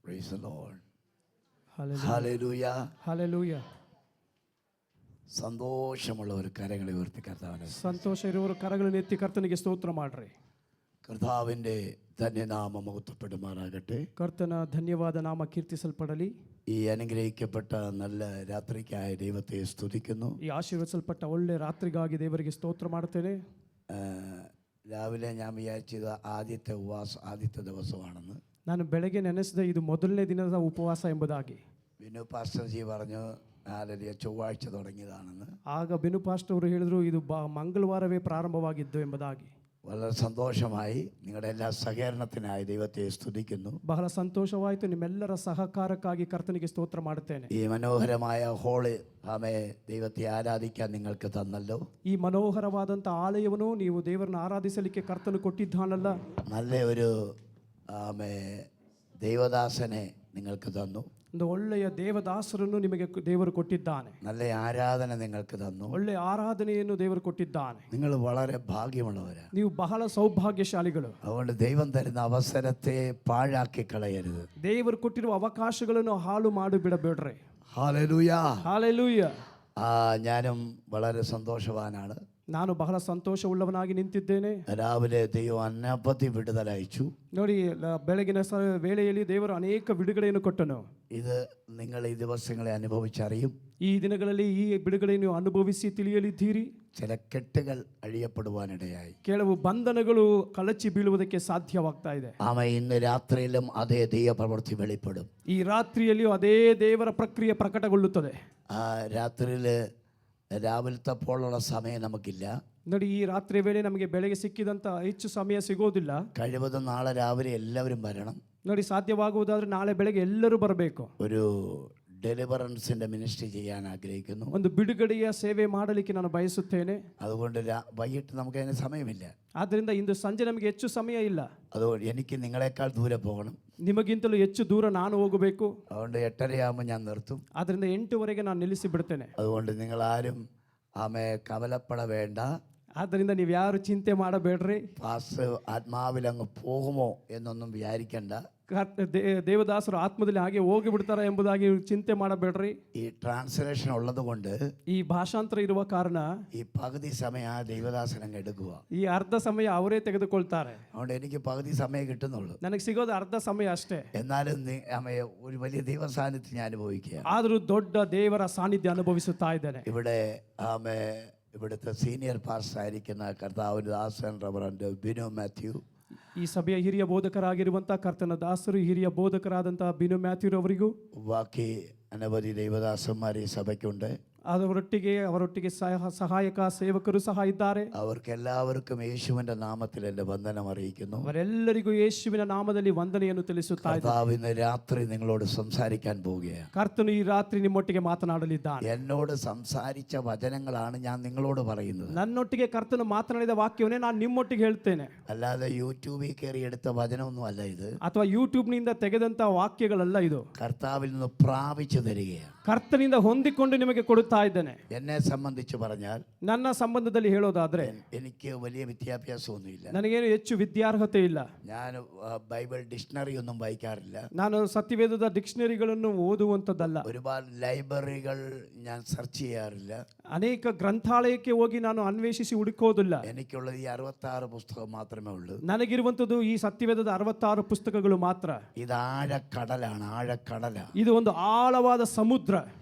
Praise the Lord. Hallelujah. Hallelujah. Hallelujah. സന്തോഷമുള്ളവർ കരങ്ങളെ ഉയർത്തി കർത്താവിനെ ಸಂತೋಷ ಇರುವವರು ಕರಗಳನ್ನು ಎತ್ತಿ ಕರ್ತನಿಗೆ ಸ್ತೋತ್ರ ಮಾಡ್ರಿ. കർത്താവിൻ്റെ ധന്യനാമ മഹത്വപ്പെടുമാറാകട്ടെ. ಕರ್ತನ ಧನ್ಯವಾದ ನಾಮ ಕೀರ್ತಿಸಲ್ಪಡಲಿ. ഈ അനുഗ്രഹിക്കപ്പെട്ട നല്ല രാത്രിക്കായ ദൈവത്തെ സ്തുതിക്കുന്നു. ಈ ಆಶೀರ್ವದಿಸಲ್ಪಟ್ಟ ಒಳ್ಳೆ ರಾತ್ರಿಗಾಗಿ ದೇವರಿಗೆ ಸ್ತೋತ್ರ ಮಾಡುತ್ತೇನೆ. രാവിലെ ഞാൻ വിചാരിച്ചത് ആദ്യത്തെ ദിവസമാണെന്ന്. ನಾನು ಬೆಳಗ್ಗೆ ನೆನೆಸಿದ ಇದು ಮೊದಲನೇ ದಿನದ ಉಪವಾಸ ಎಂಬುದಾಗಿ. വിനു പാസ്റ്റർജി പറഞ്ഞു ചൊവ്വാഴ്ച തുടങ്ങിയതാണെന്ന്. ಆಗ ಬಿನು ಪಾಸ್ಟರ್ ಅವರು ಹೇಳಿದ್ರು ಇದು ಮಂಗಳವಾರವೇ ಪ್ರಾರಂಭವಾಗಿದ್ದು ಎಂಬುದಾಗಿ. വളരെ സന്തോഷമായി. നിങ്ങളുടെ എല്ലാ സഹകരണത്തിനായി ദൈവത്തെ സ്തുതിക്കുന്നു. ಬಹಳ ಸಂತೋಷವಾಯಿತು. ನಿಮ್ಮೆಲ್ಲರ ಸಹಕಾರಕ್ಕಾಗಿ ಕರ್ತನಿಗೆ ಸ್ತೋತ್ರ ಮಾಡುತ್ತೇನೆ. ഈ മനോഹരമായ ഹോള് ദൈവത്തെ ആരാധിക്കാൻ നിങ്ങൾക്ക് തന്നല്ലോ. ಈ ಮನೋಹರವಾದಂಥ ಆಲಯವನ್ನು ನೀವು ದೇವರನ್ನು ಆರಾಧಿಸಲಿಕ್ಕೆ ಕರ್ತನು ಕೊಟ್ಟಿದ್ದಾನಲ್ಲ. നല്ല ഒരു ദൈവദാസനെ നിങ്ങൾക്ക് തന്നു. ಒಂದು ಒಳ್ಳೆಯ ದೇವದಾಸರನ್ನು ನಿಮಗೆ ದೇವರು ಕೊಟ್ಟಿದ್ದಾನೆ. നല്ല ആരാധന നിങ്ങൾക്ക് തന്നു. ಒಳ್ಳೆಯ ಆರಾಧನೆಯನ್ನು ದೇವರು ಕೊಟ್ಟಿದ್ದಾನೆ. നിങ്ങൾ വളരെ ഭാഗ്യമുള്ളവരാണ്. ನೀವು ಬಹಳ ಸೌಭಾಗ್ಯಶಾಲಿಗಳು. അതുകൊണ്ട് ദൈവം തരുന്ന അവസരത്തെ പാഴാക്കി കളയരുത്. ದೇವರು ಕೊಟ್ಟಿರುವ ಅವಕಾಶಗಳನ್ನು ಹಾಳು ಮಾಡಿ ಬಿಡಬೇಡ್ರಿ. ഹല്ലേലൂയ. ಹಾಲೆಲೂಯ. ഞാനും വളരെ സന്തോഷവാനാണ്. ನಾನು ಬಹಳ ಸಂತೋಷವುಳ್ಳವನಾಗಿ ನಿಂತಿದ್ದೇನೆ. രാവിലെ ദൈവം അനവധി വിടുതൽ അയച്ചു. ನೋಡಿ, ಬೆಳಗಿನ ವೇಳೆಯಲ್ಲಿ ದೇವರು ಅನೇಕ ಬಿಡುಗಡೆಯನ್ನು ಕೊಟ್ಟನು. ഇത് നിങ്ങൾ ഈ ദിവസങ്ങളെ അനുഭവിച്ചറിയും. ಈ ದಿನಗಳಲ್ಲಿ ಈ ಬಿಡುಗಡೆಯನ್ನು ಅನುಭವಿಸಿ ತಿಳಿಯಲಿದ್ದೀರಿ. ചില കെട്ടുകൾ അഴിയപ്പെടുവാനിടയായി. ಕೆಲವು ಬಂಧನಗಳು ಕಳಚಿ ಬೀಳುವುದಕ್ಕೆ ಸಾಧ್ಯವಾಗ್ತಾ ಇದೆ. ഇന്ന് രാത്രിയിലും അതേ ദൈവപ്രവൃത്തി വെളിപ്പെടും. ಈ ರಾತ್ರಿಯಲ್ಲಿಯೂ ಅದೇ ದೇವರ ಪ್ರಕ್ರಿಯೆ ಪ್ರಕಟಗೊಳ್ಳುತ್ತದೆ. രാത്രിയിൽ രാവിലത്തെ പോലുള്ള സമയം നമുക്കില്ല. ನೋಡಿ, ಈ ರಾತ್ರಿ ವೇಳೆ ನಮಗೆ ಬೆಳಗ್ಗೆ ಸಿಕ್ಕಿದಂತ ಹೆಚ್ಚು ಸಮಯ ಸಿಗೋದಿಲ್ಲ. കഴിവതും നാളെ രാവിലെ എല്ലാവരും വരണം. ನೋಡಿ, ಸಾಧ್ಯವಾಗುವುದಾದ್ರೆ ನಾಳೆ ಬೆಳಗ್ಗೆ ಎಲ್ಲರೂ ಬರಬೇಕು. ഒരു ഡെലിവറൻസിന്റെ മിനിസ്ട്രി ചെയ്യാൻ ആഗ്രഹിക്കുന്നു. ಒಂದು ಬಿಡುಗಡೆಯ ಸೇವೆ ಮಾಡಲಿಕ್ಕೆ ನಾನು ಬಯಸುತ್ತೇನೆ. അതുകൊണ്ട് വൈകിട്ട് നമുക്ക് അതിന് സമയമില്ല. ಆದ್ದರಿಂದ ಇಂದು ಸಂಜೆ ನಮಗೆ ಹೆಚ್ಚು ಸಮಯ ಇಲ್ಲ. അതുകൊണ്ട് എനിക്ക് നിങ്ങളെക്കാൾ ദൂരെ പോകണം. ನಿಮಗಿಂತಲೂ ಹೆಚ್ಚು ದೂರ ನಾನು ಹೋಗಬೇಕು. അതുകൊണ്ട് 8:30 ഞാൻ നിർത്തും. ಆದ್ದರಿಂದ 8 ನಾನು ನಿಲ್ಲಿಸಿ ಬಿಡ್ತೇನೆ. അതുകൊണ്ട് നിങ്ങൾ ആരും കവലപ്പെട വേണ്ട. ಆದ್ದರಿಂದ ನೀವು ಯಾರು ಚಿಂತೆ ಮಾಡಬೇಡ್ರಿ. പാസ്റ്റർ ആത്മാവിൽ അങ്ങ് പോകുമോ എന്നൊന്നും വിചാരിക്കണ്ട. ದೇವದಾಸರು ಆತ್ಮದಲ್ಲಿ ಹಾಗೆ ಹೋಗಿ ಬಿಡ್ತಾರ ಎಂಬುದಾಗಿ ಚಿಂತೆ ಮಾಡಬೇಡ್ರಿ. ഈ ട്രാൻസ്ലേഷൻ ഉള്ളത് കൊണ്ട്, ಈ ಭಾಷಾಂತರ ಇರುವ ಕಾರಣ ഈ പകുതി സമയം ആ ദൈവദാസൻ അങ്ങ് എടുക്കുക. ಈ ಅರ್ಧ ಸಮಯ ಅವರೇ ತೆಗೆದುಕೊಳ್ತಾರೆ. അതുകൊണ്ട് എനിക്ക് പകുതി സമയം കിട്ടുന്നുള്ളൂ. ನನಗೆ ಸಿಗೋದು ಅರ್ಧ ಸಮಯ ಅಷ್ಟೇ. എന്നാലും ഒരു വലിയ ദൈവസാന്നിധ്യം ഞാൻ അനുഭവിക്കുക. ಆದರೂ ದೊಡ್ಡ ದೇವರ ಸಾನ್ನಿಧ್ಯ ಅನುಭವಿಸುತ್ತಾ ಇದ್ದೇನೆ. ഇവിടുത്തെ സീനിയർ പാസ്റ്റർ ആയിരിക്കുന്ന കർത്താവിൻ്റെ ദാസൻ റവറൻഡ് ബിനു മാത്യു, ಈ ಸಭೆಯ ಹಿರಿಯ ಬೋಧಕರಾಗಿರುವಂತಹ ಕರ್ತನ ದಾಸರು ಹಿರಿಯ ಬೋಧಕರಾದಂತಹ ಬಿನು ಮ್ಯಾಥ್ಯೂ ಅವರಿಗೂ ബാക്കി അനവധി ദൈവദാസന്മാർ ഈ സഭയ്ക്കുണ്ട്. ಅವರೊಟ್ಟಿಗೆ ಸಹಾಯಕ ಸೇವಕರು ಸಹ ಇದ್ದಾರೆ. അവർക്കെല്ലാവർക്കും യേശുവിന്റെ നാമത്തിൽ എൻ്റെ വന്ദനം അറിയിക്കുന്നു. ಅವರೆಲ್ಲರಿಗೂ ಯೇಸುವಿನ ನಾಮದಲ್ಲಿ ವಂದನೆಯನ್ನು ತಿಳಿಸುತ್ತಾ ಇದ್ದಾರೆ. കർത്താവ് ഇന്ന് രാത്രി നിങ്ങളോട് സംസാരിക്കാൻ പോവുകയാണ്. ಕರ್ತನು ಈ ರಾತ್ರಿ ನಿಮ್ಮೊಟ್ಟಿಗೆ ಮಾತನಾಡಲಿದ್ದಾನೆ. എന്നോട് സംസാരിച്ച വചനങ്ങളാണ് ഞാൻ നിങ്ങളോട് പറയുന്നത്. ನನ್ನೊಟ್ಟಿಗೆ ಕರ್ತನು ಮಾತನಾಡಿದ ವಾಕ್ಯವನ್ನೇ ನಾನು ನಿಮ್ಮೊಟ್ಟಿಗೆ ಹೇಳ್ತೇನೆ. അല്ലാതെ യൂട്യൂബിൽ കയറി എടുത്ത വചനമൊന്നും അല്ല ഇത്. ಅಥವಾ ಯೂಟ್ಯೂಬ್ನಿಂದ ತೆಗೆದಂತ ವಾಕ್ಯಗಳಲ್ಲ ಇದು. കർത്താവിൽ നിന്ന് പ്രാപിച്ചു തരികയാണ്. ಕರ್ತನಿಂದ ಹೊಂದಿಕೊಂಡು ನಿಮಗೆ ಕೊಡುತ್ತಾ ಇದ್ದೇನೆ. എന്നെ സംബന്ധിച്ച് പറഞ്ഞാൽ, ನನ್ನ ಸಂಬಂಧದಲ್ಲಿ ಹೇಳೋದಾದ್ರೆ, എനിക്ക് വലിയ വിദ്യാഭ്യാസമൊന്നുമില്ല. ನನಗೇನು ಹೆಚ್ಚು ವಿದ್ಯಾರ್ಹತೆ ಇಲ್ಲ. ഞാൻ ബൈബിൾ ഡിക്ഷണറി ഒന്നും വായിക്കാറില്ല. ನಾನು ಸತ್ಯವೇದದ ಡಿಕ್ಷನರಿಗಳನ್ನು ಓದುವಂಥದ್ದಲ್ಲ. ഒരുപാട് ലൈബ്രറികൾ ഞാൻ സെർച്ച് ചെയ്യാറില്ല. ಅನೇಕ ಗ್ರಂಥಾಲಯಕ್ಕೆ ಹೋಗಿ ನಾನು ಅನ್ವೇಷಿಸಿ ಹುಡುಕೋದಿಲ್ಲ. എനിക്കുള്ളത് ഈ 66 പുസ്തകം മാത്രമേ ഉള്ളൂ. ನನಗಿರುವಂಥದ್ದು ಈ ಸತ್ಯವೇದದ 66 ಪುಸ್ತಕಗಳು ಮಾತ್ರ. ഇത് ആഴക്കടലാണ്, ആഴക്കടല. ಇದು ಒಂದು ಆಳವಾದ ಸಮುದ್ರ.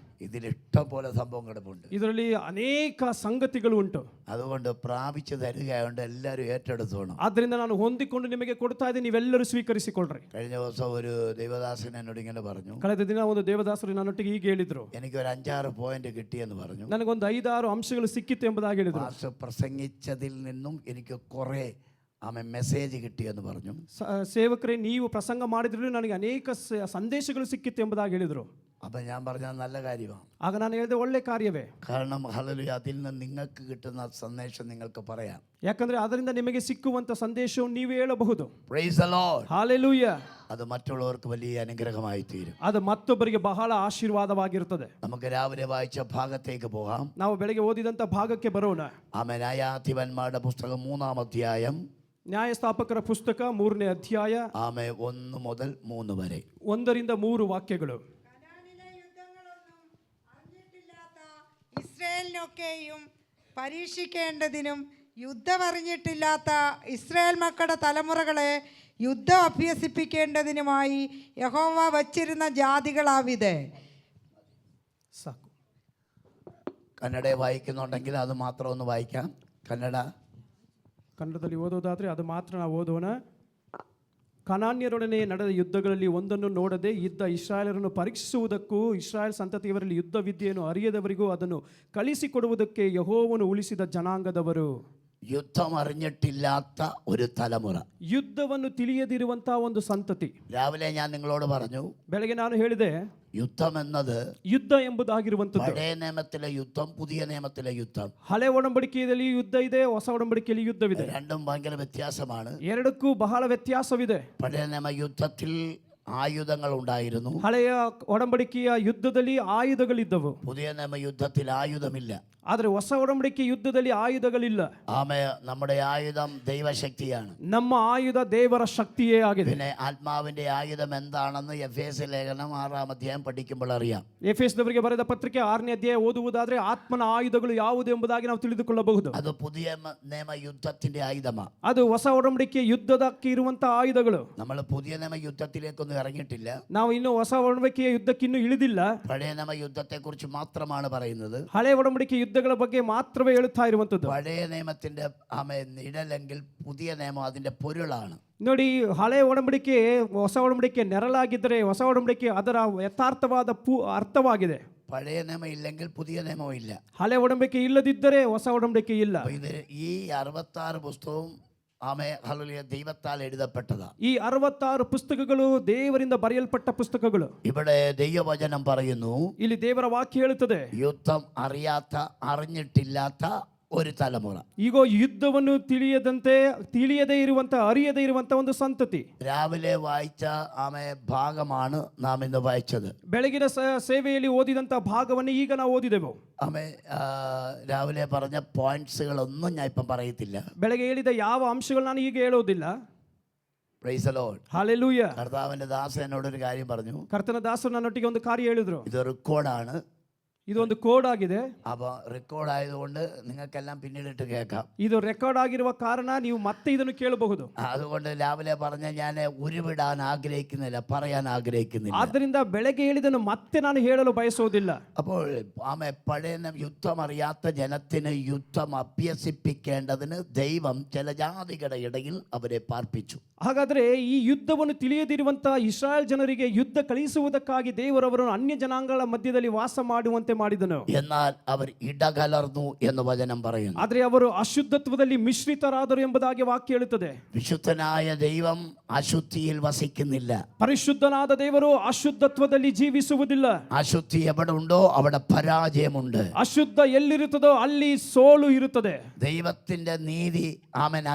ഇതിൽ ഇഷ്ടം പോലെ സംഭവം കിടപ്പുണ്ട്. ಇದರಲ್ಲಿ ಅನೇಕ ಸಂಗತಿಗಳು ಉಂಟು. അതുകൊണ്ട് പ്രാപിച്ചു തരികയായതുകൊണ്ട് എല്ലാവരും ഏറ്റെടുത്തോണം. ಆದ್ದರಿಂದ ನಾನು ಹೊಂದಿಕೊಂಡು ನಿಮಗೆ ಕೊಡ್ತಾ ಇದ್ದೀನಿ, ನೀವೆಲ್ಲರೂ ಸ್ವೀಕರಿಸಿಕೊಳ್ಳ್ರಿ. കഴിഞ്ഞ ദിവസം ഒരു ദൈവദാസൻ എന്നോട് ഇങ്ങനെ പറഞ്ഞു. ಕಳೆದ ದಿನ ಒಂದು ದೇವದಾಸರು ನನ್ನೊಟ್ಟಿಗೆ ಹೀಗೆ ಹೇಳಿದ್ರು. എനിക്ക് ഒരു 5-6 പോയിന്റ് കിട്ടിയെന്ന് പറഞ്ഞു. ನನಗೊಂದು 5-6 ಅಂಶಗಳು ಸಿಕ್ಕಿತ್ತು ಎಂಬುದಾಗಿ ಹೇಳಿದ್ರು. പാസ്റ്റർ പ്രസംഗിച്ചതിൽ നിന്നും എനിക്ക് കുറേ ಮೆಸೇಜ್ കിട്ടിയെന്ന് പറഞ്ഞു. ಸೇವಕರೇ, ನೀವು ಪ್ರಸಂಗ ಮಾಡಿದ್ರು ನನಗೆ ಅನೇಕ ಸಂದೇಶಗಳು ಸಿಕ್ಕಿತ್ತು ಎಂಬುದಾಗಿ ಹೇಳಿದರು. അപ്പം ഞാൻ പറഞ്ഞത് നല്ല കാര്യമാണ്. ಆಗ ನಾನು ಹೇಳಿದೆ, ಒಳ್ಳೆ ಕಾರ್ಯವೇ. കാരണം ഹല്ലേലൂയ, അതിൽ നിന്ന് നിങ്ങൾക്ക് കിട്ടുന്ന സന്ദേശം നിങ്ങൾക്ക് പറയാം. ಯಾಕಂದ್ರೆ ಅದರಿಂದ ನಿಮಗೆ ಸಿಕ್ಕುವಂತ ಸಂದೇಶವನ್ನು ನೀವು ಹೇಳಬಹುದು. Price the Lord. ಹಾಲೆಲೂಯ. അത് മറ്റുള്ളവർക്ക് വലിയ അനുഗ്രഹമായി തീരും. ಅದು ಮತ್ತೊಬ್ಬರಿಗೆ ಬಹಳ ಆಶೀರ್ವಾದವಾಗಿರುತ್ತದೆ. നമുക്ക് രാവിലെ വായിച്ച ഭാഗത്തേക്ക് പോകാം. ನಾವು ಬೆಳಗ್ಗೆ ಓದಿದಂತ ಭಾಗಕ್ಕೆ ಬರೋಣ. ന്യായാധിപന്മാരുടെ പുസ്തകം 3-ാം അധ്യായം. ನ್ಯಾಯಸ್ಥಾಪಕರ ಪುಸ್ತಕ 3ನೇ ಅಧ್ಯಾಯ ആമേ 1 മുതൽ 3 വരെ. 1ರಿಂದ 3 വാക്ಯಗಳು. കനാനിലെ യുദ്ധങ്ങളൊന്നും അറിഞ്ഞിട്ടില്ലാത്ത ഇസ്രായേലിനൊക്കെയും പരീക്ഷിക്കേണ്ടതിനും യുദ്ധമറിഞ്ഞിട്ടില്ലാത്ത ഇസ്രായേൽ മക്കളുടെ തലമുറകളെ യുദ്ധം അഭ്യസിപ്പിക്കേണ്ടതിനുമായി യഹോവ വച്ചിരുന്ന ജാതികളാവിത്. ಸಾಕು. കന്നഡ വായിക്കുന്നുണ്ടെങ്കിൽ അത് മാത്രം ഒന്ന് വായിക്കാം. കന്നഡ. ಕನ್ನಡದಲ್ಲಿ ಓದೋದಾದರೆ ಅದು ಮಾತ್ರ ನಾವು ಓದೋಣ. ಕನಾನ್ಯರೊಡನೆ ನಡೆದ ಯುದ್ಧಗಳಲ್ಲಿ ಒಂದನ್ನು ನೋಡದೆ ಇದ್ದ ಇಸ್ರಾಯೇಲರನ್ನು ಪರೀಕ್ಷಿಸುವುದಕ್ಕೂ ಇಸ್ರಾಯೇಲ್ ಸಂತತಿಯವರಲ್ಲಿ ಯುದ್ಧ ವಿದ್ಯೆಯನ್ನು ಅರಿಯದವರಿಗೂ ಅದನ್ನು ಕಳಿಸಿಕೊಡುವುದಕ್ಕೆ ಯೆಹೋವನು ಉಳಿಸಿದ ಜನಾಂಗದವರು. യുദ്ധം അറിഞ്ഞിട്ടില്ലാത്ത ഒരു തലമുറ. ಯುದ್ಧವನ್ನು ತಿಳಿಯದಿರುವಂತಹ ಒಂದು ಸಂತತಿ. രാവിലെ ഞാൻ നിങ്ങളോട് പറഞ്ഞു, ಬೆಳಗ್ಗೆ ನಾನು ಹೇಳಿದೆ, യുദ്ധം എന്നത് ಯುದ್ಧ ಎಂಬುದಾಗಿರುವಂಥದ್ದು പഴയ നിയമത്തിലെ യുദ്ധം, പുതിയ നിയമത്തിലെ യുദ്ധം. ಹಳೆ ಒಡಂಬಡಿಕೆಯಲ್ಲಿ ಯುದ್ಧ ಇದೆ, ಹೊಸ ಒಡಂಬಡಿಕೆಯಲ್ಲಿ ಯುದ್ಧವಿದೆ. രണ്ടും ഭയങ്കര വ്യത്യാസമാണ്. ಎರಡಕ್ಕೂ ಬಹಳ ವ್ಯತ್ಯಾಸವಿದೆ. പഴയ നിയമ യുദ്ധത്തിൽ ആയുധങ്ങൾ ഉണ്ടായിരുന്നു. ಹಳೆಯ ಒಡಂಬಡಿಕೆಯ ಯುದ್ಧದಲ್ಲಿ ಆಯುಧಗಳಿದ್ದವು. പുതിയ നിയമ യുദ്ധത്തിൽ ആയുധമില്ല. ಆದರೆ ಹೊಸ ಒಡಂಬಡಿಕೆ ಯುದ್ಧದಲ್ಲಿ ಆಯುಧಗಳಿಲ್ಲ. ആമേ, നമ്മുടെ ആയുധം ദൈവശക്തിയാണ്. ನಮ್ಮ ಆಯುಧ ದೇವರ ಶಕ್ತಿಯೇ ಆಗಿದೆ. പിന്നെ ആത്മാവിന്റെ ആയുധം എന്താണെന്ന് എഫേസ്യ ലേഖനം 6-ാം അധ്യായം പഠിക്കുമ്പോൾ അറിയാം. ಎಫೆಸದವರಿಗೆ ಬರೆದ ಪತ್ರಿಕೆ 6ನೇ ಅಧ್ಯಾಯ ಓದುವುದಾದ್ರೆ ಆತ್ಮನ ಆಯುಧಗಳು ಯಾವುದು ಎಂಬುದಾಗಿ ನಾವು ತಿಳಿದುಕೊಳ್ಳಬಹುದು. അത് പുതിയ നിയമ യുദ്ധത്തിന്റെ ആയുധമാണ്. ಅದು ಹೊಸ ಒಡಂಬಡಿಕೆ ಯುದ್ಧದಕ್ಕೆ ಇರುವಂತಹ ಆಯುಧಗಳು. നമ്മൾ പുതിയ നിയമ യുദ്ധത്തിലേക്കൊന്നും ഇറങ്ങിയിട്ടില്ല. ನಾವು ಇನ್ನೂ ಹೊಸ ಒಡಂಬಡಿಕೆಯ ಯುದ್ಧಕ್ಕೆ ಇನ್ನೂ ಇಳಿದಿಲ್ಲ. പഴയ നിയമ യുദ്ധത്തെക്കുറിച്ച് മാത്രമാണ് പറയുന്നത്. ಹಳೆ ಒಡಂಬಡಿಕೆ ಯುದ್ಧಗಳ ಬಗ್ಗೆ ಮಾತ್ರವೇ ಹೇಳುತ್ತಾ ಇರುವಂತದ್ದು. പഴയ നിയമത്തിന്റെ നിഴലെങ്കിൽ പുതിയ നിയമം അതിന്റെ പൊരുളാണ്. ನೋಡಿ, ಹಳೆ ಒಡಂಬಡಿಕೆ ಹೊಸ ಒಡಂಬಡಿಕೆ ನೆರಳಾಗಿದ್ದರೆ ಹೊಸ ಒಡಂಬಡಿಕೆ ಅದರ ಯಥಾರ್ಥವಾದ ಅರ್ಥವಾಗಿದೆ. പഴയ നിയമം ഇല്ലെങ്കിൽ പുതിയ നിയമവും ഇല്ല. ಹಳೆ ಒಡಂಬಡಿಕೆ ಇಲ್ಲದಿದ್ದರೆ ಹೊಸ ಒಡಂಬಡಿಕೆ ಇಲ್ಲ. ഇത് ഈ 66 പുസ്തകവും ഹല്ലേലൂയ ദൈവത്താൽ എഴുതപ്പെട്ടതാ. ಈ 66 ಪುಸ್ತಕಗಳು ದೇವರಿಂದ ಬರೆಯಲ್ಪಟ್ಟ ಪುಸ್ತಕಗಳು. ഇവിടെ ദൈവവചനം പറയുന്നു, ಇಲ್ಲಿ ದೇವರ ವಾಕ್ಯ ಹೇಳುತ್ತದೆ, യുദ്ധം അറിഞ്ഞിട്ടില്ലാത്ത ഒരു തലമുറ. ಈಗ ಯುದ್ಧವನ್ನು ತಿಳಿಯದೇ ಇರುವಂತ ಅರಿಯದೇ ಇರುವಂತ ಒಂದು ಸಂತತಿ. രാവിലെ വായിച്ച ഭാഗമാണ് നാം ഇന്ന് വായിച്ചത്. ಬೆಳಗಿನ ಸೇವೆಯಲ್ಲಿ ಓದಿದಂತ ഭാഗವನ್ನು ಈಗ ನಾವು ಓದಿದೆವು. രാവിലെ പറഞ്ഞ പോയിന്റ്സുകളൊന്നും ഞാൻ ഇപ്പം പറയത്തില്ല. ಬೆಳಗ್ಗೆ ಹೇಳಿದ ಯಾವ ಅಂಶಗಳು ನಾನು ಈಗ ಹೇಳೋದಿಲ್ಲ. Price the Lord. ಹಲ್ಲೆಲೂಯ. കർത്താവിന്റെ ദാസൻ എന്നോടൊരു കാര്യം പറഞ്ഞു. ಕರ್ತನ ದಾಸರು ನನ್ನೊಟ್ಟಿಗೆ ಒಂದು ಕಾರ್ಯ ಹೇಳಿದ್ರು. ഇത് റെക്കോർഡാണ്. ಇದು ಒಂದು ಕೋಡ್ ಆಗಿದೆ. അപ്പോൾ റെക്കോർഡ് ആയതുകൊണ്ട് നിങ്ങൾക്കെല്ലാം പിന്നീടിട്ട് കേൾക്കാം. ಇದು ರೆಕಾರ್ಡ್ ಆಗಿರುವ ಕಾರಣ ನೀವು ಮತ್ತೆ ಇದನ್ನು ಕೇಳಬಹುದು. അതുകൊണ്ട് രാവിലെ പറഞ്ഞ ഞാൻ ഉരുവിടാൻ ആഗ്രഹിക്കുന്നില്ല, പറയാൻ ആഗ്രഹിക്കുന്നില്ല. ಆದ್ದರಿಂದ ಬೆಳಗ್ಗೆ ಹೇಳಿದನ್ನು ಮತ್ತೆ ನಾನು ಹೇಳಲು ಬಯಸೋದಿಲ್ಲ. അപ്പോൾ പഴയ യുദ്ധം അറിയാത്ത ജനത്തിന് യുദ്ധം അഭ്യസിപ്പിക്കേണ്ടതിന് ദൈവം ചില ജാതികളുടെ ഇടയിൽ അവരെ പാർപ്പിച്ചു. ಹಾಗಾದ್ರೆ ಈ ಯುದ್ಧವನ್ನು ತಿಳಿಯದಿರುವಂತಹ ಇಸ್ರಾಯೇಲ್ ಜನರಿಗೆ ಯುದ್ಧ ಕಳಿಸುವುದಕ್ಕಾಗಿ ದೇವರವರನ್ನು ಅನ್ಯ ಜನಾಂಗಗಳ ಮಧ್ಯದಲ್ಲಿ ವಾಸ ಮಾಡುವಂತೆ ಮಾಡಿದನು. എന്നാൽ അവർ ഇടകലർന്നു എന്ന് വചനം പറയുന്നു. ಆದರೆ ಅವರು ಅಶುದ್ಧತ್ವದಲ್ಲಿ ಮಿಶ್ರಿತರಾದರು ಎಂಬುದಾಗಿ ವಾಕ್ಯ ಹೇಳುತ್ತದೆ. വിശുദ്ധനായ ദൈവം അശുദ്ധിയിൽ വസിക്കുന്നില്ല. ಪರಿಶುದ್ಧನಾದ ದೇವರು ಅಶುದ್ಧತ್ವದಲ್ಲಿ ಜೀವಿಸುವುದಿಲ್ಲ. അശുദ്ധി എവിടെ ഉണ്ടോ അവിടെ പരാജയമുണ്ട്. ಅಶುದ್ಧ ಎಲ್ಲಿರುತ್ತದೋ ಅಲ್ಲಿ ಸೋಲು ಇರುತ್ತದೆ. ദൈവത്തിന്റെ നീതി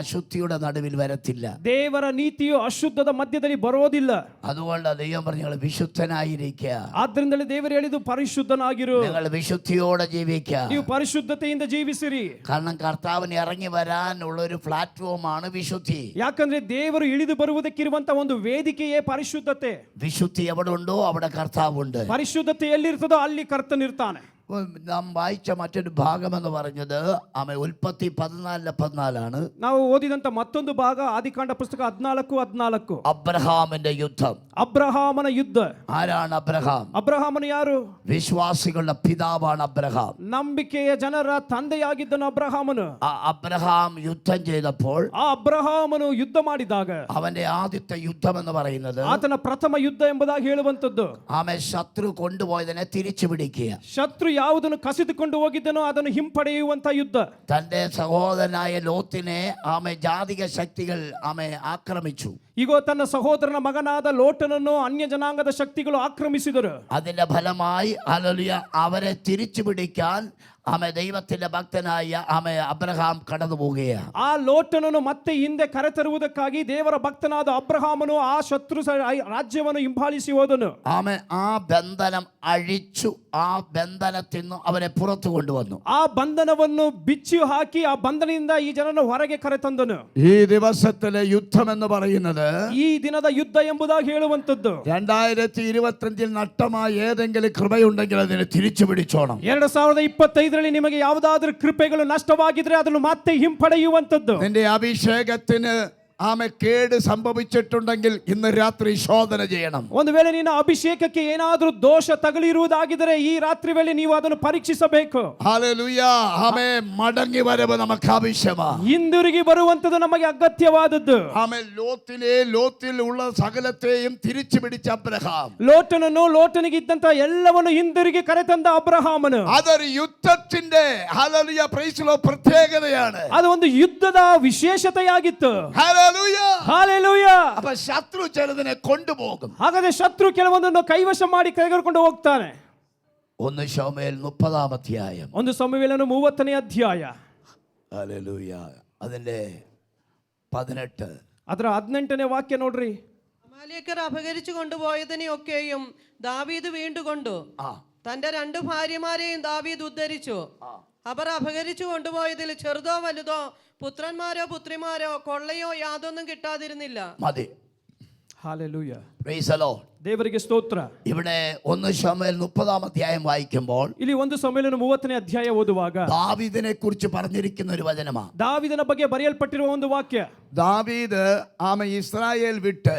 അശുദ്ധിയുടെ നടുവിൽ വരത്തില്ല. ದೇವರ ನೀತಿಯು ಅಶುದ್ಧದ ಮಧ್ಯದಲ್ಲಿ ಬರೋದಿಲ್ಲ. അതുകൊണ്ട് ദൈവം പറഞ്ഞു, നിങ്ങൾ വിശുദ്ധനായിരിക്കുക. ಆದ್ರಿಂದಲೇ ದೇವರು ಹೇಳಿದ್ದು ಪರಿಶುದ್ಧನಾಗಿರು, നിങ്ങൾ വിശുദ്ധിയോടെ ജീവിക്കുക. ನೀವು ಪರಿಶುದ್ಧತೆಯಿಂದ ಜೀವಿಸಿರಿ. കാരണം കർത്താവിന് ഇറങ്ങി വരാനുള്ള ഒരു പ്ലാറ്റ്ഫോമാണ് വിശുദ്ധി. ಯಾಕಂದ್ರೆ ದೇವರು ಇಳಿದು ಬರುವುದಕ್ಕಿರುವಂತ ಒಂದು ವೇದಿಕೆಯೇ ಪರಿಶುದ್ಧತೆ. വിശുദ്ധി എവിടെ ഉണ്ടോ അവിടെ കർത്താവുണ്ട്. ಪರಿಶುದ್ಧತೆ ಎಲ್ಲಿರ್ತದೋ ಅಲ್ಲಿ ಕರ್ತನಿರ್ತಾನೆ. നാം വായിച്ച മറ്റൊരു ഭാഗമെന്ന് പറഞ്ഞത് ഉൽപ്പത്തി 14:14 ನಾವು ಓದಿದಂತ ಮತ್ತೊಂದು ಭಾಗ ಆದಿಕಾಂಡ ಪುಸ್ತಕ 14:14. അബ്രഹാമിന്റെ യുദ്ധം. ಅಬ್ರಹಾಮನ ಯುದ್ಧ. ആരാണ് അബ്രഹാം? ಅಬ್ರಹಾಮನು ಯಾರು? വിശ്വാസികളുടെ പിതാവാണ് അബ്രഹാം. ನಂಬಿಕೆಯ ಜನರ ತಂದೆಯಾಗಿದ್ದನು ಅಬ್ರಹಾಮನು. അബ്രഹാം യുദ്ധം ചെയ്തപ്പോൾ ಆ ಅಬ್ರಹಾಮನು ಯುದ್ಧ ಮಾಡಿದಾಗ അവന്റെ ആദ്യത്തെ യുദ്ധം എന്ന് പറയുന്നത് ಆತನ ಪ್ರಥಮ ಯುದ್ಧ ಎಂಬುದಾಗಿ ಹೇಳುವಂತದ್ದು, ശത്രു കൊണ്ടുപോയതിനെ തിരിച്ചു പിടിക്കുക. ಶತ್ರು ಯಾವುದನ್ನು ಕಸಿದುಕೊಂಡು ಹೋಗಿದ್ದನೋ ಅದನ್ನು ಹಿಂಪಡೆಯುವಂತ ಯುದ್ಧ. തന്റെ സഹോദരനായ ലോത്തിനെ ജാതിക ശക്തികൾ ആക്രമിച്ചു. ಈಗ ತನ್ನ ಸಹೋದರನ ಮಗನಾದ ಲೋಟನನ್ನು ಅನ್ಯ ಜನಾಂಗದ ಶಕ್ತಿಗಳು ಆಕ್ರಮಿಸಿದರು. അതിന്റെ ഫലമായി ഹല്ലേലൂയ അവരെ തിരിച്ചു പിടിക്കാൻ ആമേ ദൈവത്തിന്റെ ഭക്തനായ ആമേ അബ്രഹാം കടന്നു പോവുകയാണ്. ಆ ಲೋಟನನ್ನು ಮತ್ತೆ ಹಿಂದೆ ಕರೆತರುವುದಕ್ಕಾಗಿ ದೇವರ ಭಕ್ತನಾದ ಅಬ್ರಹಾಮನು ಆ ರಾಜ್ಯವನ್ನು ಹಿಂಬಾಲಿಸಿ ಹೋದನು. ആമേ ആ ബന്ധനം അഴിച്ചു, ആ ബന്ധനത്തിൽ നിന്ന് അവരെ പുറത്തു കൊണ്ടുവന്നു. ಆ ಬಂಧನವನ್ನು ಬಿಚ್ಚಿ ಹಾಕಿ ಆ ಬಂಧನದಿಂದ ಈ ಜನರನ್ನು ಹೊರಗೆ ಕರೆತಂದನು. ഈ ദിവസത്തിലെ യുദ്ധം എന്ന് പറയുന്നത് ಈ ದಿನದ ಯುದ್ಧ ಎಂಬುದಾಗಿ ಹೇಳುವಂತದ್ದು 2025 നഷ്ടമായ ഏതെങ്കിലും കൃപയുണ്ടെങ്കിൽ അതിനെ തിരിച്ചു പിടിച്ചോണം. 2025 ನಿಮಗೆ ಯಾವುದಾದ್ರೂ ಕೃಪೆಗಳು ನಷ್ಟವಾಗಿದ್ರೆ ಅದನ್ನು ಮತ್ತೆ ಹಿಂಪಡೆಯುವಂತದ್ದು. നിന്റെ അഭിഷേകത്തിന് ആമേ കേട് സംഭവിച്ചിട്ടുണ്ടെങ്കിൽ ഇന്ന് രാത്രി ശോധന ചെയ്യണം. ಒಂದು ವೇಳೆ ನಿನ್ನ ಅಭಿಷೇಕಕ್ಕೆ ಏನಾದರೂ ದೋಷ ತಗುಲಿರುವುದಾಗಿದ್ದರೆ ಈ ರಾತ್ರಿ ವೇಳೆ ನೀವು ಅದನ್ನು ಪರೀಕ್ಷಿಸಬೇಕು. ഹല്ലേലൂയ. ആമേ മടങ്ങി വരവ് നമുക്ക് ആവശ്യമാണ്. ಹಿಂದಿರುಗಿ ಬರುವಂತದ್ದು ನಮಗೆ ಅಗತ್ಯವಾದದ್ದು. ആമേ ലോത്തിൽ ഉള്ള സകലത്തെയും തിരിച്ചു പിടിച്ച അബ്രഹാം, ಲೋಟನನ್ನು ಲೋಟನಿಗಿದ್ದಂತ ಎಲ್ಲವನ್ನು ಹಿಂದಿರುಗಿ ಕರೆತಂದ ಅಬ್ರಹಾಮನು, അതൊരു യുദ്ധത്തിന്റെ ഹല്ലേലൂയ പ്രൈസ് ദി ലോർഡ് പ്രത്യേകതയാണ്. ಅದು ಒಂದು ಯುದ್ಧದ ವಿಶೇಷತೆಯಾಗಿತ್ತು. ഹല്ലേലൂയ. അപ്പൊ ശത്രു ചിലതിനെ കൊണ്ടുപോകും. ಹಾಗಾದ್ರೆ ಶತ್ರು ಕೆಲವೊಂದನ್ನು ಕೈವಶ ಮಾಡಿ ಕೈಗೆತ್ತಿಕೊಂಡು ಹೋಗ್ತಾನೆ. 1 ശമൂവേൽ 30-ാം അധ്യായം. 1 ಸಮುವೇಲನು 30ನೇ ಅಧ್ಯಾಯ. ഹല്ലേലൂയ. അതിന്റെ 18. ಅದರ 18ನೇ ವಾಕ್ಯ ನೋಡ್ರಿ. അമാലേക്കർ അപഹരിച്ചു കൊണ്ടുപോയതിനെയൊക്കെയും ദാവീദ് വീണ്ടുകൊണ്ടു. തന്റെ 2 ഭാര്യമാരെയും ദാവീദ് ഉദ്ധരിച്ചു. അവർ അപഹരിച്ചു കൊണ്ടുപോയതിൽ ചെറുതോ വലുതോ പുത്രന്മാരോ പുത്രിമാരോ കൊള്ളയോ യാതൊന്നും കിട്ടാതിരുന്നില്ല. മതി. ഹല്ലേലൂയ. Price the Lord. ದೇವರಿಗೆ ಸ್ತೋತ್ರ. ഇവിടെ 1 ശമൂവേൽ 30-ാം അധ്യായം വായിക്കുമ്പോൾ ಇಲ್ಲಿ 1 ಸಮುವೇಲನು 30ನೇ ಅಧ್ಯಾಯ ಓದುವಾಗ ദാവീദിനെ കുറിച്ച് പറഞ്ഞിരിക്കുന്ന ഒരു വചനമാണ്. ದಾವಿದನ ಬಗ್ಗೆ ಬರೆಯಲ್ಪಟ್ಟಿರುವ ಒಂದು ವಾಕ್ಯ. ദാവീദ് ആമേ ഇസ്രായേൽ വിട്ട്,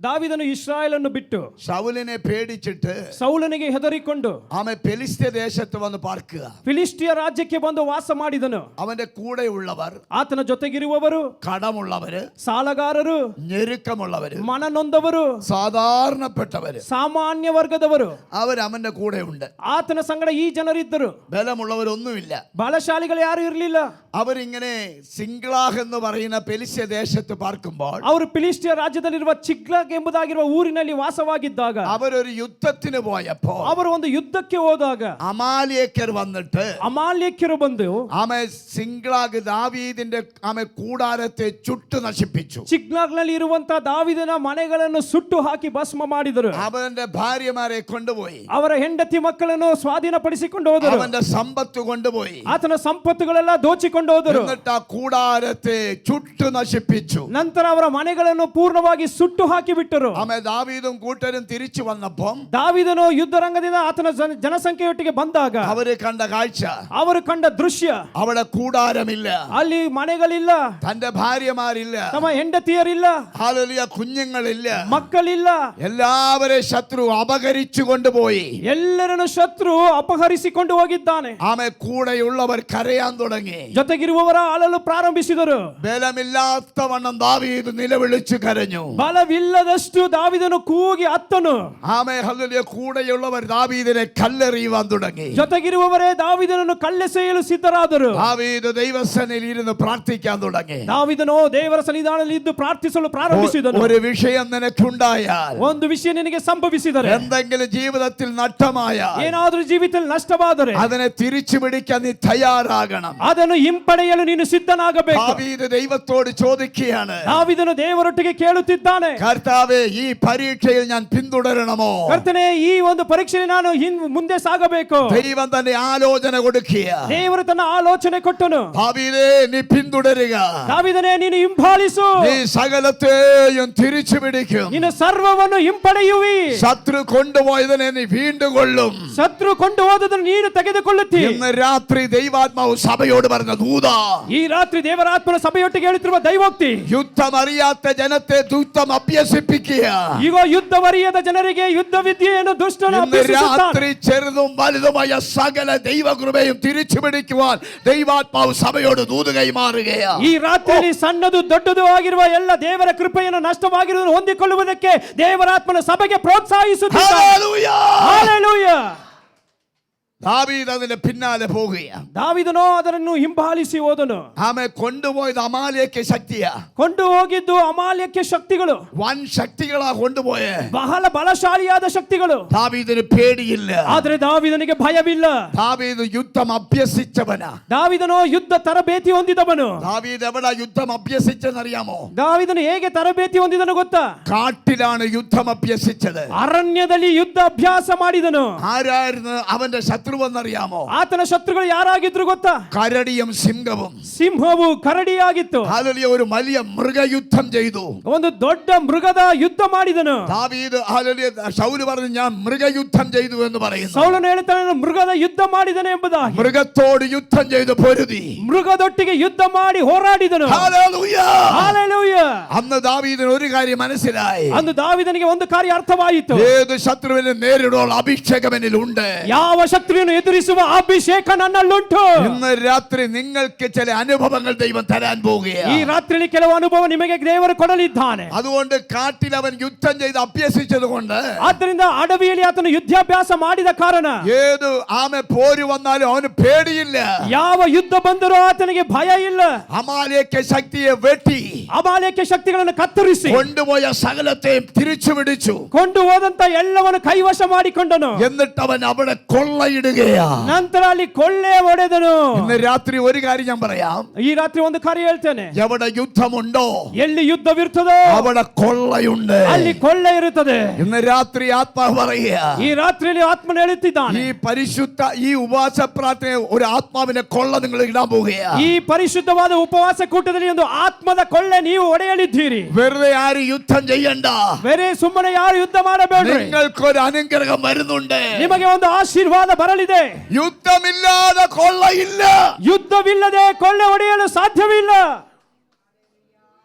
ದಾವಿದನು ಇಸ್ರಾಯೇಲನ್ನು ಬಿಟ್ಟು ശൗലിനെ പേടിച്ചിട്ട് ಸೌಲನಿಗೆ ಹೆದರಿಕೊಂಡು ആമേ ഫെലിസ്ത്യ ദേശത്ത് വന്ന് പാർക്കുക. ಫಿಲಿಷ್ಟಿಯ ರಾಜ್ಯಕ್ಕೆ ಬಂದು ವಾಸ ಮಾಡಿದನು. അവന്റെ കൂടെയുള്ളവർ, ಆತನ ಜೊತೆಗಿರುವವರು, കടമുള്ളവര്, ಸಾಲಗಾರರು, ഞെരുക്കമുള്ളവര്, ಮನನೊಂದವರು, സാധാരണപ്പെട്ടവര്, ಸಾಮಾನ್ಯ ವರ್ಗದವರು അവർ അവന്റെ കൂടെ ഉണ്ട്. ಆತನ ಸಂಗಡ ಈ ಜನರಿದ್ದರು. ബലമുള്ളവരൊന്നുമില്ല. ಬಲಶಾಲಿಗಳು ಯಾರು ಇರಲಿಲ್ಲ. അവരിങ്ങനെ സിംഗ്ലാഹ് എന്ന് പറയുന്ന ഫെലിസ്ത്യ ദേശത്ത് പാർക്കുമ്പോൾ, ಅವರು ಫಿಲಿಷ್ಟಿಯ ರಾಜ್ಯದಲ್ಲಿರುವ ಚಿಕ್ಲಾಗ್ ಎಂಬುದಾಗಿರುವ ಊರಿನಲ್ಲಿ ವಾಸವಾಗಿದ್ದಾಗ അവരൊരു യുദ്ധത്തിന് പോയപ്പോ ಅವರು ಒಂದು ಯುದ್ಧಕ್ಕೆ ಹೋದಾಗ അമാലേക്യർ വന്നിട്ട് ಅಮಾಲ್ಯಕರು ಬಂದು ആമേ സിംഗ്ലാഗ് ദാവീദിന്റെ ആമേ കൂടാരത്തെ ചുട്ടു നശിപ്പിച്ചു. ಚಿಕ್ಲಾಗ್ ನಲ್ಲಿ ಇರುವಂತಹ ದಾವಿದನ ಮನೆಗಳನ್ನು ಸುಟ್ಟು ಹಾಕಿ ಭಸ್ಮ ಮಾಡಿದರು. അവന്റെ ഭാര്യമാരെ കൊണ്ടുപോയി, ಅವರ ಹೆಂಡತಿ ಮಕ್ಕಳನ್ನು ಸ್ವಾಧೀನಪಡಿಸಿಕೊಂಡು ಹೋದರು. അവന്റെ സമ്പത്ത് കൊണ്ടുപോയി, ಆತನ ಸಂಪತ್ತುಗಳೆಲ್ಲ ದೋಚಿಕೊಂಡು ಹೋದರು. എന്നിട്ട് ಆ കൂടാരത്തെ ചുട്ടു നശിപ്പിച്ചു. ನಂತರ ಅವರ ಮನೆಗಳನ್ನು ಪೂರ್ಣವಾಗಿ ಸುಟ್ಟು ಹಾಕಿ ಬಿಟ್ಟರು. ആമേ ദാവീദും കൂട്ടരും തിരിച്ചു വന്നപ്പം ದಾವಿದನು ಯುದ್ಧ ರಂಗದಿಂದ ಆತನ ಜನಸಂಖ್ಯೆಯೊಟ್ಟಿಗೆ ಬಂದಾಗ അവര് കണ്ട കാഴ്ച, ಅವರು ಕಂಡ ದೃಶ್ಯ, അവിടെ കൂടാരമില്ല, ಅಲ್ಲಿ ಮನೆಗಳಿಲ್ಲ, തന്റെ ഭാര്യമാരില്ല, ತಮ್ಮ ಹೆಂಡತಿಯರಿಲ್ಲ, ഹല്ലേലൂയ, കുഞ്ഞുങ്ങളില്ല, ಮಕ್ಕಳಿಲ್ಲ. എല്ലാവരെ ശത്രു അപഹരിച്ചു കൊണ്ടുപോയി. ಎಲ್ಲರನ್ನು ಶತ್ರು ಅಪಹರಿಸಿಕೊಂಡು ಹೋಗಿದ್ದಾನೆ. ആമേ കൂടെയുള്ളവർ കരയാൻ തുടങ്ങി. ಜೊತೆಗಿರುವವರ ಅಳಲು ಪ್ರಾರಂಭಿಸಿದರು. ബലമില്ലാത്തവണ്ണം ദാവീദ് നിലവിളിച്ചു കരഞ്ഞു. ಬಲವಿಲ್ಲದಷ್ಟು ದಾವಿದನು ಕೂಗಿ ಅತ್ತನು. ആമേ ഹല്ലേലൂയ. കൂടെയുള്ളവർ ദാവീദിനെ കല്ലെറിയുവാൻ തുടങ്ങി. ಜೊತೆಗಿರುವವರೇ ದಾವಿದನನ್ನು ಕಲ್ಲೆಸೆಯಲು ಸಿದ್ಧರಾದರು. ദാവീദ് ദൈവസന്നിധിയിൽ ഇരുന്ന് പ്രാർത്ഥിക്കാൻ തുടങ്ങി. ದಾವಿದನು ದೇವರ ಸನ್ನಿಧಾನದಲ್ಲಿ ಇದ್ದು ಪ್ರಾರ್ಥಿಸಲು ಪ್ರಾರಂಭಿಸಿದನು. ഒരു വിഷയം നിനക്കുണ്ടായാൽ, ಒಂದು ವಿಷಯ ನಿನಗೆ ಸಂಭವಿಸಿದರೆ, എന്തെങ്കിലും ജീവിതത്തിൽ നഷ്ടമായാൽ, ಏನಾದರೂ ಜೀವಿತದಲ್ಲಿ ನಷ್ಟವಾದರೆ അതിനെ തിരിച്ചു പിടിക്കാൻ നീ തയ്യാറാകണം. ಅದನ್ನು ಹಿಂಪಡೆಯಲು ನೀನು ಸಿದ್ಧನಾಗಬೇಕು. ദാവീദ് ദൈവത്തോട് ചോദിക്കുകയാണ്, ದಾವಿದನು ದೇವರೊಟ್ಟಿಗೆ ಕೇಳುತ್ತಿದ್ದಾನೆ, കർത്താവേ, ഈ പരീക്ഷയിൽ ഞാൻ പിന്തുടരണമോ? ಕರ್ತನೇ, ಈ ಒಂದು ಪರೀಕ್ಷೆಯಲ್ಲಿ ನಾನು ಮುಂದೆ ಸಾಗಬೇಕು. ദൈവം തന്റെ ആലോചന കൊടുക്കുക. ದೇವರು ತನ್ನ ಆಲೋಚನೆ ಕೊಟ್ಟನು. ദാവീദേ, നീ പിന്തുടരുക. ದಾವಿದನೇ, ನೀನು ಹಿಂಬಾಲಿಸು. നീ സകലത്തെയും തിരിച്ചു പിടിക്കും. ನೀನು ಸರ್ವವನ್ನು ಹಿಂಪಡೆಯುವಿ. ശത്രു കൊണ്ടുപോയതിനെ നീ വീണ്ടും കൊള്ളും. ಶತ್ರು ಕೊಂಡು ಹೋದದನ್ನು ನೀನು ತೆಗೆದುಕೊಳ್ಳುತ್ತಿ. ഇന്ന് രാത്രി ദൈവാത്മാവ് സഭയോട് പറഞ്ഞ ദൂത, ಈ ರಾತ್ರಿ ದೇವರಾತ್ಮನ ಸಭೆಯೊಟ್ಟಿಗೆ ಹೇಳುತ್ತಿರುವ ದೈವೋಕ್ತಿ, യുദ്ധം അറിയാത്ത ജനത്തെ യുദ്ധം അഭ്യസിപ്പിക്കുക. ಈಗ ಯುದ್ಧವರಿಯದ ಜನರಿಗೆ ಯುದ್ಧ ವಿದ್ಯೆಯನ್ನು ದುಷ್ಟನು ഇന്ന് ಅಭ್ಯಸಿಸುತ್ತಾನೆ. രാത്രി ചെറുതും വലുതുമായ സകല ദൈവകൃപയും തിരിച്ചു പിടിക്കുവാൻ ദൈവാത്മാവ് സഭയോട് ദൂത് കൈമാറുകയാണ്. ಈ ರಾತ್ರಿಯಲ್ಲಿ ಸಣ್ಣದು ದೊಡ್ಡದು ಆಗಿರುವ ಎಲ್ಲ ದೇವರ ಕೃಪೆಯನ್ನು ನಷ್ಟವಾಗಿರುವುದನ್ನು ಹೊಂದಿಕೊಳ್ಳುವುದಕ್ಕೆ ದೇವರಾತ್ಮನ ಸಭೆಗೆ ಪ್ರೋತ್ಸಾಹಿಸುತ್ತಿದ್ದಾನೆ. ഹല്ലേലൂയ. ಹಲ್ಲೆಲೂಯಾ. ദാവീദ് അതിന്റെ പിന്നാലെ പോവുകയാണ്. ದಾವೀದನೋ ಅದನ್ನು ಹಿಂಬಾಲಿಸಿ ಹೋದನು. ആമേ കൊണ്ടുപോയത് അമാലേക്യ ശക്തിയാ. ಕೊಂಡು ಹೋಗಿದ್ದು ಅಮಾಲ್ಯಕ್ಕೆ ಶಕ್ತಿಗಳು, വൻ ശക്തികളാ കൊണ്ടുപോയേ. ಬಹಳ ಬಲಶಾಲಿಯಾದ ಶಕ್ತಿಗಳು. ദാവീദിന് പേടിയില്ല. ಆದ್ರೆ ದಾವೀದನಿಗೆ ಭಯವಿಲ್ಲ. ദാവീദ് യുദ്ധം അഭ്യസിച്ചവനാ. ದಾವೀದನು ಯುದ್ಧ ತರಬೇತಿ ಹೊಂದಿದವನು. ദാവീദ് എവിടെ യുദ്ധം അഭ്യസിച്ചെന്നറിയാമോ? ದಾವೀದನು ಹೇಗೆ ತರಬೇತಿ ಹೊಂದಿದನು ಗೊತ್ತಾ? കാട്ടിലാണ് യുദ്ധം അഭ്യസിച്ചത്. ಅರಣ್ಯದಲ್ಲಿ ಯುದ್ಧ ಅಭ್ಯಾಸ ಮಾಡಿದನು. ആരായിരുന്നു അവന്റെ ശത്രുവെന്നറിയാമോ? ಆತನ ಶತ್ರುಗಳು ಯಾರಾಗಿದ್ರು ಗೊತ್ತಾ? കരടിയും സിംഹവും. ಸಿಂಹವು ಕರಡಿಯಾಗಿತ್ತು. ഹാലലിയ ഒരു വലിയ മൃഗയുദ്ധം ചെയ്തു. ಒಂದು ದೊಡ್ಡ ಮೃಗದ ಯುದ್ಧ ಮಾಡಿದನು. ദാവീദ് ഹാലലിയ ശൗല് പറഞ്ഞു ഞാൻ മൃഗയുദ്ധം ചെയ്തു എന്ന് പറയുന്നു. ಸೌಲನು ಹೇಳ್ತಾನೆ ನಾನು ಮೃಗದ ಯುದ್ಧ ಮಾಡಿದನೆ ಎಂಬುದಾಗಿ. മൃഗത്തോട് യുദ്ധം ചെയ്ത് പൊരുതി. ಮೃಗದೊಟ್ಟಿಗೆ ಯುದ್ಧ ಮಾಡಿ ಹೋರಾಡಿದನು. ഹല്ലേലൂയ. ಹಲ್ಲೆಲೂಯ. അന്ന് ദാവീദിന് ഒരു കാര്യം മനസ്സിലായി. ಅಂದು ದಾವೀದನಿಗೆ ಒಂದು ಕಾರ್ಯ ಅರ್ಥವಾಯಿತು. ഏത് ശത്രുവിനെ നേരിടാനുള്ള അഭിഷേകം എന്നിലുണ്ട്. ಯಾವ ಶತ್ರುವನ್ನು ಎದುರಿಸುವ ಅಭಿಷೇಕ ನನ್ನಲ್ಲುಂಟು. ഇന്ന് രാത്രി നിങ്ങൾക്ക് ചില അനുഭവങ്ങൾ ദൈവം തരാൻ പോവുകയാണ്. ಈ ರಾತ್ರಿಯಲ್ಲಿ ಕೆಲವು ಅನುಭವ ನಿಮಗೆ ದೇವರು ಕೊಡಲಿದ್ದಾನೆ. അതുകൊണ്ട് കാട്ടിൽ അവൻ യുദ്ധം ചെയ്ത് അഭ്യസിച്ചത് കൊണ്ട് ಆದ್ದರಿಂದ ಅಡವಿಯಲ್ಲಿ ಆತನು ಯುದ್ಧಾಭ್ಯಾಸ ಮಾಡಿದ ಕಾರಣ ഏത് ആമെ പോര് വന്നാലും അവന് പേടിയില്ല. ಯಾವ ಯುದ್ಧ ಬಂದರೂ ಆತನಿಗೆ ಭಯ ಇಲ್ಲ. അമാലേക്യ ശക്തിയെ വെട്ടി ಅಮಾಲೇಕ್ಯ ಶಕ್ತಿಗಳನ್ನು ಕತ್ತರಿಸಿ കൊണ്ടുപോയ സകലത്തെയും തിരിച്ചു പിടിച്ചു. ಕೊಂಡು ಹೋದಂತ ಎಲ್ಲವನ್ನು ಕೈವಶ ಮಾಡಿಕೊಂಡನು. എന്നിട്ട് അവൻ അവിടെ കൊള്ളയിടുകയാ. ನಂತರ ಅಲ್ಲಿ ಕೊಳ್ಳೆ ಹೊಡೆದನು. ഇന്ന് രാത്രി ഒരു കാര്യം ഞാൻ പറയാം. ಈ ರಾತ್ರಿ ಒಂದು ಕಾರ್ಯ ಹೇಳ್ತೇನೆ. എവിടെ യുദ്ധമുണ്ടോ ಎಲ್ಲಿ ಯುದ್ಧವಿರುತ್ತದೋ അവിടെ കൊള്ളയുണ്ട്. ಅಲ್ಲಿ ಕೊಳ್ಳೆ ಇರುತ್ತದೆ. ഇന്ന് രാത്രി ആത്മാവ് പറയുക, ಈ ರಾತ್ರಿಯಲ್ಲಿ ಆತ್ಮನು ಹೇಳುತ್ತಿದ್ದಾನೆ, ഈ പരിശുദ്ധ ഈ ഉപവാസ പ്രാർത്ഥന ഒരു ആത്മാവിനെ കൊള്ള നിങ്ങൾ ഇടാൻ പോവുകയാ. ಈ ಪರಿಶುದ್ಧವಾದ ಉಪವಾಸ ಕೂಟದಲ್ಲಿ ಒಂದು ಆತ್ಮದ ಕೊಳ್ಳೆ ನೀವು ಹೊಡೆಯಲಿದ್ದೀರಿ. വെറുതെ ആരും യുദ്ധം ചെയ്യണ്ട. ಬೇರೆ ಸುಮ್ಮನೆ ಯಾರು ಯುದ್ಧ ಮಾಡಬೇಡ್ರಿ. നിങ്ങൾക്കൊരു അനുഗ്രഹം വരുന്നുണ്ട്. ನಿಮಗೆ ಒಂದು ಆಶೀರ್ವಾದ ಬರಲಿದೆ. യുദ്ധമില്ലാതെ കൊള്ളയില്ല. ಯುದ್ಧವಿಲ್ಲದೆ ಕೊಳ್ಳೆ ಹೊಡೆಯಲು ಸಾಧ್ಯವಿಲ್ಲ.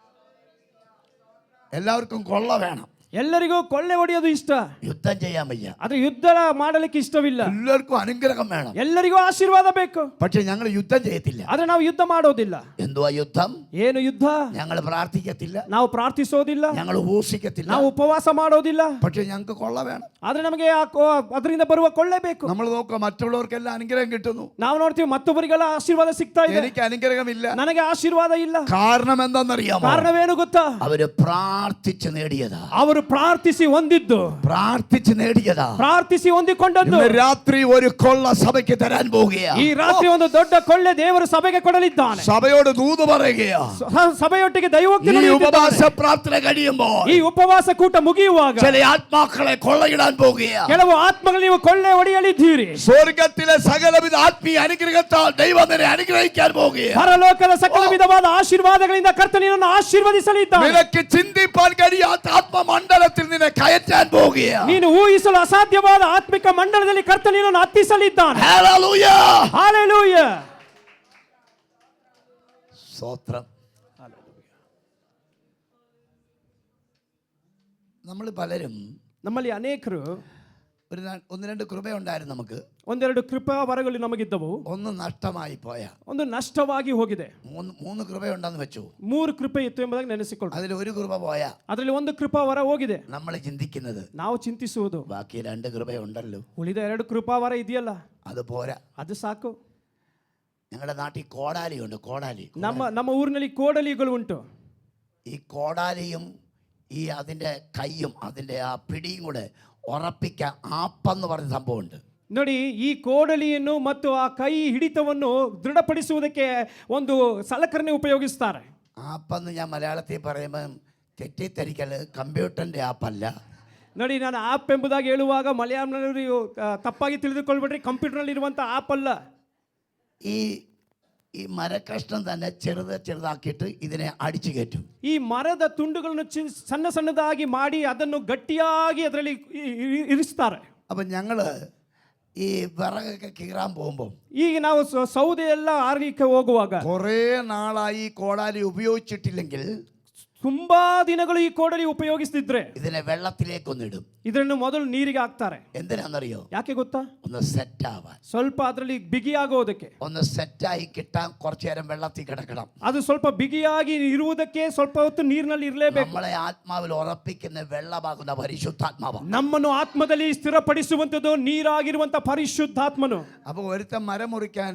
എല്ലാവർക്കും കൊള്ള വേണം. ಎಲ್ಲರಿಗೂ ಕೊಳ್ಳೆ ಹೊಡೆಯೋದು ಇಷ್ಟ, ಯುದ್ಧം ചെയ്യാൻ വയ്യ. ಆದ್ರೆ ಯುದ್ಧ ಮಾಡಲಿಕ್ಕೆ ಇಷ್ಟವಿಲ್ಲ. എല്ലാവർക്കും അനുഗ്രഹം വേണം. ಎಲ್ಲರಿಗೂ ಆಶೀರ್ವಾದ ಬೇಕು, പക്ഷെ ഞങ്ങൾ യുദ്ധം ചെയ്യത്തില്ല. ಆದ್ರೆ ನಾವು ಯುದ್ಧ ಮಾಡೋದಿಲ್ಲ. എന്തുവാ യുദ്ധം? ಏನು ಯುದ್ಧ? ഞങ്ങൾ പ്രാർത്ഥിക്കത്തില്ല, ನಾವು ಪ್ರಾರ್ಥಿಸೋದಿಲ್ಲ, ഞങ്ങൾ ഉപവസിക്കത്തില്ല, ನಾವು ಉಪವಾಸ ಮಾಡೋದಿಲ್ಲ, പക്ഷെ ഞങ്ങൾക്ക് കൊള്ള വേണം. ಆದ್ರೆ ನಮಗೆ ಅದರಿಂದ ಬರುವ ಕೊಳ್ಳೆ ಬೇಕು. നമ്മൾ നോക്കുക മറ്റുള്ളവർക്കെല്ലാം അനുഗ്രഹം കിട്ടുന്നു, ನಾವು ನೋಡ್ತೀವಿ ಮತ್ತೊಬ್ಬರಿಗೆಲ್ಲ ಆಶೀರ್ವಾದ ಸಿಗ್ತಾ ಇದೆ, എനിക്ക് അനുഗ്രഹമില്ല. ನನಗೆ ಆಶೀರ್ವಾದ ಇಲ್ಲ. കാരണം എന്താണെന്നറിയാമോ? ಕಾರಣವೇನು ಗೊತ್ತಾ? അവര് പ്രാർത്ഥിച്ച് നേടിയതാ. ಅವರು ಪ್ರಾರ್ಥಿಸಿ ಹೊಂದಿದ್ದು, പ്രാർത്ഥിച്ച് നേടിയതാ. ಪ್ರಾರ್ಥಿಸಿ ಹೊಂದಿಕೊಂಡದ್ದು. ഇന്ന് രാത്രി ഒരു കൊള്ള സഭയ്ക്ക് തരാൻ പോവുകയാ. ಈ ರಾತ್ರಿ ಒಂದು ದೊಡ್ಡ ಕೊಳ್ಳೆ ದೇವರು ಸಭೆಗೆ ಕೊಡಲಿದ್ದಾನೆ. സഭയോട് ദൂത് പറയുകയാ. ಸಭೆಯೊಟ್ಟಿಗೆ ದೈವೋಕ್ತಿ ഈ ഉപവാസ പ്രാർത്ഥന കഴിയുമ്പോൾ ಈ ಉಪವಾಸ ಕೂಟ ಮುಗಿಯುವಾಗ ചില ആത്മാക്കളെ കൊള്ളയിടാൻ പോവുകയാ. ಕೆಲವು ಆತ್ಮಗಳು ನೀವು ಕೊಳ್ಳೆ ಹೊಡೆಯಲಿದ್ದೀರಿ. സ്വർഗത്തിലെ സകലവിധ ആത്മീയ അനുഗ്രഹത്താൽ ദൈവം നിന്നെ അനുഗ്രഹിക്കാൻ പോവുകയാ. ಪರಲೋಕದ ಸಕಲ ವಿಧವಾದ ಆಶೀರ್ವಾದಗಳಿಂದ ಕರ್ತನು ನಿನ್ನನ್ನು ಆಶೀರ್ವದಿಸಲಿದ್ದಾನೆ. നിനക്ക് ചിന്തിപ്പാൻ കഴിയാത്ത ആത്മമണ്ഡലത്തിൽ നിന്നെ കയറ്റാൻ പോവുകയാ. ನೀನು ಊಹಿಸಲು ಅಸಾಧ್ಯವಾದ ಆತ್ಮಿಕ ಮಂಡಲದಲ್ಲಿ ಕರ್ತನು ನಿನ್ನನ್ನು ಹತ್ತಿಸಲಿದ್ದಾನೆ. ഹല്ലേലൂയ. ಹಲ್ಲೆಲೂಯ. സ്തോത്രം. നമ്മൾ പലരും ನಮ್ಮಲ್ಲಿ ಅನೇಕರು ഒന്ന് രണ്ട് കൃപയുണ്ടായിരുന്നു. നമുക്ക് ಒಂದೆರಡು ಕೃಪಾ ವರಗಳು ನಮಗಿದ್ದವು, ഒന്ന് നഷ്ടമായി പോയ, ಒಂದು ನಷ್ಟವಾಗಿ ಹೋಗಿದೆ. മൂന്ന് കൃപയുണ്ടെന്ന് വെച്ചു. 3 ಕೃಪೆ ಇತ್ತು ಎಂಬುದಾಗಿ ನೆನೆಸಿಕೊಳ್ಳಿ. അതിൽ ഒരു കൃപ പോയ ಅದರಲ್ಲಿ ಒಂದು ಕೃಪಾ ವರ ಹೋಗಿದೆ. നമ്മൾ ചിന്തിക്കുന്നത് ನಾವು ಚಿಂತಿಸುವುದು ബാക്കി 2 കൃപയുണ്ടല്ലോ, ಉಳಿದ 2 ಕೃಪಾ ವರ ಇದೆಯಲ್ಲ, അത് പോരാ. ಅದು ಸಾಕು. ഞങ്ങളുടെ നാട്ടിൽ കോടാലിയുണ്ട്. കോടാലി, ನಮ್ಮ ಊರಿನಲ್ಲಿ ಕೋಡಲಿಗಳು ಉಂಟು. ഈ കോടാലിയും ഈ അതിൻ്റെ കൈയും അതിൻ്റെ ആ പിടിയും കൂടെ ഉറപ്പിക്കാൻ ആപ്പെന്ന് പറഞ്ഞ സംഭവമുണ്ട്. ನೋಡಿ, ಈ ಕೋಡಲಿಯನ್ನು ಮತ್ತು ಆ ಕೈ ಹಿಡಿತವನ್ನು ದೃಢಪಡಿಸುವುದಕ್ಕೆ ಒಂದು ಸಲಕರಣೆ ಉಪಯೋಗಿಸ್ತಾರೆ. ആപ്പെന്ന് ഞാൻ മലയാളത്തിൽ പറയുമ്പം തെറ്റിദ്ധരിക്കൽ കമ്പ്യൂട്ടറിൻ്റെ ആപ്പല്ല. ನೋಡಿ, ನಾನು ಆಪ್ ಎಂಬುದಾಗಿ ಹೇಳುವಾಗ ಮಲಯಾಳಂನಲ್ಲಿ ತಪ್ಪಾಗಿ ತಿಳಿದುಕೊಳ್ಬೇಡ್ರಿ, ಕಂಪ್ಯೂಟರ್ನಲ್ಲಿ ಇರುವಂಥ ಆಪ್ ಅಲ್ಲ. ഈ മരക്കഷ്ണം തന്നെ ചെറുതാക്കിയിട്ട് ഇതിനെ അടിച്ചു കയറ്റും. ಈ ಮರದ ತುಂಡುಗಳನ್ನು ಸಣ್ಣ ಸಣ್ಣದಾಗಿ ಮಾಡಿ ಅದನ್ನು ಗಟ್ಟಿಯಾಗಿ ಅದರಲ್ಲಿ ಇರಿಸ್ತಾರೆ. അപ്പം ഞങ്ങൾ ഈ വിറകൊക്കെ കീറാൻ പോകുമ്പോൾ, ಈಗ ನಾವು ಸೌದೆ ಎಲ್ಲ ಆರ್ಲಿಕ್ಕೆ ಹೋಗುವಾಗ, കുറേ നാളായി കോടാലി ഉപയോഗിച്ചിട്ടില്ലെങ്കിൽ ತುಂಬಾ ದಿನಗಳು ಈ ಕೋಡಲಿ ಉಪಯೋಗಿಸ್ತಿದ್ರೆ ഇതിനെ വെള്ളത്തിലേക്കൊന്നിടും. ಇದನ್ನು ಮೊದಲು ನೀರಿಗೆ ಹಾಕ್ತಾರೆ. എന്തിനാണെന്നറിയോ? ಯಾಕೆ ಗೊತ್ತಾ? ഒന്ന് സെറ്റ് ആവാൻ. ಸ್ವಲ್ಪ ಅದರಲ್ಲಿ ಬಿಗಿಯಾಗೋದಕ್ಕೆ. ഒന്ന് സെറ്റായി കിട്ടാൻ കുറച്ചു നേരം വെള്ളത്തിൽ കിടക്കണം. ಅದು ಸ್ವಲ್ಪ ಬಿಗಿಯಾಗಿ ಇರುವುದಕ್ಕೆ ಸ್ವಲ್ಪ ಹೊತ್ತು ನೀರಿನಲ್ಲಿ ಇರಲೇಬೇಕು. നമ്മളെ ആത്മാവിൽ ഉറപ്പിക്കുന്ന വെള്ളമാകുന്ന പരിശുദ്ധാത്മാവ്. ನಮ್ಮನ್ನು ಆತ್ಮದಲ್ಲಿ ಸ್ಥಿರಪಡಿಸುವಂತದ್ದು ನೀರಾಗಿರುವಂತ ಪರಿಶುದ್ಧಾತ್ಮನು. അപ്പൊ ഒരുത്തൻ മരം മുറിക്കാൻ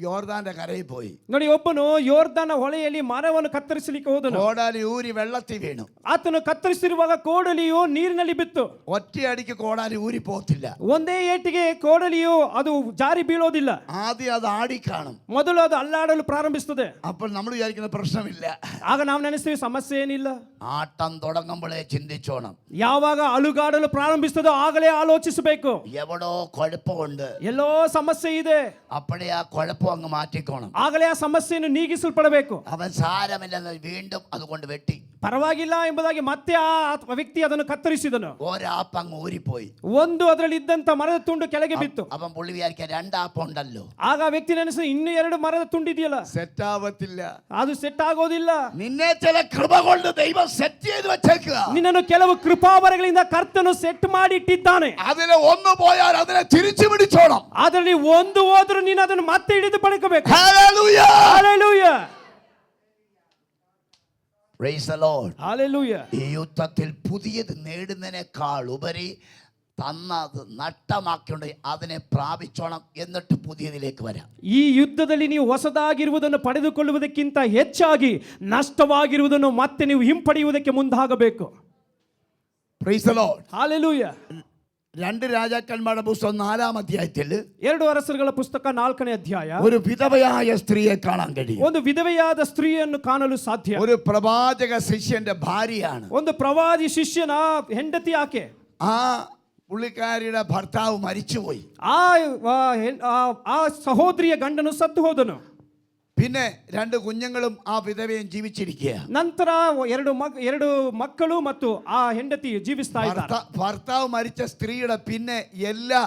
യോർദാന്റെ കരയിൽ പോയി. ನೋಡಿ, ಒಬ್ಬನು ಯೋರ್ದಾನ ಹೊಳೆಯಲ್ಲಿ ಮರವನ್ನು ಕತ್ತರಿಸಲಿಕ್ಕೆ ಹೋದನು. കോടാലി ഊരി വെള്ളത്തിൽ വീണു. ಆತನು ಕತ್ತರಿಸಿರುವಾಗ ಕೋಡಲಿಯು ನೀರಿನಲ್ಲಿ ಬಿತ್ತು. ഒറ്റയടിക്ക് കോടാലി ഊരി പോത്തില്ല. ಒಂದೇ ಏಟಿಗೆ ಕೋಡಲಿಯು ಅದು ಜಾರಿ ಬೀಳೋದಿಲ್ಲ. ആദ്യം അത് ആടി കാണും. ಮೊದಲು ಅದು ಅಲ್ಲಾಡಲು ಪ್ರಾರಂಭಿಸುತ್ತದೆ. അപ്പോൾ നമ്മൾ വിചാരിക്കുന്ന പ്രശ്നമില്ല. ಆಗ ನಾವು ನೆನೆಸ್ತೀವಿ ಸಮಸ್ಯೆ ಏನಿಲ್ಲ. ആട്ടം തുടങ്ങുമ്പോഴേ ചിന്തിച്ചോണം. ಯಾವಾಗ ಅಲುಗಾಡಲು ಪ್ರಾರಂಭಿಸ್ತದೋ ಆಗಲೇ ಆಲೋಚಿಸಬೇಕು. എവിടോ കുഴപ്പമുണ്ട്, ಎಲ್ಲೋ ಸಮಸ್ಯೆ ಇದೆ, അപ്പോഴേ ആ കുഴപ്പം അങ്ങ് മാറ്റിക്കോണം. ಆಗಲೇ ಆ ಸಮಸ್ಯೆಯನ್ನು ನೀಗಿಸಲ್ಪಡಬೇಕು. അവൻ സാരമില്ലെന്ന് വീണ്ടും അതുകൊണ്ട് വെട്ടി. ಪರವಾಗಿಲ್ಲ ಎಂಬುದಾಗಿ ಮತ್ತೆ ಆ ವ್ಯಕ್ತಿ ಅದನ್ನು ಕತ್ತರಿಸಿದನು. ഒരാപ്പ് അങ്ങ് ഊരിപ്പോയി. ಒಂದು ಅದರಲ್ಲಿ ಇದ್ದಂತ ಮರದ ತುಂಡು ಕೆಳಗೆ ಬಿತ್ತು. അവൻ പുള്ളി വിചാരിക്കാൻ രണ്ടാപ്പ് ഉണ്ടല്ലോ. ಆಗ ಆ ವ್ಯಕ್ತಿ ನೆನೆಸಿ ಇನ್ನೂ 2 ಮರದ ತುಂಡಿದೆಯಲ್ಲ, സെറ്റ് ആവത്തില്ല. ಅದು ಸೆಟ್ ಆಗೋದಿಲ್ಲ. നിന്നെ ചില കൃപ കൊണ്ട് ദൈവം സെറ്റ് ചെയ്ത് വെച്ചേക്കുക. ನಿನ್ನನ್ನು ಕೆಲವು ಕೃಪಾವರಗಳಿಂದ ಕರ್ತನು ಸೆಟ್ ಮಾಡಿ ಇಟ್ಟಿದ್ದಾನೆ. അതിലെ ഒന്ന് പോയാൽ അതിനെ തിരിച്ചു പിടിച്ചോണം. ಅದರಲ್ಲಿ ಒಂದು ಹೋದ್ರೂ ನೀನು ಅದನ್ನು ಮತ್ತೆ ಹಿಡಿದು ಪಡ್ಕೋಬೇಕು. Hallelujah. Hallelujah. Praise the Lord. Hallelujah. ഈ യുദ്ധത്തിൽ പുതിയത് നേടുന്നതിനേക്കാൾ ഉപരി തന്നത് നഷ്ടമാക്കിക്കൊണ്ട് അതിനെ പ്രാപിച്ചോണം, എന്നിട്ട് പുതിയതിലേക്ക് വരാം. ಈ ಯುದ್ಧದಲ್ಲಿ ನೀವು ಹೊಸದಾಗಿರುವುದನ್ನು ಪಡೆದುಕೊಳ್ಳುವುದಕ್ಕಿಂತ ಹೆಚ್ಚಾಗಿ ನಷ್ಟವಾಗಿರುವುದನ್ನು ಮತ್ತೆ ನೀವು ಹಿಂಪಡೆಯುವುದಕ್ಕೆ ಮುಂದಾಗಬೇಕು. Praise the Lord. Hallelujah. 2 രാജാക്കന്മാരുടെ പുസ്തകം 4-ാം അധ്യായത്തിൽ 2 ಅರಸರುಗಳ ಪುಸ್ತಕ 4ನೇ ಅಧ್ಯಾಯ ഒരു വിധവയായ സ്ത്രീയെ കാണാൻ കഴിയും. ಒಂದು ವಿಧವೆಯಾದ ಸ್ತ್ರೀಯನ್ನು ಕಾಣಲು ಸಾಧ್ಯ. ഒരു പ്രവാചക ശിഷ്യന്റെ ഭാര്യയാണ്. ಒಂದು ಪ್ರವಾದಿ ಶಿಷ್ಯನ ಹೆಂಡತಿ ಆಕೆ. ആ പുള്ളിക്കാരിയുടെ ഭർത്താവ് മരിച്ചുപോയി. ಆ ಸಹೋದರಿಯ ಗಂಡನು ಸತ್ತು ಹೋದನು. പിന്നെ 2 കുഞ്ഞുങ്ങളും ആ വിധവയും ജീവിച്ചിരിക്കുക. ನಂತರ 2 ಮಕ್ಕಳು ಮತ್ತು ಆ ಹೆಂಡತಿ ಜೀವಿಸ್ತಾ ಇದ್ದಾರೆ. ഭർത്താവ് മരിച്ച സ്ത്രീയുടെ പിന്നെ എല്ലാ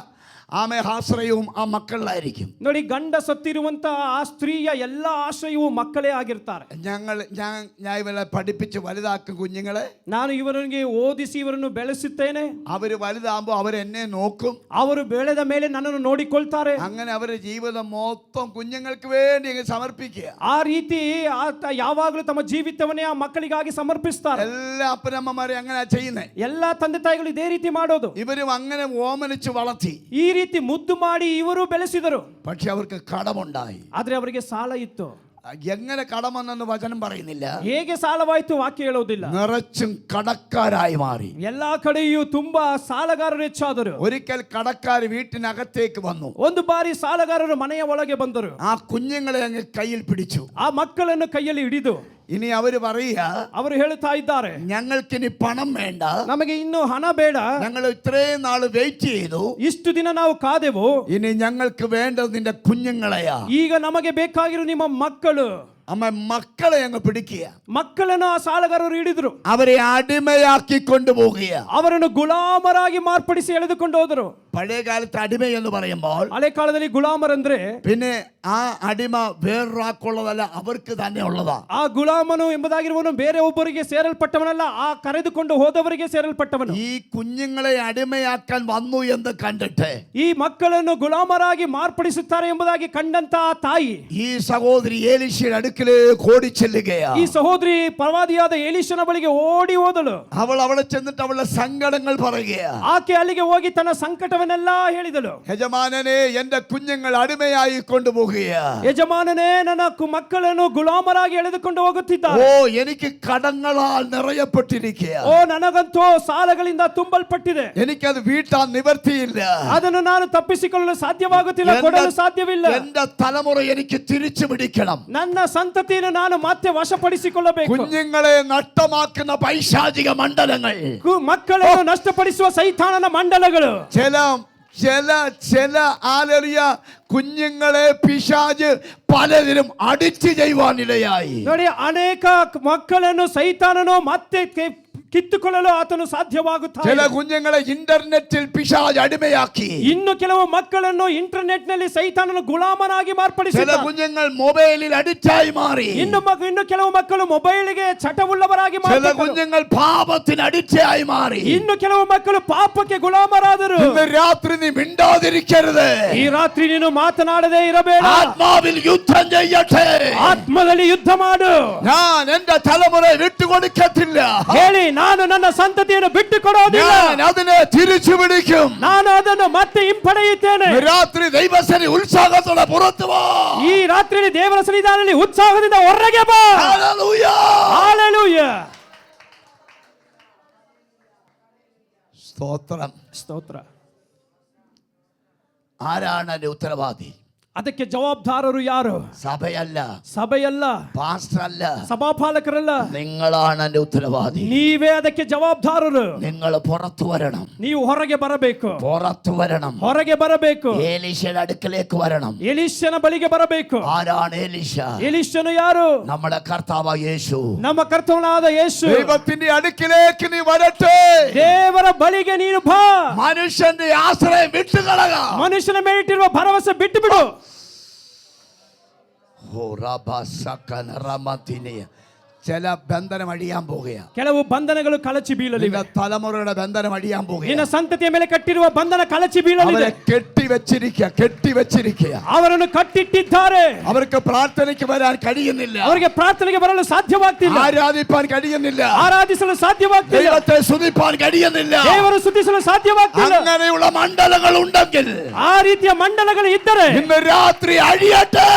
ആശ്രയവും ആ മക്കളിലായിരിക്കും. ನೋಡಿ, ಗಂಡ ಸತ್ತಿರುವಂತ ಆ ಸ್ತ್ರೀಯ ಎಲ್ಲ ಆಶ್ರಯವೂ ಮಕ್ಕಳೇ ಆಗಿರ್ತಾರೆ. ഞാൻ ഇവരെ പഠിപ്പിച്ച് വലുതാക്കും കുഞ്ഞുങ്ങളെ. ನಾನು ಇವರಿಗೆ ಓದಿಸಿ ಇವರನ್ನು ಬೆಳೆಸುತ್ತೇನೆ. അവര് വലുതാകുമ്പോൾ അവരെന്നെ നോക്കും. ಅವರು ಬೆಳೆದ ಮೇಲೆ ನನ್ನನ್ನು ನೋಡಿಕೊಳ್ತಾರೆ. അങ്ങനെ അവരുടെ ജീവിതം മൊത്തം കുഞ്ഞുങ്ങൾക്ക് വേണ്ടി സമർപ്പിക്കുക. ಆ ರೀತಿ ಯಾವಾಗಲೂ ತಮ್ಮ ಜೀವಿತವನ್ನೇ ಆ ಮಕ್ಕಳಿಗಾಗಿ ಸಮರ್ಪಿಸ್ತಾರೆ. എല്ലാ അപ്പനമ്മമാരെ അങ്ങനെ ചെയ്യുന്നേ. ಎಲ್ಲಾ ತಂದೆ ತಾಯಿಗಳು ಇದೇ ರೀತಿ ಮಾಡೋದು. ഇവരും അങ്ങനെ ഓമനിച്ച് വളർത്തി ಈ ರೀತಿ ಮುದ್ದು ಮಾಡಿ ಇವರು ಬೆಳೆಸಿದರು. പക്ഷെ അവർക്ക് കടമുണ്ടായി. ಆದ್ರೆ ಅವರಿಗೆ ಸಾಲ ಇತ್ತು. എങ്ങനെ കടമെന്നു വചനം പറയുന്നില്ല. ಹೇಗೆ ಸಾಲವಾಯಿತು ವಾಕ್ಯ ಹೇಳೋದಿಲ್ಲ. നിറച്ചും കടക്കാരായി മാറി. ಎಲ್ಲಾ ಕಡೆಯೂ ತುಂಬಾ ಸಾಲಗಾರರು ಹೆಚ್ಚಾದರು. ഒരിക്കൽ കടക്കാർ വീട്ടിനകത്തേക്ക് വന്നു. ಒಂದು ಬಾರಿ ಸಾಲಗಾರರು ಮನೆಯ ಒಳಗೆ ಬಂದರು. ആ കുഞ്ഞുങ്ങളെ അങ്ങ് കയ്യിൽ പിടിച്ചു. ಆ ಮಕ್ಕಳನ್ನು ಕೈಯಲ್ಲಿ ಹಿಡಿದು ഇനി അവര് പറയുക, ಅವರು ಹೇಳುತ್ತಾ ಇದ್ದಾರೆ, ഞങ്ങൾക്കിനി പണം വേണ്ട, ನಮಗೆ ಇನ್ನು ಹಣ ಬೇಡ, ഞങ്ങൾ ഇത്രയും നാള് വെയിറ്റ് ചെയ്തു, ಇಷ್ಟು ದಿನ ನಾವು ಕಾದೆವು, ഇനി ഞങ്ങൾക്ക് വേണ്ടത് നിന്റെ കുഞ്ഞുങ്ങളെയാ, ಈಗ ನಮಗೆ ಬೇಕಾಗಿರೋ ನಿಮ್ಮ ಮಕ್ಕಳು. അമ്മ മക്കളെ അങ്ങ് പിടിക്കുക. ಮಕ್ಕಳನ್ನು ಆ ಸಾಲಗಾರರು ಹಿಡಿದ್ರು. അവരെ അടിമയാക്കി കൊണ്ടുപോകുക. ಅವರನ್ನು ಗುಲಾಮರಾಗಿ ಮಾರ್ಪಡಿಸಿ ಎಳೆದುಕೊಂಡು ಹೋದರು. പഴയ കാലത്ത് അടിമ എന്ന് പറയുമ്പോൾ ಹಳೆ ಕಾಲದಲ್ಲಿ ಗುಲಾಮರಂದ್ರೆ പിന്നെ ആ അടിമ വേറൊരാൾക്കുള്ളതല്ല, അവർക്ക് തന്നെ ഉള്ളതാ. ಆ ಗುಲಾಮನು ಎಂಬುದಾಗಿರುವನು ಬೇರೆ ಒಬ್ಬರಿಗೆ ಸೇರಲ್ಪಟ್ಟವನಲ್ಲ, ಆ ಕರೆದುಕೊಂಡು ಹೋದವರಿಗೆ ಸೇರಲ್ಪಟ್ಟವನು. ഈ കുഞ്ഞുങ്ങളെ അടിമയാക്കാൻ വന്നു എന്ന് കണ്ടിട്ട് ಈ ಮಕ್ಕಳನ್ನು ಗುಲಾಮರಾಗಿ ಮಾರ್ಪಡಿಸುತ್ತಾರೆ ಎಂಬುದಾಗಿ ಕಂಡಂತ ಆ ತಾಯಿ ഈ സഹോദരി ഏലീശയുടെ അടുക്കലേക്ക് ഓടി ചെല്ലുകയാ. ಈ ಸಹೋದರಿ ಪ್ರವಾದಿಯಾದ ಎಲೀಷನ ಬಳಿಗೆ ಓಡಿ ಹೋದಳು. അവൾ അവിടെ ചെന്നിട്ട് അവളുടെ സങ്കടങ്ങൾ പറയുകയാ. ಆಕೆ ಅಲ್ಲಿಗೆ ಹೋಗಿ ತನ್ನ ಸಂಕಟವನ್ನೆಲ್ಲ ಹೇಳಿದಳು. യജമാനനെ, എന്റെ കുഞ്ഞുങ്ങൾ അടിമയായി കൊണ്ടുപോകുകയാ. ಯಜಮಾನನೇ, ನನ್ನ ಮಕ್ಕಳನ್ನು ಗುಲಾಮರಾಗಿ ಎಳೆದುಕೊಂಡು ಹೋಗುತ್ತಿದ್ದಾರೆ. ഓ, എനിക്ക് കടങ്ങളാൽ നിറയപ്പെട്ടിരിക്കുക. ಓ, ನನಗಂತೂ ಸಾಲಗಳಿಂದ ತುಂಬಲ್ಪಟ್ಟಿದೆ. എനിക്കത് വീട്ടാൻ നിവർത്തിയില്ല. ಅದನ್ನು ನಾನು ತಪ್ಪಿಸಿಕೊಳ್ಳಲು ಸಾಧ್ಯವಾಗುತ್ತಿಲ್ಲ, ಕೊಡಲು ಸಾಧ್ಯವಿಲ್ಲ. എന്റെ തലമുറ എനിക്ക് തിരിച്ചു പിടിക്കണം. ನನ್ನ ಸಂತತಿಯನ್ನು ನಾನು ಮತ್ತೆ ವಶಪಡಿಸಿಕೊಳ್ಳಬೇಕು. കുഞ്ഞുങ്ങളെ നഷ്ടമാക്കുന്ന പൈശാചിക മണ്ഡലങ്ങൾ, ಮಕ್ಕಳನ್ನು ನಷ್ಟಪಡಿಸುವ ಸೈತಾನನ ಮಂಡಲಗಳು, ചില ആലറിയ കുഞ്ഞുങ്ങളെ പിശാച് പലതിലും അടിച്ചു ചെയ്യുവാനിടയായി. ನೋಡಿ, ಅನೇಕ ಮಕ್ಕಳನ್ನು ಸೈತಾನನು ಮತ್ತೆ ಕಿತ್ತುಕೊಳ್ಳಲು ಆತನು ಸಾಧ್ಯವಾಗುತ್ತಾನೆ. ചില കുഞ്ഞുങ്ങളെ ഇന്റർനെറ്റിൽ പിശാച് അടിമയാക്കി. ಇನ್ನು ಕೆಲವು ಮಕ್ಕಳನ್ನು ಇಂಟರ್ನೆಟ್ ನಲ್ಲಿ ಸೈತಾನನು ಗುಲಾಮನಾಗಿ ചില ಮಾರ್ಪಡಿಸಿದ. കുഞ്ഞുങ്ങൾ മൊബൈലിൽ അഡിക്റ്റായി മാറി. ಇನ್ನು ಕೆಲವು ಮಕ್ಕಳು ಮೊಬೈಲ್ಗೆ ಚಟವುಳ್ಳವರಾಗಿ ചില ಮಾರ್ಪಟ್ಟರು. കുഞ്ഞുങ്ങൾ പാപത്തിന് അഡിക്റ്റായി മാറി. ಇನ್ನು ಕೆಲವು ಮಕ್ಕಳು ಪಾಪಕ್ಕೆ ಗುಲಾಮರಾದರು. ഇന്ന് രാത്രി നീ മിണ്ടാതിരിക്കരുത്. ಈ ರಾತ್ರಿ ನೀನು ಮಾತನಾಡದೇ ಇರಬೇಡ. ആത്മാവിൽ യുദ്ധം ചെയ്യട്ടെ. ಆತ್ಮದಲ್ಲಿ ಯುದ್ಧ ಮಾಡು. ഞാൻ എന്റെ തലമുറയെ വിട്ടുകൊടുക്കത്തില്ല. ಹೇಳಿ, ನಾನು ನನ್ನ ಸಂತತಿಯನ್ನು ಬಿಟ್ಟು ಕೊಡೋದಿಲ್ಲ. ഞാൻ അതിനെ തിരിച്ചു പിടിക്കും. ನಾನು ಅದನ್ನು ಮತ್ತೆ ಹಿಂಪಡೆಯುತ್ತೇನೆ. രാത്രി ദൈവസേന ഉത്സാഹത്തോടെ പുറത്തു വാ. ಈ ರಾತ್ರಿ ದೇವರ ಸನ್ನಿಧಾನದಲ್ಲಿ ಉತ್ಸಾಹದಿಂದ ಹೊರಗೆ ಬಾ. ഹല്ലേലൂയ. ಹಲ್ಲೆಲೂಯಾ. സ്തോത്രം. ಸ್ತೋತ್ರ. ആരാണ് അതിന്റെ ഉത്തരവാദി? ಅದಕ್ಕೆ ಜವಾಬ್ದಾರರು ಯಾರು? സഭയല്ല, ಸಭೆಯಲ್ಲ, പാസ്റ്റർ അല്ല, ಸಭಾಪಾಲಕರಲ್ಲ. നിങ്ങളാണ് അതിന്റെ ഉത്തരവാദി. ನೀವೇ ಅದಕ್ಕೆ ಜವಾಬ್ದಾರರು. നിങ്ങൾ പുറത്തു വരണം. ನೀವು ಹೊರಗೆ ಬರಬೇಕು. പുറത്തു വരണം. ಹೊರಗೆ ಬರಬೇಕು. ഏലീശയുടെ അടുക്കലേക്ക് വരണം. ಎಲೀಷನ ಬಳಿಗೆ ಬರಬೇಕು. ആരാണ് ഏലീശ? ಎಲೀಷನು ಯಾರು? നമ്മുടെ കർത്താവായ യേശു. ನಮ್ಮ ಕರ್ತನಾದ ಯೇಸು. ദൈവത്തിന്റെ അടുക്കിലേക്ക് നീ വരട്ടെ. ದೇವರ ಬಳಿಗೆ ನೀನು ಬಾ. മനുഷ്യന്റെ ആശ്രയം വിട്ടുകളക. ಮನುಷ್ಯನ ಮೇಲಿಟ್ಟಿರುವ ಭರವಸೆ ಬಿಟ್ಟು ಬಿಡು. ചില ബന്ധനം അടിയാൻ പോകുക. ಕೆಲವು ಬಂಧನಗಳು ಕಳಚಿ ಬೀಳಲಿವೆ. തലമുറയുടെ ബന്ധനം അടിയാൻ പോകുക. ನಿನ್ನ ಸಂತತಿಯ ಮೇಲೆ ಕಟ್ಟಿರುವ ಬಂಧನ ಕಳಚಿ ಬೀಳಲಿದೆ. കെട്ടിവെച്ചിരിക്കുക. ಅವರನ್ನು ಕಟ್ಟಿಟ್ಟಿದ್ದಾರೆ. അവർക്ക് പ്രാർത്ഥനയ്ക്ക് വരാൻ കഴിയുന്നില്ല. ಅವರಿಗೆ ಪ್ರಾರ್ಥನೆಗೆ ಬರಲು ಸಾಧ್ಯವಾಗ್ತಿಲ್ಲ. ആരാധിപ്പാൻ കഴിയുന്നില്ല. ಆರಾಧಿಸಲು ಸಾಧ್ಯವಾಗ್ತಿಲ್ಲ. ദൈവത്തെ സ്തുതിപ്പാൻ കഴിയുന്നില്ല. ದೇವರು ಸ್ತುತಿಸಲು ಸಾಧ್ಯವಾಗ್ತಿಲ್ಲ. അങ്ങനെയുള്ള മണ്ഡലങ്ങൾ ഉണ്ടെങ്കിൽ, ಆ ರೀತಿಯ ಮಂಡಲಗಳು ಇದ್ದರೆ ഇന്ന് രാത്രി അഴിയട്ടെ.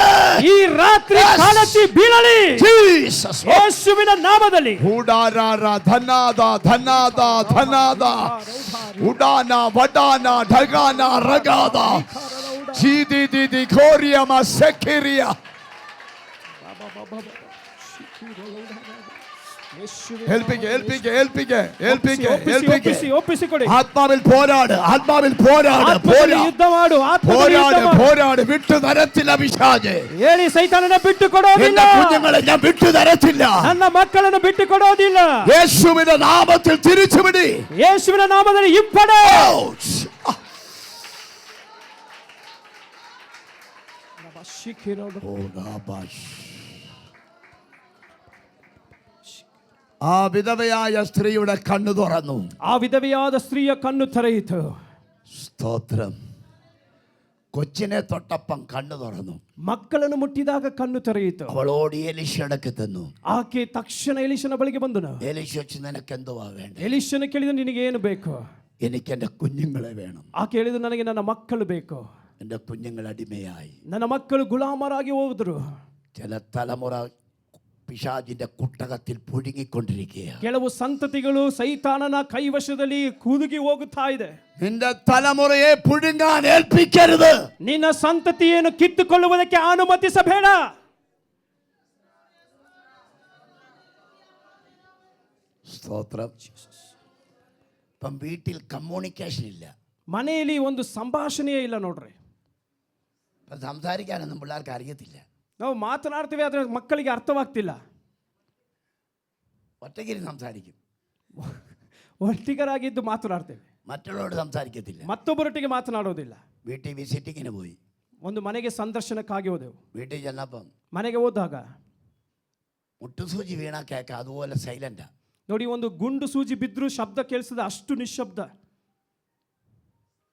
ಈ ರಾತ್ರಿ ಕಳಚಿ ಬೀಳಲಿ. ജീസസ്. ಯೇಸುವಿನ ನಾಮದಲ್ಲಿ. ഉടാരാര ധനാദ ധനാദ ധനാദ ഉഡാന വഡാന ഢഗാന റഗാദ ജീദി ദിദി ഘോരിയമ സെഖിരിയ. ಒಪ್ಪಿಸಿಕೊಡಿ. ആത്മാവിൽ പോരാട്. ആത്മാവിൽ പോരാട്. ಆತ್ಮದಲ್ಲಿ ಯುದ್ಧ ಮಾಡು. ಆತ್ಮದಲ್ಲಿ ಯುದ್ಧ പോരാട്. ಮಾಡು. പോരാട്. വിട്ടു തരത്തില്ല പിശാചേ. ಹೇಳಿ, ಸೈತಾನನ ಬಿಟ್ಟು ಕೊಡೋದಿಲ್ಲ. എന്റെ കുഞ്ഞുങ്ങളെ ഞാൻ വിട്ടു തരത്തില്ല. ನನ್ನ ಮಕ್ಕಳನ್ನು ಬಿಟ್ಟು ಕೊಡೋದಿಲ್ಲ. യേശുവിന്റെ നാമത്തിൽ തിരിച്ചുപിടി. ಯೇಸುವಿನ ನಾಮದಲ್ಲಿ ಹಿಂಪಡೆ. ആ വിധവയായ സ്ത്രീയുടെ കണ്ണു തുറന്നു. ಆ ವಿಧವೆಯಾದ ಸ್ತ್ರೀಯ ಕಣ್ಣು ತೆರೆಯಿತು. സ്തോത്രം. കൊച്ചിനെ തൊട്ടപ്പം കണ്ണു തുറന്നു. ಮಕ್ಕಳನ್ನು ಮುಟ್ಟಿದಾಗ ಕಣ್ಣು ತೆರೆಯಿತು. അവളോട് എലീശയുടെ തന്നു. ಆಕೆ ತಕ್ಷಣ ಎಲೀಷನ ಬಳಿಗೆ ಬಂದನು. എലീശ വെച്ച് നിനക്ക് എന്തുവാ വേണ്ടത്? ಎಲೀಷನ ಕೇಳಿದ, ನಿನಗೆ ಏನು ಬೇಕು? എനിക്ക് എൻ്റെ കുഞ്ഞുങ്ങളെ വേണം. ಆಕೆ ಹೇಳಿದ, ನನಗೆ ನನ್ನ ಮಕ್ಕಳು ಬೇಕು. എൻ്റെ കുഞ്ഞുങ്ങൾ അടിമയായി. ನನ್ನ ಮಕ್ಕಳು ಗುಲಾಮರಾಗಿ ಹೋದ್ರು. ചില തലമുറ പിശാചിന്റെ കുട്ടകത്തിൽ പുഴുങ്ങിക്കൊണ്ടിരിക്കുക. ಕೆಲವು ಸಂತತಿಗಳು ಸೈತಾನನ ಕೈವಶದಲ್ಲಿ ಕುದುಗಿ ಹೋಗುತ್ತಾ ಇದೆ. നിന്റെ തലമുറയെ പുഴുങ്ങാൻ ഏൽപ്പിക്കരുത്. ನಿನ್ನ ಸಂತತಿಯನ್ನು ಕಿತ್ತುಕೊಳ್ಳುವುದಕ್ಕೆ ಅನುಮತಿಸಬೇಡ. സ്തോത്രം. ഇപ്പം വീട്ടിൽ കമ്മ്യൂണിക്കേഷൻ ഇല്ല. ಮನೆಯಲ್ಲಿ ಒಂದು ಸಂಭಾಷಣೆಯೇ ಇಲ್ಲ ನೋಡ್ರಿ. ഇപ്പം സംസാരിക്കാനൊന്നും പിള്ളേർക്ക് അറിയത്തില്ല. ನಾವು ಮಾತನಾಡ್ತೀವಿ, ಆದರೆ ಮಕ್ಕಳಿಗೆ ಅರ್ಥವಾಗ್ತಿಲ್ಲ. ഒറ്റയ്ക്കിരി സംസാരിക്കും. ಒಟ್ಟಿಗರಾಗಿದ್ದು ಮಾತನಾಡ್ತೇವೆ, മറ്റുള്ളവരോട് സംസാരിക്കത്തില്ല. ಮತ್ತೊಬ್ಬರೊಟ್ಟಿಗೆ ಮಾತನಾಡೋದಿಲ್ಲ. വീട്ടിൽ വിസിറ്റിങ്ങിന് പോയി. ಒಂದು ಮನೆಗೆ ಸಂದರ್ಶನಕ್ಕಾಗಿ ಹೋದೆವು. വീട്ടിൽ ചെന്നപ്പം ಮನೆಗೆ ಹೋದಾಗ മുട്ടുസൂചി വീണ കേൾക്കാം, അതുപോലെ സൈലന്റാ. ನೋಡಿ, ಒಂದು ಗುಂಡು ಸೂಜಿ ಬಿದ್ದರೂ ಶಬ್ದ ಕೇಳಿಸದ ಅಷ್ಟು ನಿಶ್ಶಬ್ದ.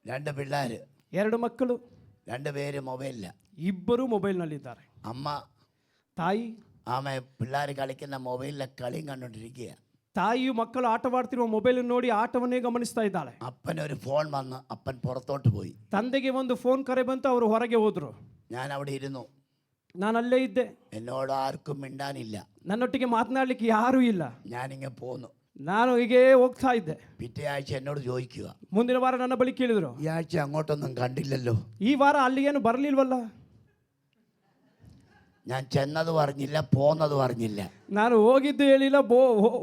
2 പിള്ളേര്, 2 ಮಕ್ಕಳು, 2 പേര് മൊബൈലില്ല. ಇಬ್ಬರು ಮೊಬೈಲ್ನಲ್ಲಿದ್ದಾರೆ. അമ്മ ತಾಯಿ പിള്ളേർ കളിക്കുന്ന മൊബൈലിലെ കളിയും കണ്ടോണ്ടിരിക്കുക. ತಾಯಿಯು ಮಕ್ಕಳು ಆಟವಾಡ್ತಿರುವ ಮೊಬೈಲ್ ನೋಡಿ ಆಟವನ್ನೇ ಗಮನಿಸ್ತಾ ಇದ್ದಾಳೆ. അപ്പനൊരു ഫോൺ വന്ന് അപ്പൻ പുറത്തോട്ട് പോയി. ತಂದೆಗೆ ಒಂದು ಫೋನ್ ಕರೆ ಬಂತು, ಅವರು ಹೊರಗೆ ಹೋದ್ರು. ഞാൻ അവിടെ ഇരുന്നു. ನಾನು ಅಲ್ಲೇ ಇದ್ದೆ. എന്നോട് ആർക്കും മിണ്ടാനില്ല. ನನ್ನೊಟ್ಟಿಗೆ ಮಾತನಾಡಲಿಕ್ಕೆ ಯಾರೂ ಇಲ್ಲ. ഞാനിങ്ങനെ പോന്നു. ನಾನು ಹೀಗೆ ಹೋಗ್ತಾ ಇದ್ದೆ. പിറ്റേ ആഴ്ച എന്നോട് ചോദിക്കുക, ಮುಂದಿನ ವಾರ ನನ್ನ ಬಳಿ ಕೇಳಿದ್ರು, ഈ ആഴ്ച അങ്ങോട്ടൊന്നും കണ്ടില്ലല്ലോ. ಈ ವಾರ ಅಲ್ಲಿ ಏನು ಬರಲಿಲ್ವಲ್ಲ? ഞാൻ ചെന്നതും അറിഞ്ഞില്ല, പോന്നതും അറിഞ്ഞില്ല. ನಾನು ಹೋಗಿದ್ದು ಹೇಳಿಲ್ಲ,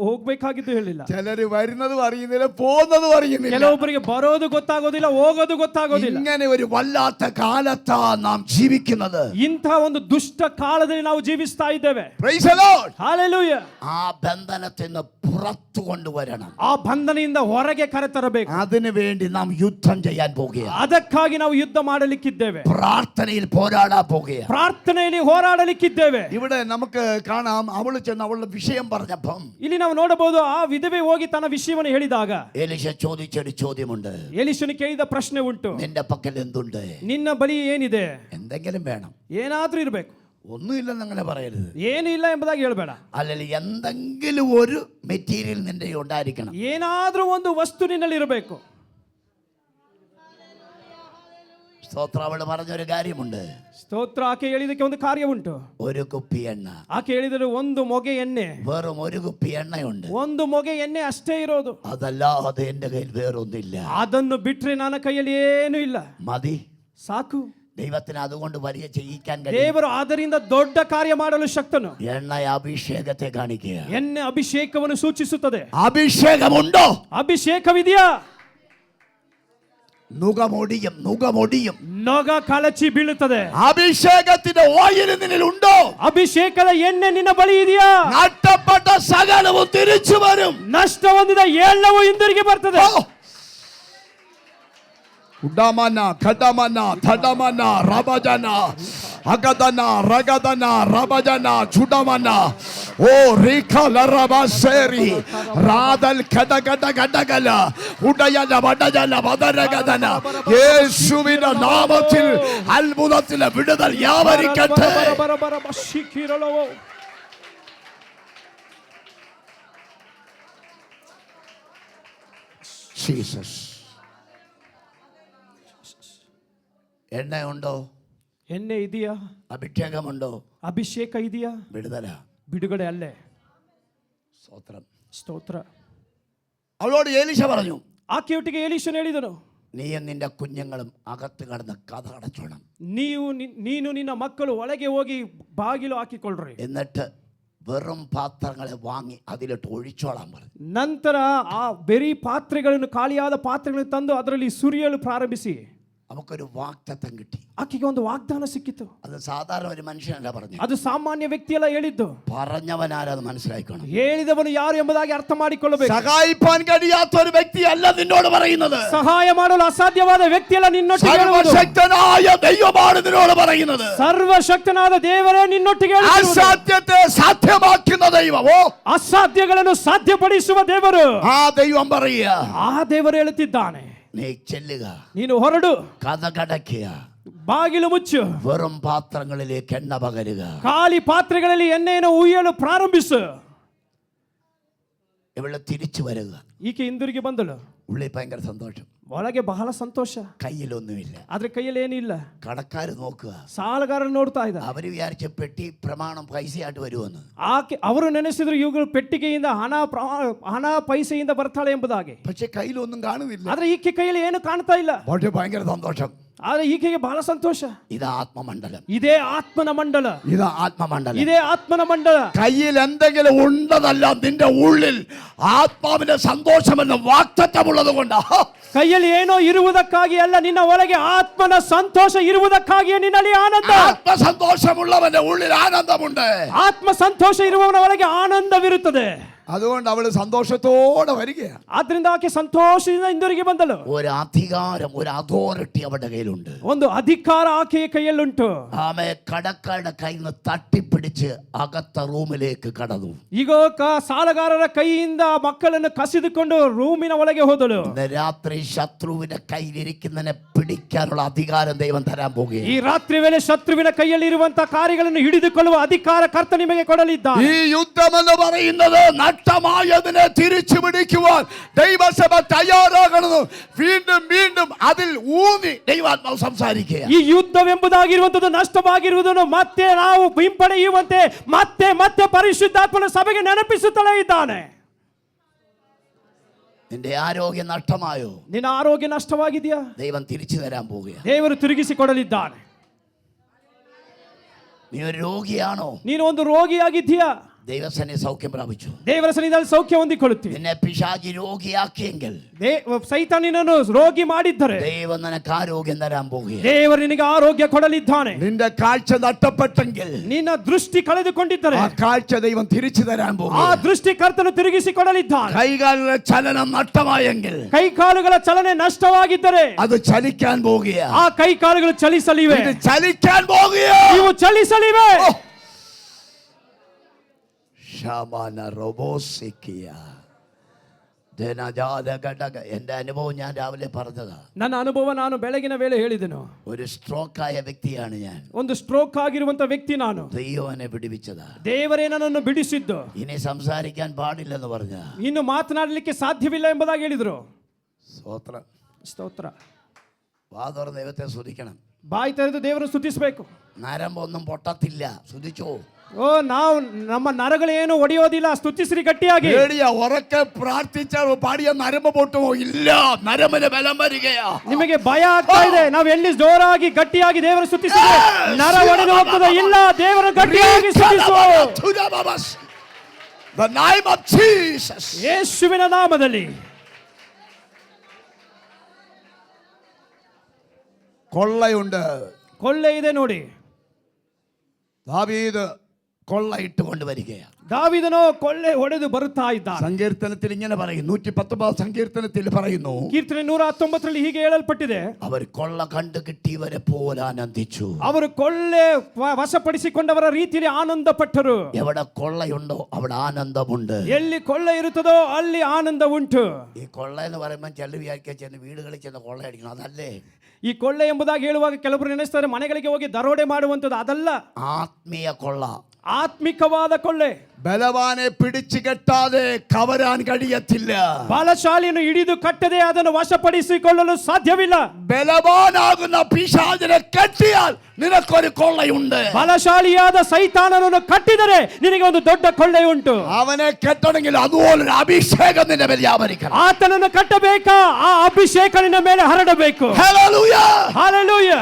ಹೋಗ್ಬೇಕಾಗಿದ್ದು ಹೇಳಿಲ್ಲ. ചിലര് വരുന്നതും അറിയുന്നില്ല, പോന്നതും അറിയുന്നില്ല. ಕೆಲವೊಬ್ಬರಿಗೆ ಬರೋದು ಗೊತ್ತಾಗೋದಿಲ್ಲ, ಹೋಗೋದು ಗೊತ್ತಾಗೋದಿಲ್ಲ. ഇങ്ങനെ ഒരു വല്ലാത്ത കാലത്താ നാം ജീവിക്കുന്നത്. ಇಂಥ ಒಂದು ದುಷ್ಟ ಕಾಲದಲ್ಲಿ ನಾವು ಜೀವಿಸ್ತಾ ಇದ್ದೇವೆ. Praise the Lord. ಹಾಲೆಲೂಯಾ. ആ ബന്ധനത്തിൽ നിന്ന് പുറത്തു കൊണ്ടുവരണം. ಆ ಬಂಧನದಿಂದ ಹೊರಗೆ ಕರೆತರಬೇಕು. അതിനു വേണ്ടി നാം യുദ്ധം ചെയ്യാൻ പോകുകയാണ്. ಅದಕ್ಕಾಗಿ ನಾವು ಯುದ್ಧ ಮಾಡಲಿಕ್ಕಿದ್ದೇವೆ. പ്രാർത്ഥനയിൽ പോരാടാൻ പോകുകയാണ്. ಪ್ರಾರ್ಥನೆಯಲ್ಲಿ ಹೋರಾಡಲಿಕ್ಕಿದ್ದೇವೆ. ഇവിടെ നമുക്ക് കാണാം, അവള് ചെന്ന് അവളുടെ വിഷയം പറഞ്ഞപ്പം ಇಲ್ಲಿ ನಾವು ನೋಡಬಹುದು, ಆ ವಿಧವೆ ಹೋಗಿ ತನ್ನ ವಿಷಯವನ್ನು ಹೇಳಿದಾಗ എലീശ ചോദിച്ചൊരു ചോദ്യമുണ്ട്. ಎಲೀಷನು ಕೇಳಿದ ಪ್ರಶ್ನೆ ಉಂಟು, നിന്റെ പക്കൽ എന്തുണ്ട്? ನಿನ್ನ ಬಳಿ ಏನಿದೆ? എന്തെങ്കിലും വേണം. ಏನಾದ್ರೂ ಇರಬೇಕು. ഒന്നുമില്ലെന്ന് അങ്ങനെ പറയരുത്. ಏನು ಇಲ್ಲ ಎಂಬುದಾಗಿ ಹೇಳ್ಬೇಡ. അല്ലെങ്കിൽ എന്തെങ്കിലും ഒരു മെറ്റീരിയൽ നിന്റെ ഉണ്ടായിരിക്കണം. ಏನಾದ್ರೂ ಒಂದು ವಸ್ತು ನಿನ್ನಲ್ಲಿ ಇರಬೇಕು. സ്തോത്രം. അവള് പറഞ്ഞൊരു കാര്യമുണ്ട്. ಸ್ತೋತ್ರ. ಆಕೆ ಹೇಳಿದಕ್ಕೆ ಒಂದು ಕಾರ್ಯ ಉಂಟು. ഒരു കുപ്പി എണ്ണ. ಆಕೆ ಹೇಳಿದರೆ ಒಂದು ಮೊಗೆ ಎಣ್ಣೆ, വെറും ഒരു കുപ്പി എണ്ണയുണ്ട്. ಒಂದು ಮೊಗೆ ಎಣ್ಣೆ ಅಷ್ಟೇ ಇರೋದು. അതല്ലാതെ എന്റെ കയ്യിൽ വേറൊന്നില്ല. ಅದನ್ನು ಬಿಟ್ರೆ ನನ್ನ ಕೈಯಲ್ಲಿ ಏನು ಇಲ್ಲ. മതി. ಸಾಕು. ദൈവത്തിന് അതുകൊണ്ട് വലിയ ചെയ്യിക്കാൻ കഴിയും. ದೇವರು ಅದರಿಂದ ದೊಡ್ಡ ಕಾರ್ಯ ಮಾಡಲು ಶಕ್ತನು. എണ്ണ അഭിഷേകത്തെ കാണിക്കുക. ಎಣ್ಣೆ ಅಭಿಷೇಕವನ್ನು ಸೂಚಿಸುತ್ತದೆ. അഭിഷേകമുണ്ടോ? ಅಭಿಷೇಕವಿದೆಯಾ? നുകമൊടിയും നുകമൊടിയും. ನೊಗ ಕಳಚಿ ಬೀಳುತ್ತದೆ. അഭിഷേകത്തിന്റെ ഓയിൽ നിന്നിലുണ്ടോ? ಅಭಿಷೇಕದ ಎಣ್ಣೆ ನಿನ್ನ ಬಳಿ ಇದೆಯಾ? നഷ്ടപ്പെട്ട സകലവും തിരിച്ചു വരും. ನಷ್ಟ ಹೊಂದಿದ ಎಲ್ಲವೂ ಹಿಂದಿರುಗಿ ಬರ್ತದೆ. ഉഡാമന ഖഡമന ധഡമന റബജന അഗദന റഗദന റബജന ചുഡമന ഓ റിഖല റബസേരി റാദൽ ഖഡഗഡ ഖഡഗല ഉഡയന വഡജന വദരഗദന. യേശുവിന്റെ നാമത്തിൽ അത്ഭുതത്തിലെ വിടുതൽ വ്യാപരിക്കട്ടെ. ജീസസ്. എണ്ണയുണ്ടോ? ಎಣ್ಣೆ ಇದೆಯಾ? അഭിഷേകമുണ്ടോ? ಅಭಿಷೇಕ ಇದೆಯಾ? വിടുതല. ಬಿಡುಗಡೆ ಅಲ್ಲೇ. സ്തോത്രം. ಸ್ತೋತ್ರ. അവളോട് എലീശ പറഞ്ഞു, ಆಕೆಯೊಟ್ಟಿಗೆ ಎಲೀಷನು ಹೇಳಿದನು, നീയും നിന്റെ കുഞ്ഞുങ്ങളും അകത്ത് കടന്ന് കഥ അടച്ചോണം. ನೀನು ನಿನ್ನ ಮಕ್ಕಳು ಒಳಗೆ ಹೋಗಿ ಬಾಗಿಲು ಹಾಕಿಕೊಳ್ಳ್ರಿ. എന്നിട്ട് വെറും പാത്രങ്ങളെ വാങ്ങി അതിലിട്ട് ഒഴിച്ചോളാൻ പറഞ്ഞു. ನಂತರ ಆ ಬೆರಿ ಪಾತ್ರೆಗಳನ್ನು, ಖಾಲಿಯಾದ ಪಾತ್ರೆಗಳನ್ನು ತಂದು ಅದರಲ್ಲಿ ಸುರಿಯಲು ಪ್ರಾರಂಭಿಸಿ. നമുക്കൊരു വാഗ്ദത്തം കിട്ടി. ಆಕೆಗೆ ಒಂದು ವಾಗ್ದಾನ ಸಿಕ್ಕಿತು. അത് സാധാരണ ഒരു മനുഷ്യനല്ല പറഞ്ഞു. ಅದು ಸಾಮಾನ್ಯ ವ್ಯಕ್ತಿಯಲ್ಲ ಹೇಳಿದ್ದು. പറഞ്ഞവനാരത് മനസ്സിലാക്കണം. ಹೇಳಿದವನು ಯಾರು ಎಂಬುದಾಗಿ ಅರ್ಥ ಮಾಡಿಕೊಳ್ಳಬೇಕು. സഹായിപ്പാൻ കഴിയാത്ത ഒരു വ്യക്തിയല്ല നിന്നോട് പറയുന്നത്. ಸಹಾಯ ಮಾಡಲು ಅಸಾಧ್ಯವಾದ ವ್ಯಕ್ತಿಯಲ್ಲ ನಿನ್ನೊಟ್ಟಿಗೆ ಹೇಳುವುದು. സർവശക്തനായ ദൈവമാണ് നിന്നോട് പറയുന്നത്. ಸರ್ವಶಕ್ತನಾದ ದೇವರೇ ನಿನ್ನೊಟ್ಟಿಗೆ ಹೇಳುವುದು. അസാധ്യത്തെ സാധ്യമാക്കുന്ന ദൈവമോ, ಅಸಾಧ್ಯಗಳನ್ನು ಸಾಧ್ಯಪಡಿಸುವ ದೇವರು. ആ ദൈവം പറയുക, ಆ ದೇವರು ಹೇಳುತ್ತಿದ್ದಾನೆ, നീ ചെല്ലുക, ನೀನು ಹೊರಡು, കഥ കടക്കുക, ಬಾಗಿಲು ಮುಚ್ಚು, വെറും പാത്രങ്ങളിലേക്ക് എണ്ണ പകരുക. ಖಾಲಿ ಪಾತ್ರೆಗಳಲ್ಲಿ ಎಣ್ಣೆಯನ್ನು ಉಯ್ಯಲು ಪ್ರಾರಂಭಿಸು. ഇവിടെ തിരിച്ചു വരിക. ಈಕೆ ಹಿಂದಿರುಗಿ ಬಂದಳು. ഉള്ളിൽ ഭയങ്കര സന്തോഷം. ಒಳಗೆ ಬಹಳ ಸಂತೋಷ. കയ്യിലൊന്നുമില്ല. ಆದ್ರೆ ಕೈಯಲ್ಲಿ ಏನಿಲ್ಲ. കടക്കാര് നോക്കുക. ಸಾಲಗಾರರು ನೋಡ್ತಾ ಇದ್ದಾರೆ. അവര് വിചാരിച്ച പെട്ടി പ്രമാണം പൈസയായിട്ട് വരുമെന്ന്. ಅವರು ನೆನೆಸಿದ್ರು ಇವುಗಳು ಪೆಟ್ಟಿಗೆಯಿಂದ ಹಣ ಪೈಸೆಯಿಂದ ಬರ್ತಾಳೆ ಎಂಬುದಾಗಿ. പക്ഷെ കയ്യിലൊന്നും കാണുന്നില്ല. ಆದ್ರೆ ಈಕೆ ಕೈಯಲ್ಲಿ ಏನು ಕಾಣ್ತಾ ಇಲ್ಲ. പക്ഷെ ഭയങ്കര സന്തോഷം. ಆದ್ರೆ ಈಕೆಗೆ ಬಹಳ ಸಂತೋಷ. ഇത് ആത്മമണ്ഡലം. ಇದೇ ಆತ್ಮನ ಮಂಡಲ. ഇത് ആത്മമണ്ഡലം. ಇದೇ ಆತ್ಮನ ಮಂಡಲ. കയ്യിൽ എന്തെങ്കിലും ഉണ്ടതല്ല, നിന്റെ ഉള്ളിൽ ആത്മാവിന്റെ സന്തോഷമെന്ന വാക്തത്വമുള്ളത് കൊണ്ട്. ಕೈಯಲ್ಲಿ ಏನೋ ಇರುವುದಕ್ಕಾಗಿ ಅಲ್ಲ, ನಿನ್ನ ಒಳಗೆ ಆತ್ಮನ ಸಂತೋಷ ಇರುವುದಕ್ಕಾಗಿಯೇ ನಿನ್ನಲ್ಲಿ ಆನಂದ. ആത്മസന്തോഷമുള്ളവന്റെ ഉള്ളിൽ ആനന്ദമുണ്ട്. ಆತ್ಮ ಸಂತೋಷ ಇರುವವನ ಒಳಗೆ ಆನಂದವಿರುತ್ತದೆ. അതുകൊണ്ട് അവള് സന്തോഷത്തോടെ വരികയാണ്. ಆದ್ರಿಂದ ಆಕೆ ಸಂತೋಷದಿಂದ ಹಿಂದಿರುಗಿ ಬಂದಳು. ഒരു അധികാരം, ഒരു അതോറിറ്റി അവരുടെ കയ്യിലുണ്ട്. ಒಂದು ಅಧಿಕಾರ ಆಕೆಯ ಕೈಯಲ್ಲುಂಟು. ആമേ കടക്കാരുടെ കയ്യിൽ നിന്ന് തട്ടിപ്പിടിച്ച് അകത്ത റൂമിലേക്ക് കടന്നു. ಈಗ ಸಾಲಗಾರರ ಕೈಯಿಂದ ಮಕ್ಕಳನ್ನು ಕಸಿದುಕೊಂಡು ರೂಮಿನ ಒಳಗೆ ಹೋದಳು. ഇന്ന് രാത്രി ശത്രുവിന്റെ കയ്യിലിരിക്കുന്നതിനെ പിടിക്കാനുള്ള അധികാരം ദൈവം തരാൻ പോകുകയാണ്. ಈ ರಾತ್ರಿ ವೇಳೆ ಶತ್ರುವಿನ ಕೈಯಲ್ಲಿ ಇರುವಂತಹ ಕಾರ್ಯಗಳನ್ನು ಹಿಡಿದುಕೊಳ್ಳುವ ಅಧಿಕಾರ ಕರ್ತ ನಿಮಗೆ ಕೊಡಲಿದ್ದಾನೆ. ഈ യുദ്ധം എന്ന് പറയുന്നത് നഷ്ടമായതിനെ തിരിച്ചു പിടിക്കുവാൻ ദൈവസഭ തയ്യാറാകണമെന്ന് വീണ്ടും വീണ്ടും അതിൽ ഊന്നി ദൈവാത്മാവ് സംസാരിക്കുക. ಈ ಯುದ್ಧವೆಂಬುದಾಗಿರುವಂತದ್ದು ನಷ್ಟವಾಗಿರುವುದನ್ನು ಮತ್ತೆ ನಾವು ಹಿಂಪಡೆಯುವಂತೆ ಮತ್ತೆ ಮತ್ತೆ ಪರಿಶುದ್ಧಾತ್ಮನ ಸಭೆಗೆ ನೆನಪಿಸುತ್ತಲೇ ಇದ್ದಾನೆ. നിന്റെ ആരോഗ്യം നഷ്ടമായോ? ನಿನ್ನ ಆರೋಗ್ಯ ನಷ್ಟವಾಗಿದೆಯಾ? ദൈവം തിരിച്ചു തരാൻ പോവുകയാണ്. ದೇವರು ತಿರುಗಿಸಿ ಕೊಡಲಿದ್ದಾನೆ. നീ ഒരു രോഗിയാണോ? ನೀನು ಒಂದು ರೋಗಿಯಾಗಿದ್ದೀಯಾ? ദൈവസനെ സൗഖ്യം പ്രാപിച്ചു. ದೇವರ ಸನ್ನಿಧಿಯಲ್ಲಿ ಸೌಖ್ಯ ಹೊಂದಿಕೊಳ್ಳುತ್ತೀಯ. നിന്നെ പിശാചി രോഗിയാക്കിയെങ്കിൽ, ಸೈತಾನ ನಿನ್ನನ್ನು ರೋಗಿ ಮಾಡಿದ್ದರೆ, ദൈവം നിനക്ക് ആരോഗ്യം തരാൻ പോകുകയാണ്. ದೇವರು ನಿನಗೆ ಆರೋಗ್ಯ ಕೊಡಲಿದ್ದಾನೆ. നിന്റെ കാഴ്ച നഷ്ടപ്പെട്ടെങ്കിൽ, ನಿನ್ನ ದೃಷ್ಟಿ ಕಳೆದುಕೊಂಡಿದ್ದರೆ, ആ കാഴ്ച ദൈവം തിരിച്ചു തരാൻ ಆ പോകുകയാണ്. ದೃಷ್ಟಿ ಕರ್ತನು ತಿರುಗಿಸಿ ಕೊಡಲಿದ್ದಾನೆ. കൈകാലുകളുടെ ചലനം നഷ്ടമായെങ്കിൽ, ಕೈಕಾಲುಗಳ ಚಲನೆ ನಷ್ಟವಾಗಿದ್ದರೆ, അത് ചലിക്കാൻ പോകുകയാണ്. ಆ ಕೈಕಾಲುಗಳು ಚಲಿಸಲಿವೆ. ഇത് ചലിക്കാൻ പോകുകയാണ്. ನೀವು ಚಲಿಸಲಿವೆ. ശമന റോബോസിക്കിയ എന്റെ അനുഭവം ഞാൻ രാവിലെ പറഞ്ഞതാ. ನನ್ನ ಅನುಭವ ನಾನು ಬೆಳಗಿನ ವೇಳೆ ಹೇಳಿದೆನು. ഒരു സ്ട്രോക്ക് ആയ വ്യക്തിയാണ് ഞാൻ. ಒಂದು ಸ್ಟ್ರೋಕ್ ಆಗಿರುವಂತ ವ್ಯಕ್ತಿ ನಾನು. ദൈവനെ പിടിപ്പിച്ചതാ. ದೇವರೇ ನನ್ನನ್ನು ಬಿಡಿಸಿದ್ದು. ഇനി സംസാരിക്കാൻ പാടില്ലെന്ന് പറഞ്ഞ, ಇನ್ನು ಮಾತನಾಡಲಿಕ್ಕೆ ಸಾಧ್ಯವಿಲ್ಲ ಎಂಬುದಾಗಿ ಹೇಳಿದ್ರು. സ്തോത്രം. ಸ್ತೋತ್ರ. വാ തുറന്ന് ദൈവത്തെ സ്തുതിക്കണം. ಬಾಯಿ ತೆರೆದು ದೇವರನ್ನು ಸ್ತುತಿಸಬೇಕು. നരമ്പൊന്നും പൊട്ടത്തില്ല. സ്തുതിച്ചോ. ಓ, ನಾವು ನಮ್ಮ ನರಗಳೇನು ಒಡೆಯೋದಿಲ್ಲ. ಸ್ತುತಿಸ್ರಿ ಗಟ್ಟಿಯಾಗಿ. പേടിയാ? ഉറക്കെ പ്രാർത്ഥിച്ചാൽ പാടിയ നരമ്പ് പൊട്ടുമോ? ഇല്ല, നരമ്പിന് ബലം വരികയാ. ನಿಮಗೆ ಭಯ ಆಗ್ತಾ ಇದೆ. ನಾವು ಎಲ್ಲಿ ಜೋರಾಗಿ ಗಟ್ಟಿಯಾಗಿ ದೇವರ ಸ್ತುತಿಸಿದ್ರೆ ನರ ಒಡೆದು ಹೋಗ್ತದೆ. ಇಲ್ಲ, ದೇವರ ಗಟ್ಟಿಯಾಗಿ ಸ್ತುತಿಸು. The name of Jesus. ಯೇಸುವಿನ ನಾಮದಲ್ಲಿ. കൊള്ളയുണ്ട്. ಕೊಳ್ಳೆ ಇದೆ ನೋಡಿ. ദാവീദ് കൊള്ളയിട്ട് കൊണ്ടുവരികയാണ്. ದಾವೀದನು ಕೊಳ್ಳೆ ಹೊಡೆದು ಬರುತ್ತಾ ಇದ್ದಾನೆ. സങ്കീർത്തനത്തിൽ ഇങ്ങനെ പറയും. 119 സങ്കീർത്തനത്തിൽ പറയുന്നു, ಕೀರ್ತನೆ 119ರಲ್ಲಿ ಹೀಗೆ ಹೇಳಲ್ಪಟ್ಟಿದೆ, അവർ കൊള്ള കണ്ടു കിട്ടിയവരെ പോലെ ആനന്ദിച്ചു. ಅವರು ಕೊಳ್ಳೆ ವಶಪಡಿಸಿಕೊಂಡವರ ರೀತಿಯಲ್ಲಿ ಆನಂದ ಪಟ್ಟರು. എവിടെ കൊള്ളയുണ്ടോ അവിടെ ആനന്ദമുണ്ട്. ಎಲ್ಲಿ ಕೊಳ್ಳೆ ಇರುತ್ತದೋ ಅಲ್ಲಿ ಆನಂದ ಉಂಟು. ഈ കൊള്ള എന്ന് പറയുമ്പോൾ ചില വിചാരിക്കാൻ ചെന്ന് വീടുകളിൽ ചെന്ന് കൊള്ളയടിക്കണം. അതല്ലേ. ಈ ಕೊಳ್ಳೆ ಎಂಬುದಾಗಿ ಹೇಳುವಾಗ ಕೆಲವರು ನೆನೆಸ್ತಾರೆ ಮನೆಗಳಿಗೆ ಹೋಗಿ ದರೋಡೆ ಮಾಡುವಂಥದ್ದು. ಅದಲ್ಲ. ആത്മീയ കൊള്ള, ಆತ್ಮಿಕವಾದ ಕೊಳ್ಳೆ. ബലവാനെ പിടിച്ചു കെട്ടാതെ കവരാൻ കഴിയത്തില്ല. ಬಲಶಾಲಿಯನ್ನು ಹಿಡಿದು ಕಟ್ಟದೆ ಅದನ್ನು ವಶಪಡಿಸಿಕೊಳ್ಳಲು ಸಾಧ್ಯವಿಲ್ಲ. ബലവാനാകുന്ന പിശാചിനെ കെട്ടിയാൽ നിനക്കൊരു കൊള്ളയുണ്ട്. ಬಲಶಾಲಿಯಾದ ಸೈತಾನನನ್ನು ಕಟ್ಟಿದರೆ ನಿನಗೆ ಒಂದು ದೊಡ್ಡ ಕೊಳ್ಳೆ ಉಂಟು. അവനെ കെട്ടണമെങ്കിൽ അതുപോലൊരു അഭിഷേകം നിന്റെ മേൽ വ്യാപരിക്കണം. ಆತನನ್ನು ಕಟ್ಟಬೇಕಾ? ಆ ಅಭಿಷೇಕ ನಿನ್ನ ಮೇಲೆ ಹರಡಬೇಕು. ഹല്ലേലൂയ. ಹಾಲೆಲೂಯ.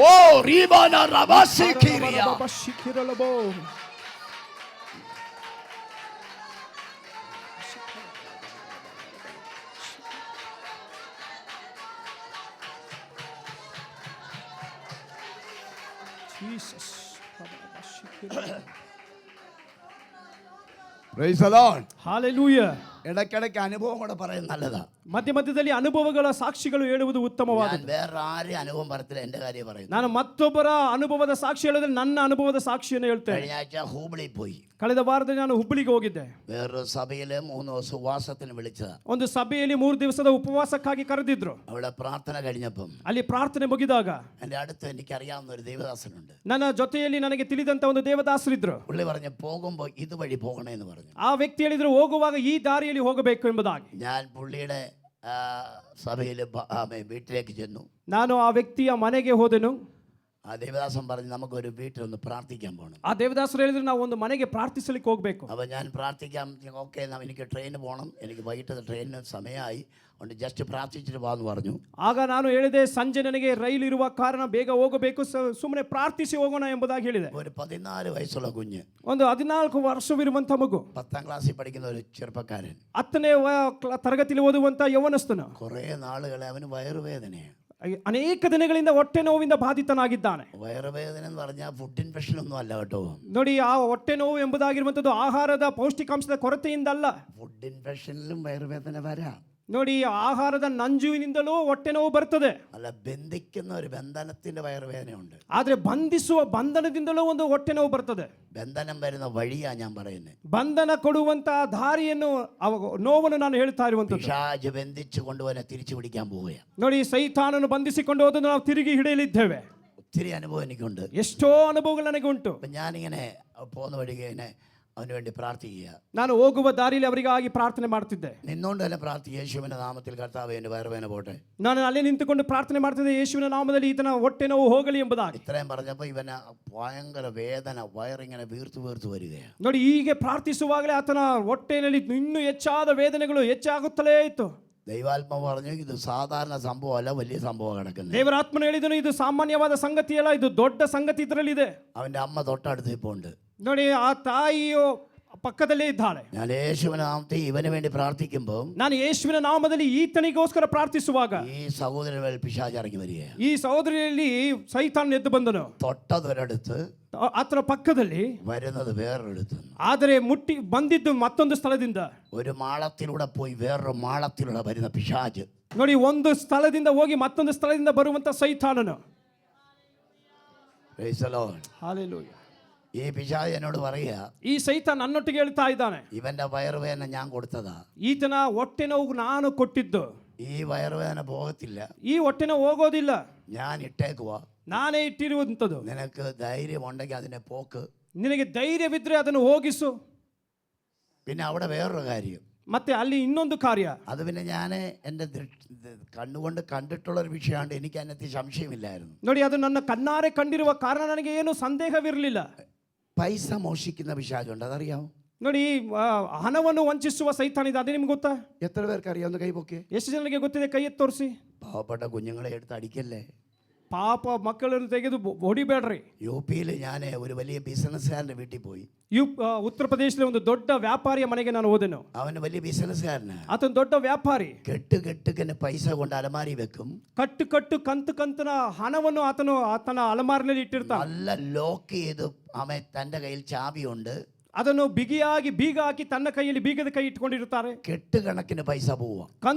ഓ റീബാന റബാസി കിരിയ. Praise the Lord. ಹಾಲೆಲೂಯ. ഇടയ്ക്കിടയ്ക്ക് അനുഭവം കൂടെ പറയുന്നത് നല്ലതാ. ಮಧ್ಯ ಮಧ್ಯದಲ್ಲಿ ಅನುಭವಗಳ ಸಾಕ್ಷಿಗಳು ಹೇಳುವುದು ಉತ್ತಮವಾದ. വേറെ ആരും അനുഭവം പറയത്തില്ല, എന്റെ കാര്യം പറയുന്നു. ನಾನು ಮತ್ತೊಬ್ಬರ ಅನುಭವದ ಸಾಕ್ಷಿ ಹೇಳಿದ್ರೆ ನನ್ನ ಅನುಭವದ ಸಾಕ್ಷಿಯನ್ನು ಹೇಳ್ತೇನೆ. കഴിഞ്ഞ ആഴ്ച ഹൂബ്ലി പോയി. ಕಳೆದ ವಾರದಲ್ಲಿ ನಾನು ಹುಬ್ಬಳ್ಳಿಗೆ ಹೋಗಿದ್ದೆ. വേറൊരു സഭയില് 3 ദിവസം ഉപവാസത്തിന് വിളിച്ചതാ. ಒಂದು ಸಭೆಯಲ್ಲಿ 3 ದಿವಸದ ಉಪವಾಸಕ್ಕಾಗಿ ಕರೆದಿದ್ರು. അവിടെ പ്രാർത്ഥന കഴിഞ്ഞപ്പം ಅಲ್ಲಿ ಪ್ರಾರ್ಥನೆ ಮುಗಿದಾಗ എൻ്റെ അടുത്ത് എനിക്കറിയാവുന്ന ഒരു ദേവദാസനുണ്ട്. ನನ್ನ ಜೊತೆಯಲ್ಲಿ ನನಗೆ ತಿಳಿದಂತ ಒಂದು ದೇವದಾಸರಿದ್ರು. പുള്ളി പറഞ്ഞു, പോകുമ്പോൾ ഇതുവഴി പോകണേന്ന് പറഞ്ഞു. ಆ ವ್ಯಕ್ತಿ ಹೇಳಿದ್ರು, ಹೋಗುವಾಗ ಈ ದಾರಿಯಲ್ಲಿ ಹೋಗಬೇಕು ಎಂಬುದಾಗಿ. ഞാൻ പുള്ളിയുടെ സഭയിൽ വീട്ടിലേക്ക് ചെന്നു. ನಾನು ಆ ವ್ಯಕ್ತಿಯ ಮನೆಗೆ ಹೋದೆನು. ആ ദേവദാസൻ പറഞ്ഞു, നമുക്കൊരു വീട്ടിലൊന്ന് പ്രാർത്ഥിക്കാൻ പോകണം. ಆ ದೇವದಾಸರು ಹೇಳಿದ್ರು, ನಾವು ಒಂದು ಮನೆಗೆ ಪ್ರಾರ್ಥಿಸಲಿಕ್ಕೆ ಹೋಗ್ಬೇಕು. അപ്പോൾ ഞാൻ പ്രാർത്ഥിക്കാം. ഓക്കെ, എനിക്ക് ട്രെയിന് പോകണം, എനിക്ക് വൈകിട്ട് ട്രെയിനിന് സമയമായി, അതുകൊണ്ട് ജസ്റ്റ് പ്രാർത്ഥിച്ചിട്ട് പോകാമെന്ന് പറഞ്ഞു. ಆಗ ನಾನು ಹೇಳಿದೆ, ಸಂಜೆ ನನಗೆ ರೈಲು ಇರುವ ಕಾರಣ ಬೇಗ ಹೋಗಬೇಕು, ಸುಮ್ಮನೆ ಪ್ರಾರ್ಥಿಸಿ ಹೋಗೋಣ ಎಂಬುದಾಗಿ ಹೇಳಿದೆ. ഒരു 14 വയസ്സുള്ള കുഞ്ഞ്, ಒಂದು 14 ವರ್ಷವಿರುವಂತ ಮಗು, 10ാം ക്ലാസ്സിൽ പഠിക്കുന്ന ഒരു ചെറുപ്പക്കാരൻ, 10ನೇ ತರಗತಿಯಲ್ಲಿ ಓದುವಂತ ಯೌವನಸ್ಥನು. കുറേ നാളുകളെ അവന് വയറുവേദനയാണ്. ಅನೇಕ ದಿನಗಳಿಂದ ಹೊಟ್ಟೆ ನೋವಿಂದ ಬಾಧಿತನಾಗಿದ್ದಾನೆ. വയറുവേദന എന്ന് പറഞ്ഞാൽ ഫുഡ് ഇൻഫെക്ഷൻ ഒന്നും അല്ല കേട്ടോ. ನೋಡಿ, ಆ ಹೊಟ್ಟೆ ನೋವು ಎಂಬುದಾಗಿರುವಂತದ್ದು ಆಹಾರದ ಪೌಷ್ಟಿಕಾಂಶದ ಕೊರತೆಯಿಂದಲ್ಲ. ഫുഡ് ഇൻഫെക്ഷനിലും വയറുവേദന വരാം. ನೋಡಿ, ಆಹಾರದ ನಂಜುವಿನಿಂದಲೂ ಹೊಟ್ಟೆ ನೋವು ಬರ್ತದೆ. അല്ല, ബന്ധിക്കുന്ന ഒരു ബന്ധനത്തിന്റെ വയറുവേദനയുണ്ട്. ಆದ್ರೆ ಬಂಧಿಸುವ ಬಂಧನದಿಂದಲೂ ಒಂದು ಹೊಟ್ಟೆ ನೋವು ಬರ್ತದೆ. ബന്ധനം വരുന്ന വഴിയാ ഞാൻ പറയുന്നത്. ಬಂಧನ ಕೊಡುವಂತ ದಾರಿಯನ್ನು, ನೋವನ್ನು ನಾನು ಹೇಳ್ತಾ ಇರುವಂತದ್ದು. പിശാച് ബന്ധിച്ചു കൊണ്ടുവനെ തിരിച്ചു പിടിക്കാൻ പോവുകയാണ്. ನೋಡಿ, ಸೈತಾನನು ಬಂಧಿಸಿಕೊಂಡು ಹೋದನ್ನು ನಾವು ತಿರುಗಿ ಹಿಡಿಯಲಿದ್ದೇವೆ. ഒത്തിരി അനുഭവം എനിക്കുണ്ട്. ಎಷ್ಟೋ ಅನುಭವಗಳು ನನಗೆ ಉಂಟು. അപ്പം ഞാനിങ്ങനെ പോകുന്ന വഴിക്ക് ഇങ്ങനെ അവന് വേണ്ടി പ്രാർത്ഥിക്കുക. ನಾನು ಹೋಗುವ ದಾರಿಯಲ್ಲಿ ಅವರಿಗಾಗಿ ಪ್ರಾರ್ಥನೆ ಮಾಡ್ತಿದ್ದೆ. നിന്നോണ്ട് തന്നെ പ്രാർത്ഥിക്കുക, യേശുവിന്റെ നാമത്തിൽ കർത്താവേ എൻ്റെ വയറുവേദന പോട്ടെ. ನಾನು ಅಲ್ಲೇ ನಿಂತುಕೊಂಡು ಪ್ರಾರ್ಥನೆ ಮಾಡ್ತಿದ್ದೆ, ಯೇಸುವಿನ ನಾಮದಲ್ಲಿ ಈತನ ಹೊಟ್ಟೆ ನೋವು ಹೋಗಲಿ ಎಂಬುದಾಗಿ. ഇത്രയും പറഞ്ഞപ്പോൾ ഇവന് ഭയങ്കര വേദന, വയറിങ്ങനെ വീർത്തു വീർത്തു വരികയാണ്. ನೋಡಿ, ಹೀಗೆ ಪ್ರಾರ್ಥಿಸುವಾಗಲೇ ಆತನ ಹೊಟ್ಟೆಯಲ್ಲಿ ಇನ್ನೂ ಹೆಚ್ಚಾದ ವೇದನೆಗಳು ಹೆಚ್ಚಾಗುತ್ತಲೇ ಇತ್ತು. ദൈവാത്മാവ് പറഞ്ഞു ഇത് സാധാരണ സംഭവമല്ല, വലിയ സംഭവം കിടക്കുന്നത്. ದೇವರಾತ್ಮನು ಹೇಳಿದನು ಇದು ಸಾಮಾನ್ಯವಾದ ಸಂಗತಿ ಅಲ್ಲ, ಇದು ದೊಡ್ಡ ಸಂಗತಿ ಇದರಲ್ಲಿದೆ. അവന്റെ അമ്മ തൊട്ടടുത്ത് ഇപ്പോൾ ഉണ്ട്. ನೋಡಿ ಆ ತಾಯಿಯು ಪಕ್ಕದಲ್ಲೇ ಇದ್ದಾಳೆ. ഞാൻ യേശുവിന്റെ നാമത്തിൽ ഇവന് വേണ്ടി പ്രാർത്ഥിക്കുമ്പോൾ ನಾನು ಯೇಸುವಿನ ನಾಮದಲ್ಲಿ ಈತನಿಗೋಸ್ಕರ ಪ್ರಾರ್ಥಿಸುವಾಗ ഈ സഹോദരൻ മേൽ പിശാച് ഇറങ്ങി വരികയാണ്. ಈ ಸಹೋದರಿಯಲ್ಲಿ ಸೈತಾನ್ ಎದ್ದು ಬಂದನು. തൊട്ടതൊരിടത്ത് ಆತನ ಪಕ್ಕದಲ್ಲಿ വരുന്നത് വേറൊരിടത്ത്. ಆದರೆ ಮುಟ್ಟಿ ಬಂದಿದ್ದು ಮತ್ತೊಂದು ಸ್ಥಳದಿಂದ. ഒരു മാളത്തിലൂടെ പോയി വേറൊരു മാളത്തിലൂടെ വരുന്ന പിശാച്. ನೋಡಿ, ಒಂದು ಸ್ಥಳದಿಂದ ಹೋಗಿ ಮತ್ತೊಂದು ಸ್ಥಳದಿಂದ ಬರುವಂತ ಸೈತಾನನು. Praise the Lord. ಹಾಲೆಲೂಯ. ഈ പിശാച് എന്നോട് പറയുക, ಈ ಸೈತಾನ್ ನನ್ನೊಟ್ಟಿಗೆ ಹೇಳ್ತಾ ಇದ್ದಾನೆ, ഇവന്റെ വയറുവേദന ഞാൻ കൊടുത്തതാ. ಈತನ ಹೊಟ್ಟೆ ನೋವು ನಾನು ಕೊಟ್ಟಿದ್ದು. ഈ വയറുവേദന പോകത്തില്ല, ಈ ಹೊಟ್ಟೆ ನೋವು ಹೋಗೋದಿಲ್ಲ, ഞാൻ ഇട്ടേക്കുവാ. ನಾನೇ ಇಟ್ಟಿರುವಂಥದ್ದು. നിനക്ക് ധൈര്യം ഉണ്ടെങ്കിൽ അതിനെ പോക്ക്. ನಿನಗೆ ಧೈರ್ಯವಿದ್ರೆ ಅದನ್ನು ಹೋಗಿಸು. പിന്നെ അവിടെ വേറൊരു കാര്യം, ಮತ್ತೆ ಅಲ್ಲಿ ಇನ್ನೊಂದು ಕಾರ್ಯ. അത് പിന്നെ ഞാൻ എൻ്റെ കണ്ണുകൊണ്ട് കണ്ടിട്ടുള്ളൊരു വിഷയമാണ്. എനിക്ക് അതിനകത്ത് സംശയമില്ലായിരുന്നു. ನೋಡಿ, ಅದು ನನ್ನ ಕಣ್ಣಾರೆ ಕಂಡಿರುವ ಕಾರಣ ನನಗೆ ಏನು ಸಂದೇಹವಿರಲಿಲ್ಲ. പൈസ മോഷിക്കുന്ന പിശാചുണ്ട്, അതറിയാമോ? ನೋಡಿ, ಹಣವನ್ನು ವಂಚಿಸುವ ಸೈತಾನ್ ಇದೆ, ಅದೇ ನಿಮ್ಗೆ ಗೊತ್ತಾ? എത്ര പേർക്ക് അറിയാവുന്ന കൈ പൊക്കെ? ಎಷ್ಟು ಜನರಿಗೆ ಗೊತ್ತಿದೆ? ಕೈ ಎತ್ತಿ ತೋರಿಸಿ. പാവപ്പെട്ട കുഞ്ഞുങ്ങളെ എടുത്ത് അടിക്കല്ലേ. ಪಾಪ ಮಕ್ಕಳನ್ನು ತೆಗೆದು ಹೊಡಿಬೇಡ್ರಿ. യു പിയിൽ ഞാൻ ഒരു വലിയ ബിസിനസ്സുകാരൻ്റെ വീട്ടിൽ പോയി. ಉತ್ತರ ಪ್ರದೇಶದಲ್ಲಿ ಒಂದು ದೊಡ್ಡ ವ್ಯಾಪಾರಿಯ ಮನೆಗೆ ನಾನು ಹೋದೆನು. അവന് വലിയ ബിസിനസ്സുകാരനാ. ಆತನ ದೊಡ್ಡ ವ್ಯಾಪಾರಿ. കെട്ടുകെട്ടുകന് പൈസ കൊണ്ട് അലമാരി വെക്കും. ಕಟ್ಟು ಕಂತನ ಹಣವನ್ನು ಆತನ ಅಲಮಾರಿನಲ್ಲಿ ಇಟ್ಟಿರ್ತಾನೆ. നല്ല ലോക്ക് ചെയ്ത് അവൻ തൻ്റെ കയ്യിൽ ചാവിയുണ്ട്. ಅದನ್ನು ಬಿಗಿಯಾಗಿ ಬೀಗ ಹಾಕಿ ತನ್ನ ಕೈಯಲ್ಲಿ ಬೀಗದ ಕೈ ಇಟ್ಕೊಂಡಿರುತ್ತಾರೆ. കെട്ടുകണക്കിന് പൈസ പോവാ.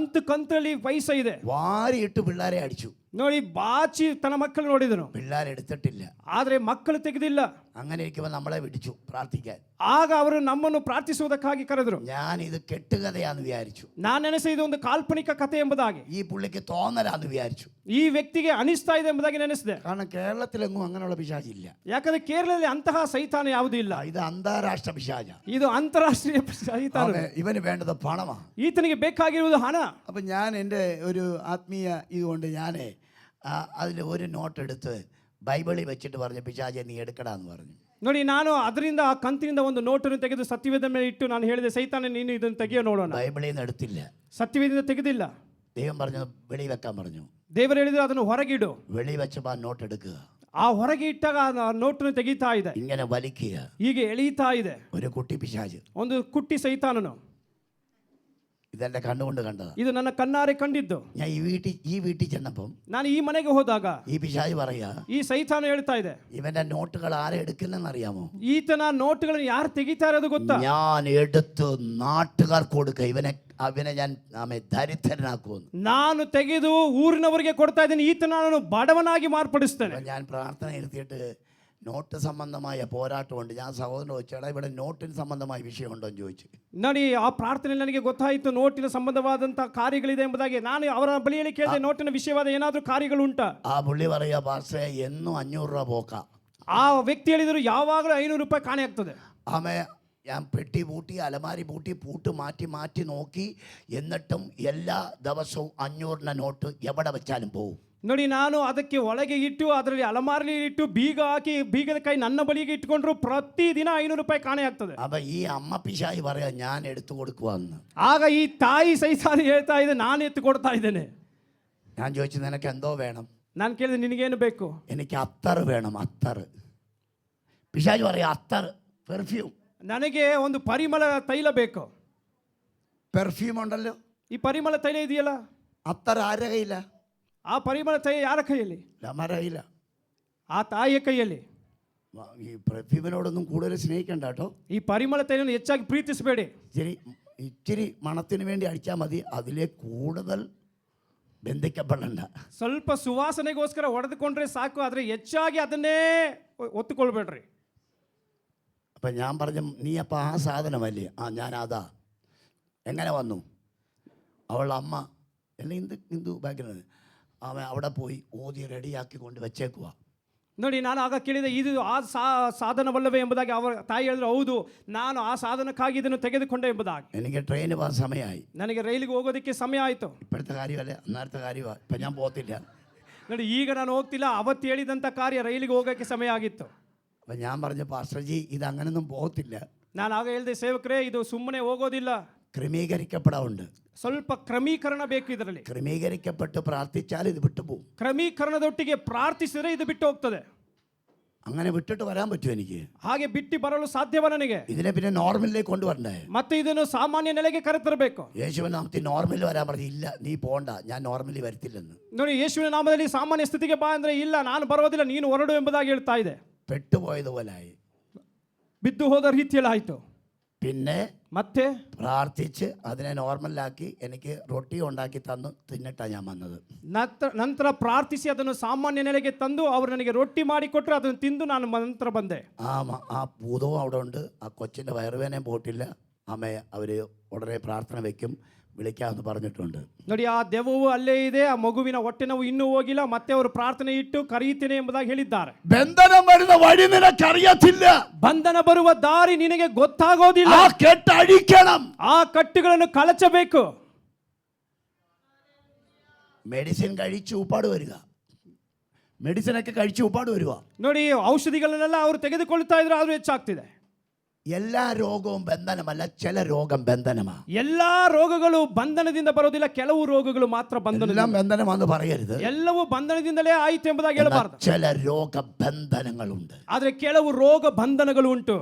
ಕಂತಲ್ಲಿ ಪೈಸ ಇದೆ. വാരിയിട്ട് പിള്ളേരെ അടിച്ചു. ನೋಡಿ, ಬಾಚಿ ತನ್ನ ಮಕ್ಕಳು ನೋಡಿದನು, പിള്ളേരെടുത്തിട്ടില്ല. ಆದ್ರೆ ಮಕ್ಕಳು ತೆಗೆದಿಲ್ಲ. അങ്ങനെ ഇരിക്കുമ്പോൾ നമ്മളെ വിളിച്ചു പ്രാർത്ഥിക്കാൻ. ಆಗ ಅವರು ನಮ್ಮನ್ನು ಪ್ರಾರ್ಥಿಸುವುದಕ್ಕಾಗಿ ಕರೆದರು. ഞാൻ ഇത് കെട്ടുകഥയാന്ന് വിചാരിച്ചു. ನಾನು ನೆನೆಸಿದ ಒಂದು ಕಾಲ್ಪನಿಕ ಕಥೆ ಎಂಬುದಾಗಿ. ഈ പുള്ളിക്ക് തോന്നലാന്ന് വിചാരിച്ചു. ಈ ವ್ಯಕ್ತಿಗೆ ಅನಿಸ್ತಾ ಇದೆ ಎಂಬುದಾಗಿ ನೆನೆಸಿದೆ. കാരണം കേരളത്തിലെങ്ങും അങ്ങനെയുള്ള പിശാചില്ല. ಯಾಕಂದ್ರೆ ಕೇರಳದಲ್ಲಿ ಅಂತಹ ಸೈತಾನ ಯಾವುದೂ ಇಲ್ಲ. ഇത് അന്താരാഷ്ട്ര പിശാച. ಇದು ಅಂತಾರಾಷ್ಟ್ರೀಯ ಸೈತಾನ. ഇവന് വേണ്ടത് പണമാ. ಈತನಿಗೆ ಬೇಕಾಗಿರುವುದು ಹಣ. അപ്പം ഞാൻ എൻ്റെ ഒരു ആത്മീയ ഇതുകൊണ്ട് ഞാൻ അതിൽ ഒരു നോട്ട് എടുത്ത് ബൈബിളിൽ വെച്ചിട്ട് പറഞ്ഞു, പിശാചെ നീ എടുക്കടാന്ന് പറഞ്ഞു. ನೋಡಿ, ನಾನು ಅದರಿಂದ ಆ ಕಂತಿನಿಂದ ಒಂದು ನೋಟನ್ನು ತೆಗೆದು ಸತ್ಯವೇದ ಮೇಲೆ ಇಟ್ಟು ನಾನು ಹೇಳಿದೆ, ಸೈತಾನ ನೀನು ಇದನ್ನು ತೆಗೆಯೋ ನೋಡೋಣ. ബൈബിളിൽ നിന്ന് എടുത്തില്ല. ಸತ್ಯವೇದದಿಂದ ತೆಗೆದಿಲ್ಲ. ദൈവം പറഞ്ഞു വെളി വെക്കാൻ പറഞ്ഞു. ದೇವರು ಹೇಳಿದ್ರು ಅದನ್ನು ಹೊರಗಿಡು. വെളി വെച്ചപ്പോൾ ആ നോട്ട് എടുക്കുക. ಆ ಹೊರಗೆ ಇಟ್ಟಾಗ ಆ ನೋಟನ್ನು ತೆಗೀತಾ ಇದೆ, ഇങ്ങനെ വലിക്കുക. ಹೀಗೆ ಎಳೀತಾ ಇದೆ. ഒരു കുട്ടി പിശാച്, ಒಂದು ಕುಟ್ಟಿ ಸೈತಾನನು. ഇതെന്റെ കണ്ണുകൊണ്ട് കണ്ടതാ. ಇದು ನನ್ನ ಕಣ್ಣಾರೆ ಕಂಡಿದ್ದು. ഞാൻ ഈ വീട്ടിൽ ചെന്നപ്പം ನಾನು ಈ ಮನೆಗೆ ಹೋದಾಗ ഈ പിശാച് പറയാ, ಈ ಸೈತಾನ ಹೇಳ್ತಾ ಇದೆ, ഇവന്റെ നോട്ടുകൾ ആരെ എടുക്കുന്നെന്ന് അറിയാമോ? ಈತನ ನೋಟುಗಳನ್ನು ಯಾರು ತೆಗಿತಾ ಇರೋದು ಗೊತ್ತಾ? ഞാൻ എടുത്ത് നാട്ടുകാർക്ക് കൊടുക്ക, അവനെ ഞാൻ ദരിദ്രനാക്കുമെന്ന്. ನಾನು ತೆಗೆದು ಊರಿನವರಿಗೆ ಕೊಡ್ತಾ ಇದ್ದೇನೆ, ಈತನ ನಾನು ಬಡವನಾಗಿ ಮಾರ್ಪಡಿಸ್ತೇನೆ. ഞാൻ പ്രാർത്ഥന ഇരുത്തിയിട്ട് നോട്ട് സംബന്ധമായ പോരാട്ടമുണ്ട്. ഞാൻ സഹോദരനോട് ചോദിച്ചേടാ, ഇവിടെ നോട്ടിന് സംബന്ധമായ വിഷയമുണ്ടോ എന്ന് ചോദിച്ചു. ನೋಡಿ, ಆ ಪ್ರಾರ್ಥನೆಯಲ್ಲಿ ನನಗೆ ಗೊತ್ತಾಯಿತು ನೋಟಿನ ಸಂಬಂಧವಾದಂತಹ ಕಾರ್ಯಗಳಿದೆ ಎಂಬುದಾಗಿ. ನಾನು ಅವರ ಬಳಿಯಲ್ಲಿ ಕೇಳಿದೆ, ನೋಟಿನ ವಿಷಯವಾದ ಏನಾದರೂ ಕಾರ್ಯಗಳು ಉಂಟಾ? ആ പുള്ളി പറയാ, പാസ്റ്റേ എന്നും 500 രൂപ പോക്കാ. ಆ ವ್ಯಕ್ತಿ ಹೇಳಿದರು, ಯಾವಾಗಲೂ 500 ರೂಪಾಯಿ ಕಾಣೆ ಆಗ್ತದೆ. ആമേ ഞാൻ പെട്ടി പൂട്ടി അലമാരി പൂട്ടി പൂട്ട് മാറ്റി മാറ്റി നോക്കി, എന്നിട്ടും എല്ലാ ദിവസവും 500 നോട്ട് എവിടെ വെച്ചാലും പോവും. ನೋಡಿ, ನಾನು ಅದಕ್ಕೆ ಒಳಗೆ ಇಟ್ಟು ಅದರಲ್ಲಿ ಅಲಮಾರಿ ಇಟ್ಟು ಬೀಗ ಹಾಕಿ ಬೀಗದ ಕೈ ನನ್ನ ಬಳಿಗೆ ಇಟ್ಕೊಂಡ್ರು ಪ್ರತಿದಿನ 500 ರೂಪಾಯಿ ಕಾಣೆ ಆಗ್ತದೆ. അപ്പൊ ഈ അമ്മ പിശാച് പറയാ, ഞാൻ എടുത്തു കൊടുക്കുവാന്ന്. ಆಗ ಈ ತಾಯಿ ಸೈತಾನ ಹೇಳ್ತಾ ಇದೆ, ನಾನು ಎತ್ತು ಕೊಡ್ತಾ ಇದ್ದೇನೆ. ഞാൻ ചോദിച്ചു, നിനക്ക് എന്തോ വേണം? ನಾನು ಕೇಳಿದೆ, ನಿನಗೇನು ಬೇಕು? എനിക്ക് അത്തറ് വേണം, അത്തറ്. പിശാച് പറയാ, അത്തറ്, പെർഫ്യൂം. ನನಗೆ ಒಂದು ಪರಿಮಳ ತೈಲ ಬೇಕು. പെർഫ്യൂം ഉണ്ടല്ലോ, ಈ ಪರಿಮಳ ತೈಲ ಇದೆಯಲ್ಲ, അത്തറ് ആരുടെ കയ്യില്ല? ಆ ಪರಿಮಳ ತೈಲ ಯಾರ ಕೈಯಲ್ಲಿ? അമ്മയുടെ കയ്യില്ല. ಆ ತಾಯಿಯ ಕೈಯಲ್ಲಿ. ഈ പെർഫ്യൂമിനോടൊന്നും കൂടുതൽ സ്നേഹിക്കണ്ട കേട്ടോ. ಈ ಪರಿಮಳ ತೈಲವನ್ನು ಹೆಚ್ಚಾಗಿ ಪ್ರೀತಿಸಬೇಡಿ. ഇച്ചിരി മണത്തിന് വേണ്ടി അടിച്ചാൽ മതി, അതിലെ കൂടുതൽ ബന്ധിക്കപ്പെടണ്ട. ಸ್ವಲ್ಪ ಸುವಾಸನೆಗೋಸ್ಕರ ಹೊಡೆದುಕೊಂಡ್ರೆ ಸಾಕು, ಆದರೆ ಹೆಚ್ಚಾಗಿ ಅದನ್ನೇ ಒತ್ತುಕೊಳ್ಬೇಡ್ರಿ. അപ്പം ഞാൻ പറഞ്ഞു, നീ അപ്പം ആ സാധനമല്ലേ? ഞാൻ അതാ. എങ്ങനെ വന്നു? അവളുടെ അമ്മ അല്ല, ഹിന്ദു ബാക്ക്ഗ്രൗണ്ട്, അവൻ അവിടെ പോയി ഓതി റെഡിയാക്കി കൊണ്ട് വെച്ചേക്കുക. ನೋಡಿ, ನಾನು ಆಗ ಕೇಳಿದೆ, ಇದು ಆ ಸಾಧನವಲ್ಲವೇ ಎಂಬುದಾಗಿ. ಅವರ ತಾಯಿ ಹೇಳಿದ್ರು, ಹೌದು, ನಾನು ಆ ಸಾಧನಕ್ಕಾಗಿ ಇದನ್ನು ತೆಗೆದುಕೊಂಡೆ ಎಂಬುದಾಗಿ. എനിക്ക് ട്രെയിന് പോകാൻ സമയമായി. ನನಗೆ ರೈಲಿಗೆ ಹೋಗೋದಕ್ಕೆ ಸಮಯ ಆಯಿತು. ഇപ്പോഴത്തെ കാര്യമല്ലേ, അന്നേരത്തെ കാര്യമാണ്. ഇപ്പം ഞാൻ പോകത്തില്ല. ನೋಡಿ, ಈಗ ನಾನು ಹೋಗ್ತಿಲ್ಲ, ಅವತ್ತು ಹೇಳಿದಂಥ ಕಾರ್ಯ ರೈಲಿಗೆ ಹೋಗೋಕ್ಕೆ ಸಮಯ ಆಗಿತ್ತು. അപ്പം ഞാൻ പറഞ്ഞു, പാസ്റ്റർജി ഇത് അങ്ങനൊന്നും പോകത്തില്ല. ನಾನು ಆಗ ಹೇಳಿದೆ, ಸೇವಕರೇ, ಇದು ಸುಮ್ಮನೆ ಹೋಗೋದಿಲ್ಲ. ക്രമീകരിക്കപ്പെടാറുണ്ട്. ಸ್ವಲ್ಪ ಕ್ರಮೀಕರಣ ಬೇಕು ಇದರಲ್ಲಿ. ക്രമീകരിക്കപ്പെട്ട് പ്രാർത്ഥിച്ചാൽ ഇത് വിട്ടുപോകും. ಕ್ರಮೀಕರಣದೊಟ್ಟಿಗೆ ಪ್ರಾರ್ಥಿಸಿದರೆ ಇದು ಬಿಟ್ಟು ಹೋಗ್ತದೆ. അങ്ങനെ വിട്ടിട്ട് വരാൻ പറ്റുമോ എനിക്ക്? ಹಾಗೆ ಬಿಟ್ಟು ಬರಲು ಸಾಧ್ಯವ ನನಗೆ? ഇതിനെ പിന്നെ നോർമലിലേക്ക് കൊണ്ടുവരണ്ടേ? ಮತ್ತೆ ಇದನ್ನು ಸಾಮಾನ್ಯ ನೆಲೆಗೆ ಕರೆತರಬೇಕು. യേശുവിൻ നാമത്തിൽ നോർമൽ വരാൻ പറഞ്ഞു. ഇല്ല, നീ പോണ്ട, ഞാൻ നോർമಲಿ വരത്തില്ലെന്ന്. ನೋಡಿ, ಯೇಸುವಿನ ನಾಮದಲ್ಲಿ ಸಾಮಾನ್ಯ ಸ್ಥಿತಿಗೆ ಬಾ ಅಂದ್ರೆ ಇಲ್ಲ, ನಾನು ಬರೋದಿಲ್ಲ, ನೀನು ಹೊರಡು ಎಂಬುದಾಗಿ ಹೇಳ್ತಾ ಇದೆ. പെട്ടുപോയതുപോലായി. ಬಿದ್ದು ಹೋದ ರೀತಿಯಲ್ಲಿ ಆಯ್ತು. പിന്നെ ಮತ್ತೆ പ്രാർത്ഥിച്ച് അതിനെ നോർമലാക്കി എനിക്ക് റൊട്ടി ഉണ്ടാക്കി തന്നു തിന്നിട്ടാണ് ഞാൻ വന്നത്. ನಂತರ ಪ್ರಾರ್ಥಿಸಿ ಅದನ್ನು ಸಾಮಾನ್ಯ ನೆಲೆಗೆ ತಂದು ಅವರು ನನಗೆ ರೊಟ್ಟಿ ಮಾಡಿಕೊಟ್ರು, ಅದನ್ನು ತಿಂದು ನಾನು ನಂತರ ಬಂದೆ. ആ ഭൂതവും അവിടെ ഉണ്ട്. ആ കൊച്ചിൻ്റെ വയറുവേനയും പോയിട്ടില്ല. അമ്മയെ അവർ ഉടനെ പ്രാർത്ഥന വെക്കും, വിളിക്കാമെന്ന് പറഞ്ഞിട്ടുണ്ട്. ನೋಡಿ, ಆ ದೆವ್ವವು ಅಲ್ಲೇ ಇದೆ, ಆ ಮಗುವಿನ ಹೊಟ್ಟೆ ನೋವು ಇನ್ನೂ ಹೋಗಿಲ್ಲ, ಮತ್ತೆ ಅವರು ಪ್ರಾರ್ಥನೆ ಇಟ್ಟು ಕರೆಯುತ್ತೇನೆ ಎಂಬುದಾಗಿ ಹೇಳಿದ್ದಾರೆ. ബന്ധനം വരുന്ന വഴി നിനക്കറിയത്തില്ല. ಬಂಧನ ಬರುವ ದಾರಿ ನಿನಗೆ ಗೊತ್ತಾಗೋದಿಲ್ಲ. ആ കെട്ടഴിക്കണം. ಆ ಕಟ್ಟುಗಳನ್ನು ಕಳಚಬೇಕು. മെഡിസിൻ കഴിച്ച് ഉപ്പാട് വരിക. മെഡിസിനൊക്കെ കഴിച്ച് ഉപ്പാട് വരിക. ನೋಡಿ, ಔಷಧಿಗಳನ್ನೆಲ್ಲ ಅವರು ತೆಗೆದುಕೊಳ್ತಾ ಇದ್ರು, ಆದ್ರೂ ಹೆಚ್ಚಾಗ್ತಿದೆ. എല്ലാ രോഗവും ബന്ധനമല്ല, ചില രോഗം ബന്ധനമാണ്. ಎಲ್ಲಾ ರೋಗಗಳು ಬಂಧನದಿಂದ ಬರೋದಿಲ್ಲ, ಕೆಲವು ರೋಗಗಳು ಮಾತ್ರ ಬಂಧನ. എല്ലാം ബന്ധനമാണെന്ന് പറയരുത്. ಎಲ್ಲವೂ ಬಂಧನದಿಂದಲೇ ಆಯಿತು ಎಂಬುದಾಗಿ ಹೇಳಬಾರದು. ചില രോഗ ബന്ധനങ്ങളുണ്ട്. ಆದ್ರೆ ಕೆಲವು ರೋಗ ಬಂಧನಗಳು ಉಂಟು.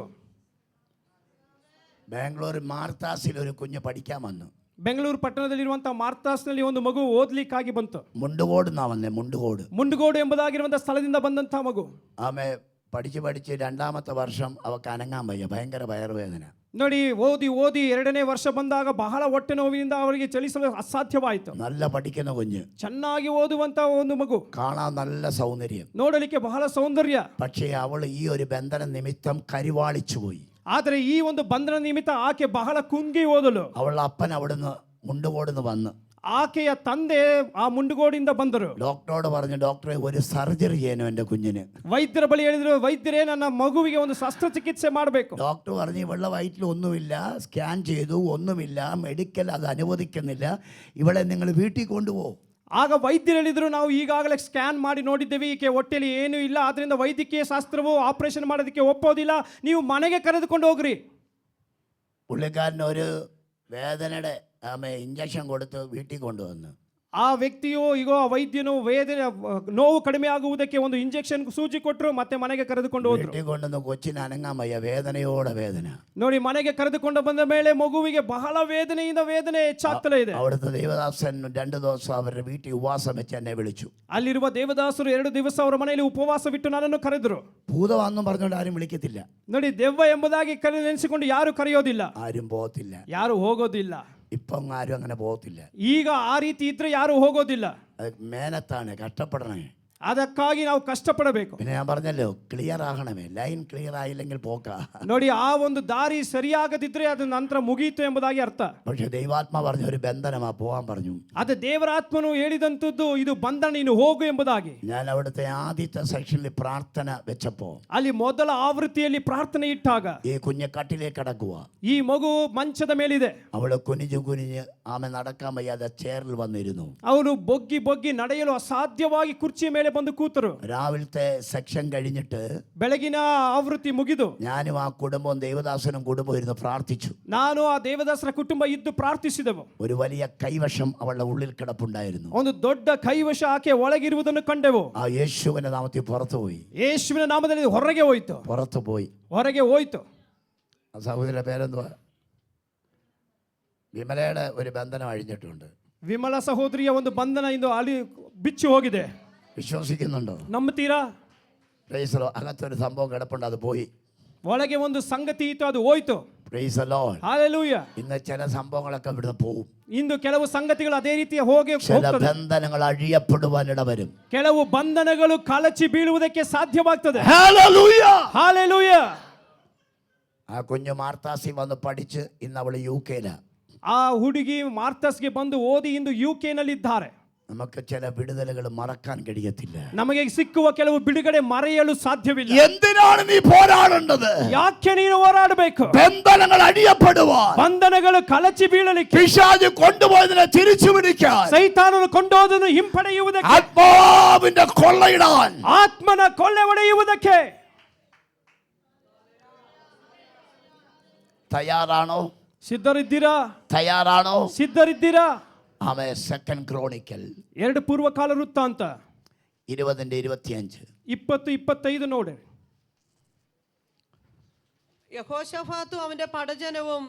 ബാംഗ്ലൂർ മാർത്താസിൽ ഒരു കുഞ്ഞ് പഠിക്കാൻ വന്നു. ಬೆಂಗಳೂರು ಪಟ್ಟಣದಲ್ಲಿರುವಂತಹ ಮಾರ್ತಾಸ್ನಲ್ಲಿ ಒಂದು ಮಗು ಓದ್ಲಿಕ್ಕಾಗಿ ಬಂತು. മുണ്ടുകോട് എന്നാ വന്നേ. ಮುಂಡುಗೋಡು ಎಂಬುದಾಗಿರುವಂತಹ ಸ್ಥಳದಿಂದ ಬಂದಂತಹ ಮಗು. ആമേ പഠിച്ച് രണ്ടാമത്തെ വർഷം അവൾക്ക് അനങ്ങാൻ വയ്യ. ഭയങ്കര വയറുവേദന. ನೋಡಿ, ಓದಿ 2ನೇ ವರ್ಷ ಬಂದಾಗ ಬಹಳ ಹೊಟ್ಟೆ ನೋವಿನಿಂದ ಅವರಿಗೆ ಚಲಿಸಲು ಅಸಾಧ್ಯವಾಯಿತು. നല്ല പഠിക്കുന്ന കുഞ്ഞ്, ಚೆನ್ನಾಗಿ ಓದುವಂತ ಒಂದು ಮಗು, കാണാൻ നല്ല സൗന്ദര്യം, ನೋಡಲಿಕ್ಕೆ ಬಹಳ ಸೌಂದರ್ಯ. പക്ഷേ അവൾ ഈ ഒരു ബന്ധന നിമിത്തം കരിവാളിച്ചു പോയി. ಆದರೆ ಈ ಒಂದು ಬಂಧನ ನಿಮಿತ್ತ ಆಕೆ ಬಹಳ ಕುಂಗಿ ಓದಲು. അവളുടെ അപ്പൻ അവിടുന്ന് മുണ്ടുകോടുന്ന് വന്ന് ಆಕೆಯ ತಂದೆ ಆ ಮುಂಡುಗೋಡಿಂದ ಬಂದರು. ഡോക്ടറോട് പറഞ്ഞു, ഡോക്ടറെ ഒരു സർജറി ചെയ്യണം എൻ്റെ കുഞ്ഞിന്. ವೈದ್ಯರ ಬಳಿ ಹೇಳಿದ್ರು, ವೈದ್ಯರೇ ನನ್ನ ಮಗುವಿಗೆ ಒಂದು ಶಸ್ತ್ರಚಿಕಿತ್ಸೆ ಮಾಡಬೇಕು. ഡോക്ടർ പറഞ്ഞു, ഇവളുടെ വയറ്റിൽ ഒന്നുമില്ല, സ്കാൻ ചെയ്തു, ഒന്നുമില്ല, മെഡിക്കൽ അത് അനുവദിക്കുന്നില്ല, ഇവളെ നിങ്ങൾ വീട്ടിൽ കൊണ്ടുപോകും. ಆಗ ವೈದ್ಯರು ಹೇಳಿದ್ರು, ನಾವು ಈಗಾಗಲೇ ಸ್ಕ್ಯಾನ್ ಮಾಡಿ ನೋಡಿದ್ದೇವೆ, ಈಕೆ ಹೊಟ್ಟೆಯಲ್ಲಿ ಏನೂ ಇಲ್ಲ, ಆದ್ರಿಂದ ವೈದ್ಯಕೀಯ ಶಾಸ್ತ್ರವು ಆಪರೇಷನ್ ಮಾಡೋದಕ್ಕೆ ಒಪ್ಪೋದಿಲ್ಲ, ನೀವು ಮನೆಗೆ ಕರೆದುಕೊಂಡು ಹೋಗ್ರಿ. പുള്ളിക്കാരന് ഒരു വേദനയുടെ ഇഞ്ചക്ഷൻ കൊടുത്ത് വീട്ടിൽ കൊണ്ടുവന്നു. ಆ ವ್ಯಕ್ತಿಯು ಈಗ ವೈದ್ಯನು ವೇದನೆ ನೋವು ಕಡಿಮೆ ಆಗುವುದಕ್ಕೆ ಒಂದು ಇಂಜೆಕ್ಷನ್ ಸೂಜಿ ಕೊಟ್ಟರು, ಮತ್ತೆ ಮನೆಗೆ ಕರೆದುಕೊಂಡು ಹೋದ್ರು. വീട്ടിൽ കൊണ്ടുവന്ന് കൊച്ചിന് അനങ്ങാമയ്യ, വേദനയോടെ വേദന. ನೋಡಿ, ಮನೆಗೆ ಕರೆದುಕೊಂಡು ಬಂದ ಮೇಲೆ ಮಗುವಿಗೆ ಬಹಳ ವೇದನೆಯಿಂದ ವೇದನೆ ಹೆಚ್ಚಾಗ್ತಲೇ ಇದೆ. അവിടുത്തെ ദേവദാസൻ 2 ദിവസം അവരുടെ വീട്ടിൽ ഉപവാസം വെച്ച് എന്നെ വിളിച്ചു. ಅಲ್ಲಿರುವ ದೇವದಾಸರು 2 ದಿವಸ ಅವರ ಮನೆಯಲ್ಲಿ ಉಪವಾಸ ಬಿಟ್ಟು ನನ್ನನ್ನು ಕರೆದರು. ഭൂതമാണെന്നും പറഞ്ഞുകൊണ്ട് ಆരും വിളിക്കത്തില്ല. ನೋಡಿ, ದೆವ್ವ ಎಂಬುದಾಗಿ ನೆನೆಸಿಕೊಂಡು ಯಾರು ಕರೆಯೋದಿಲ್ಲ, ആരും പോകത്തില്ല. ಯಾರು ಹೋಗೋದಿಲ್ಲ. ഇപ്പം ആരും അങ്ങനെ പോകത്തില്ല. ಈಗ ಆ ರೀತಿ ಇದ್ರೆ ಯಾರು ಹೋಗೋದಿಲ್ಲ. അത് മേനത്താണ്, കഷ്ടപ്പെടണേ. ಅದಕ್ಕಾಗಿ ನಾವು ಕಷ್ಟಪಡಬೇಕು. പിന്നെ ഞാൻ പറഞ്ഞല്ലോ, ക്ലിയർ ആകണമേ. ലൈൻ ക്ലിയർ ആയില്ലെങ്കിൽ പോക്ക. ನೋಡಿ, ಆ ಒಂದು ದಾರಿ ಸರಿಯಾಗದಿದ್ರೆ ಅದು ನಂತರ ಮುಗೀತು ಎಂಬುದಾಗಿ ಅರ್ಥ. പക്ഷെ ദൈവാത്മ പറഞ്ഞ ഒരു ബന്ധനമാ, പോകാൻ പറഞ്ഞു. ಅದು ದೇವರಾತ್ಮನು ಹೇಳಿದಂಥದ್ದು, ಇದು ಬಂಧನ, ನೀನು ಹೋಗು ಎಂಬುದಾಗಿ. ഞാൻ അവിടുത്തെ ആദ്യത്തെ സെക്ഷനിൽ പ്രാർത്ഥന വെച്ചപ്പോ ಅಲ್ಲಿ ಮೊದಲ ಆವೃತ್ತಿಯಲ್ಲಿ ಪ್ರಾರ್ಥನೆ ಇಟ್ಟಾಗ ഈ കുഞ്ഞ് കട്ടിലേക്ക് കിടക്കുക. ಈ ಮಗು ಮಂಚದ ಮೇಲಿದೆ. അവള് കുനിഞ്ഞ് ആമെ നടക്കാൻ വയ്യാതെ ചെയറിൽ വന്നിരുന്നു. ಅವನು ಬೊಗ್ಗಿ ಬೊಗ್ಗಿ ನಡೆಯಲು ಅಸಾಧ್ಯವಾಗಿ ಕುರ್ಚಿಯ ಮೇಲೆ ಬಂದು ಕೂತರು. രാവിലത്തെ സെക്ഷൻ കഴിഞ്ഞിട്ട് ಬೆಳಗಿನ ಆವೃತ್ತಿ ಮುಗಿದು ഞാനും ಆ കുടുംബവും ദേവദാസനും കുടുംബം ഇരുന്ന് പ്രാർത്ഥിച്ചു. ನಾನು ಆ ದೇವದಾಸರ ಕುಟುಂಬ ಇದ್ದು ಪ್ರಾರ್ಥಿಸಿದೆವು. ഒരു വലിയ കൈവശം അവളുടെ ഉള്ളിൽ കിടപ്പുണ്ടായിരുന്നു. ಒಂದು ದೊಡ್ಡ ಕೈವಶ ಆಕೆ ಒಳಗಿರುವುದನ್ನು ಕಂಡೆವು. ആ യേശുവിന്റെ നാമത്തിൽ പുറത്തുപോയി. ಯೇಸುವಿನ ನಾಮದಲ್ಲಿ ಹೊರಗೆ ಹೋಯಿತು. ಹೊರಗೆ ಹೋಯ್ತು. ആ സഹോദരിയുടെ പേരെന്തുവാ? വിമലയുടെ ഒരു ബന്ധനം അഴിഞ്ഞിട്ടുണ്ട്. ವಿಮಲ ಸಹೋದರಿಯ ಒಂದು ಬಂಧನ ಇಂದು ಅಲ್ಲಿ ಬಿಚ್ಚಿ ಹೋಗಿದೆ. വിശ്വസിക്കുന്നുണ്ടോ? ನಂಬುತ್ತೀರಾ? Praise the Lord. അകത്തൊരു സംഭവം കിടപ്പുണ്ട്, അത് പോയി. ಒಳಗೆ ಒಂದು ಸಂಗತಿ ಇತ್ತು, ಅದು ಹೋಯ್ತು. Price the Lord. ಹಲ್ಲೆಲೂಯಾ. ഇന്ന് ചില സംഭവങ്ങളൊക്കെ ഇവിടുന്ന് പോകും. ಇಂದು ಕೆಲವು ಸಂಗತಿಗಳು ಅದೇ ರೀತಿ ಹೋಗಿ ചില ബന്ധനങ്ങൾ അഴിയപ്പെടുവാനിട വരും. ಕೆಲವು ಬಂಧನಗಳು ಕಳಚಿ ಬೀಳುವುದಕ್ಕೆ ಸಾಧ್ಯವಾಗ್ತದೆ. ഹല്ലേലൂയ. ಹಲ್ಲೆಲೂಯಾ. ആ കുഞ്ഞു മാർത്താസി വന്ന് പഠിച്ച് ഇന്ന് അവൾ UK-ലാ. ಆ ಹುಡುಗಿ ಮಾರ್ತಾಸ್ಗೆ ಬಂದು ಓದಿ ಇಂದು UK ನಲ್ಲಿದ್ದಾರೆ. നമുക്ക് ചില വിടുതലുകൾ മറക്കാൻ കഴിയത്തില്ല. ನಮಗೆ ಸಿಕ್ಕುವ ಕೆಲವು ಬಿಡುಗಡೆ ಮರೆಯಲು ಸಾಧ್ಯವಿಲ್ಲ. എന്തിനാണ് നീ പോരാടേണ്ടത്? ಯಾಕೆ ನೀನು ಹೋರಾಡಬೇಕು? ബന്ധനങ്ങൾ അഴിയപ്പെടുവാൻ, ಬಂಧನಗಳು ಕಳಚಿ ಬೀಳಲಿಕ್ಕೆ, പിശാച് കൊണ്ടുപോയതിനെ തിരിച്ചു പിടിക്കാൻ, ಸೈತಾನನು ಕೊಂಡೋದನ್ನು ಹಿಂಪಡೆಯುವುದಕ್ಕೆ, ആത്മാവിന്റെ കൊള്ളയിടാൻ, ಆತ್ಮನ ಕೊಳ್ಳೆ ಹೊಡೆಯುವುದಕ್ಕೆ തയ്യാറാണോ? ಸಿದ್ಧರಿದ್ದೀರಾ? തയ്യാറാണോ? ಸಿದ್ಧರಿದ್ದೀರಾ? ആമേ. Second chronicle 2 ಪೂರ್ವಕಾಲ ವೃತ್ತಾಂತ 20:25. 20-25 ನೋಡಿ. യഹോശഫാത്തും അവന്റെ പടജനവും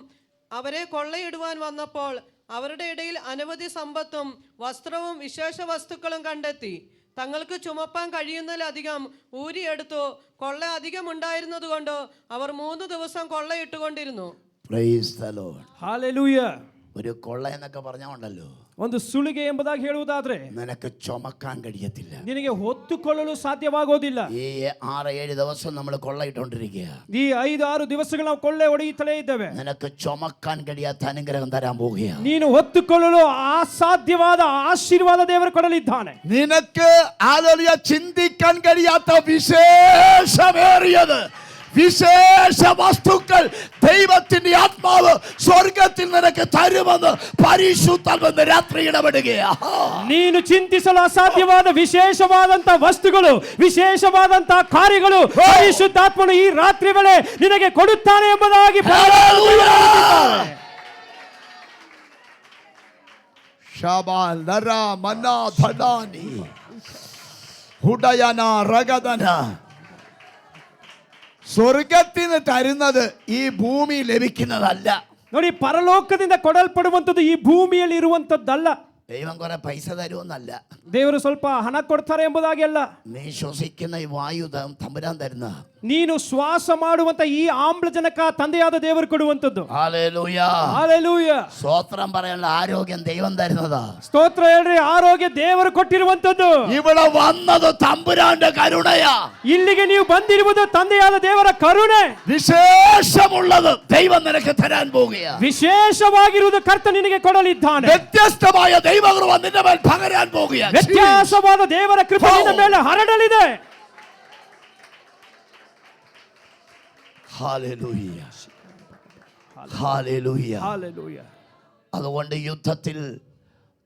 അവരെ കൊള്ളയിടുവാൻ വന്നപ്പോൾ അവരുടെ ഇടയിൽ അനവധി സമ്പത്തും വസ്ത്രവും വിശേഷ വസ്തുക്കളും കണ്ടെത്തി. തങ്ങൾക്ക് ചുമപ്പാൻ കഴിയുന്നതിലധികം ഊരിയെടുത്തു. കൊള്ള അധികം ഉണ്ടായിരുന്നതുകൊണ്ട് അവർ 3 ദിവസം കൊള്ളയിട്ടുകൊണ്ടിരുന്നു. Praise the Lord. ಹಾಲೆಲೂಯ. ഒരു കൊള്ള എന്നൊക്കെ പറഞ്ഞുണ്ടല്ലോ, ಒಂದು ಸುಲಿಗೆ ಎಂಬುದಾಗಿ ಹೇಳುವುದಾದ್ರೆ നിനക്ക് ചുമക്കാൻ കഴിയത്തില്ല. ನಿನಗೆ ಹೊತ್ತುಕೊಳ್ಳಲು ಸಾಧ್ಯವಾಗೋದಿಲ್ಲ. ഈ 6-7 ദിവസം നമ്മൾ കൊള്ളയിട്ടുകൊണ്ടിരിക്കുക. ಈ 5-6 ದಿವಸಗಳು ನಾವು ಕೊಳ್ಳೆ ಹೊಡೆಯುತ್ತಲೇ ಇದ್ದೇವೆ. നിനക്ക് ചുമക്കാൻ കഴിയാത്ത അനുഗ്രഹം തരാൻ പോവുകയാണ്. ನೀನು ಹೊತ್ತುಕೊಳ್ಳಲು ಅಸಾಧ್ಯವಾದ ಆಶೀರ್ವಾದ ದೇವರು ಕೊಡಲಿದ್ದಾನೆ. നിനക്ക് ആലോചിയ ചിന്തിക്കാൻ കഴിയാത്ത വിശേഷമേറിയത്, വിശേഷ വസ്തുക്കൾ ദൈവത്തിന്റെ ആത്മാവ് സ്വർഗത്തിൽ നിനക്ക് തരുമെന്ന് പരിശുദ്ധാത്മാവ് രാത്രി ഇടപെടുകയാ. ನೀನು ಚಿಂತಿಸಲು ಅಸಾಧ್ಯವಾದ ವಿಶೇಷವಾದಂತಹ ವಸ್ತುಗಳು, ವಿಶೇಷವಾದಂತಹ ಕಾರ್ಯಗಳು ಪರಿಶುದ್ಧಾತ್ಮನು ಈ ರಾತ್ರಿ ವೇಳೆ ನಿನಗೆ ಕೊಡುತ್ತಾನೆ ಎಂಬುದಾಗಿ ಶಬಾಲ್ ನರ ಮನಾ ಧನಾನಿ ഹുഡയന റഗദന. സ്വർഗത്തിന് തരുന്നത് ഈ ഭൂമി ലഭിക്കുന്നതല്ല. ನೋಡಿ, ಪರಲೋಕದಿಂದ ಕೊಡಲ್ಪಡುವಂಥದ್ದು ಈ ಭೂಮಿಯಲ್ಲಿ ಇರುವಂತದ್ದಲ್ಲ. ദൈവം കുറെ പൈസ തരുമെന്നല്ല, ದೇವರು ಸ್ವಲ್ಪ ಹಣ ಕೊಡ್ತಾರೆ ಎಂಬುದಾಗಿ ಅಲ್ಲ. നീ ശ്വസിക്കുന്ന ഈ വായു തമ്പുരാൻ തരുന്ന, ನೀನು ಶ್ವಾಸ ಮಾಡುವಂತ ಈ ಆಮ್ಲಜನಕ ತಂದೆಯಾದ ದೇವರು ಕೊಡುವಂತದ್ದು. ഹല്ലേലൂയ. ಹಾಲೆಲೂಯ. സ്തോത്രം പറയാനുള്ള ആരോഗ്യം ദൈവം തരുന്നതാ. ಸ್ತೋತ್ರ ಹೇಳ್ರಿ, ಆರೋಗ್ಯ ದೇವರು ಕೊಟ್ಟಿರುವಂತದ್ದು. ഇവിടെ വന്നത് തമ്പുരാന്റെ കരുണയാ. ಇಲ್ಲಿಗೆ ನೀವು ಬಂದಿರುವುದು ತಂದೆಯಾದ ದೇವರ ಕರುಣೆ. വിശേഷമുള്ളത് ദൈവം നിനക്ക് തരാൻ പോവുകയാ. ವಿಶೇಷವಾಗಿರುವುದು ಕರ್ತ ನಿನಗೆ ಕೊಡಲಿದ್ದಾನೆ. വ്യത്യസ്തമായ ദൈവകൃപ നിന്റെ മേൽ പകരാൻ പോവുകയാ. ವ್ಯತ್ಯಾಸವಾದ ದೇವರ ಕೃಪೆ ನಿನ್ನ ಮೇಲೆ ಹರಡಲಿದೆ. ഹല്ലേലൂയ. ഹല്ലേലൂയ. ಹಾಲೆಲೂಯ. അതുകൊണ്ട് യുദ്ധത്തിൽ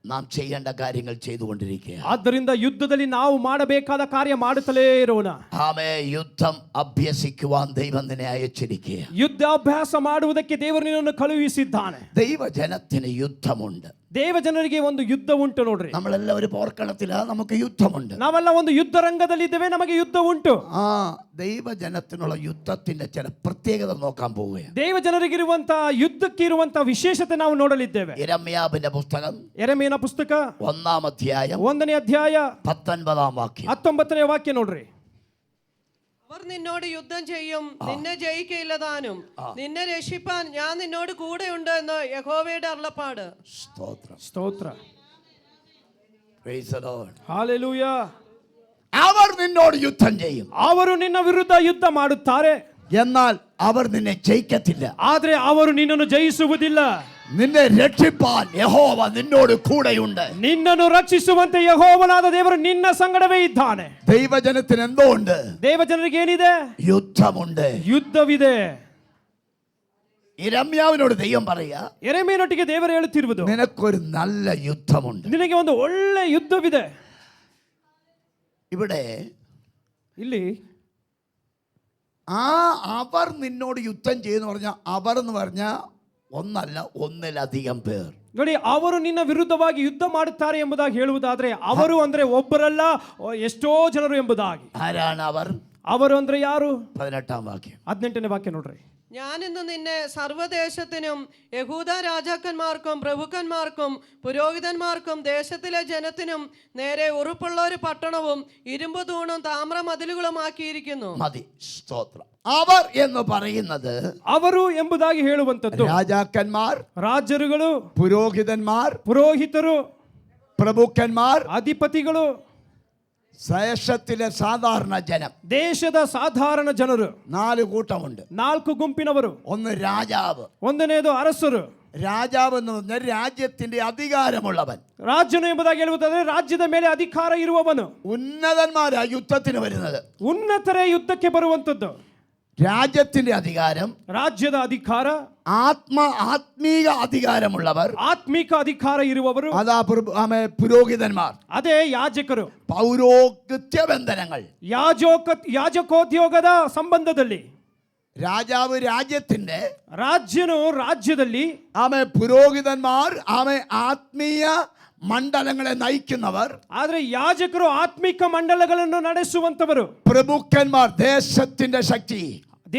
നാം ചെയ്യേണ്ട കാര്യങ്ങൾ ചെയ്തുകൊണ്ടിരിക്കുക. ಆದ್ದರಿಂದ ಯುದ್ಧದಲ್ಲಿ ನಾವು ಮಾಡಬೇಕಾದ ಕಾರ್ಯ ಮಾಡುತ್ತಲೇ ಇರೋಣ. ആമേ. യുദ്ധം അഭ്യസിക്കുവാൻ ദൈവം നിന്നെ അയച്ചിരിക്കുക. ಯುದ್ಧ ಅಭ್ಯಾಸ ಮಾಡುವುದಕ್ಕೆ ದೇವರು ನಿನ್ನನ್ನು ಕಳುಹಿಸಿದ್ದಾನೆ. ദൈവജനത്തിന് യുദ്ധമുണ്ട്. ದೇವ ಜನರಿಗೆ ಒಂದು ಯುದ್ಧ ಉಂಟು ನೋಡ್ರಿ. നമ്മളെല്ലാം ഒരു പോർക്കളത്തിലാ, നമുക്ക് യുദ്ധമുണ്ട്. ನಾವೆಲ್ಲ ಒಂದು ಯುದ್ಧ ರಂಗದಲ್ಲಿ ಇದ್ದೇವೆ, ನಮಗೆ ಯುದ್ಧ ಉಂಟು. ആ ദൈവജനത്തിനുള്ള യുദ്ധത്തിന്റെ ചില പ്രത്യേകത നോക്കാൻ പോവുകയാണ്. ದೇವ ಜನರಿಗಿರುವಂತಹ ಯುದ್ಧಕ್ಕೆ ಇರುವಂತಹ ವಿಶೇಷತೆ ನಾವು ನೋಡಲಿದ್ದೇವೆ. യിരെമ്യാവിന്റെ പുസ്തകം ಯೆರೆಮೀಯನ ಪುಸ್ತಕ 1-ാം അധ്യായം 1ನೇ ಅಧ್ಯಾಯ 19-ാം വാക്യം. 19ನೇ ವಾಕ್ಯ ನೋಡ್ರಿ. അവർ നിന്നോട് യുദ്ധം ചെയ്യും, നിന്നെ ജയിക്കയില്ല താനും. നിന്നെ രക്ഷിപ്പാൻ ഞാൻ നിന്നോട് കൂടെയുണ്ട് എന്ന് യഹോവയുടെ അരുളപ്പാട്. സ്തോത്രം. ಸ್ತೋತ್ರ. Praise the Lord. ಹಾಲೆಲೂಯ. അവർ നിന്നോട് യുദ്ധം ചെയ്യും, ಅವರು ನಿನ್ನ ವಿರುದ್ಧ ಯುದ್ಧ ಮಾಡುತ್ತಾರೆ, എന്നാൽ അവർ നിന്നെ ജയിക്കത്തില്ല. ಆದ್ರೆ ಅವರು ನಿನ್ನನ್ನು ಜಯಿಸುವುದಿಲ್ಲ. നിന്നെ രക്ഷിപ്പാൻ യഹോവ നിന്നോട് കൂടെയുണ്ട്. ನಿನ್ನನ್ನು ರಕ್ಷಿಸುವಂತೆ ಯೆಹೋವನಾದ ದೇವರು ನಿನ್ನ ಸಂಗಡವೇ ಇದ್ದಾನೆ. ദൈവജനത്തിന് എന്തോ ഉണ്ട്? ದೇವ ಜನರಿಗೆ ಏನಿದೆ? യുദ്ധമുണ്ട്. ಯುದ್ಧವಿದೆ. യിരെമ്യാവിനോട് ദൈവം പറയുക, ಯೆರೆಮೀಯನೊಟ್ಟಿಗೆ ದೇವರು ಹೇಳುತ್ತಿರುವುದು, നിനക്കൊരു നല്ല യുദ്ധമുണ്ട്. ನಿನಗೆ ಒಂದು ಒಳ್ಳೆ ಯುದ್ಧವಿದೆ. ഇവിടെ ಇಲ್ಲಿ അവർ നിന്നോട് യുദ്ധം ചെയ്യുന്ന പറഞ്ഞാൽ, അവർ എന്ന് പറഞ്ഞാൽ ഒന്നല്ല, ഒന്നിലധികം പേർ. ನೋಡಿ, ಅವರು ನಿನ್ನ ವಿರುದ್ಧವಾಗಿ ಯುದ್ಧ ಮಾಡುತ್ತಾರೆ ಎಂಬುದಾಗಿ ಹೇಳುವುದಾದ್ರೆ, ಅವರು ಅಂದ್ರೆ ಒಬ್ಬರಲ್ಲ, ಎಷ್ಟೋ ಜನರು ಎಂಬುದಾಗಿ. ആരാണ് അവർ? ಅವರು ಅಂದ್ರೆ ಯಾರು? 18-ാം വാക്യം. 18ನೇ ವಾಕ್ಯ ನೋಡ್ರಿ. ഞാൻ ഇന്ന് നിന്നെ സർവ്വദേശത്തിനും യഹൂദ രാജാക്കന്മാർക്കും പ്രഭുക്കന്മാർക്കും പുരോഹിതന്മാർക്കും ദേശത്തിലെ ജനത്തിനും നേരെ ഉറപ്പുള്ള ഒരു പട്ടണവും ഇരുമ്പ് തൂണും താമ്ര മതിലുകളും ആക്കിയിരിക്കുന്നു. മതി. സ്തോത്രം. അവർ എന്ന് പറയുന്നത് ಅವರು ಎಂಬುದಾಗಿ ಹೇಳುವಂತದ್ದು രാജാക്കന്മാർ, ರಾಜರುಗಳು, പുരോഹിതന്മാർ, ಪುರೋಹಿತರು, പ്രഭുക്കന്മാർ, ಅಧಿಪತಿಗಳು, ദേശത്തിലെ സാധാരണ ജനം. ದೇಶದ ಸಾಧಾರಣ ಜನರು 4 കൂട്ടമുണ്ട്. 4 ಗುಂಪಿನವರು. ഒന്ന് രാജാവ്. ಒಂದನೇದು ಅರಸರು. രാജാവ് എന്ന് പറഞ്ഞാൽ രാജ്യത്തിന്റെ അധികാരമുള്ളവൻ. ರಾಜನು ಎಂಬುದಾಗಿ ಹೇಳುವುದಾದ್ರೆ ರಾಜ್ಯದ ಮೇಲೆ ಅಧಿಕಾರ ಇರುವವನು. ഉന്നതന്മാരാ യുദ്ധത്തിന് വരുന്നത്. ಉನ್ನತರೇ ಯುದ್ಧಕ್ಕೆ ಬರುವಂತದ್ದು. രാജ്യത്തിന്റെ അധികാരം, ರಾಜ್ಯದ ಅಧಿಕಾರ, ആത്മീക അധികാരമുള്ളവർ, ಆತ್ಮಿಕ ಅಧಿಕಾರ ಇರುವವರು, അതാ പുരോഹിതന്മാർ. ಅದೇ ಯಾಜಕರು. പൗരോഹിത്യ ബന്ധനങ്ങൾ, ಯಾಜಕೋದ್ಯೋಗದ ಸಂಬಂಧದಲ್ಲಿ രാജാവ് രാജ്യത്തിന്റെ ರಾಜ್ಯನು ರಾಜ್ಯದಲ್ಲಿ ആമേ പുരോഹിതന്മാർ ആമേ ആത്മീയ മണ്ഡലങ്ങളെ നയിക്കുന്നവർ ಆದ್ರೆ ಯಾಜಕರು ಆತ್ಮಿಕ ಮಂಡಲಗಳನ್ನು ನಡೆಸುವಂತವರು, പ്രഭുക്കന്മാർ ദേശത്തിന്റെ ശക്തി,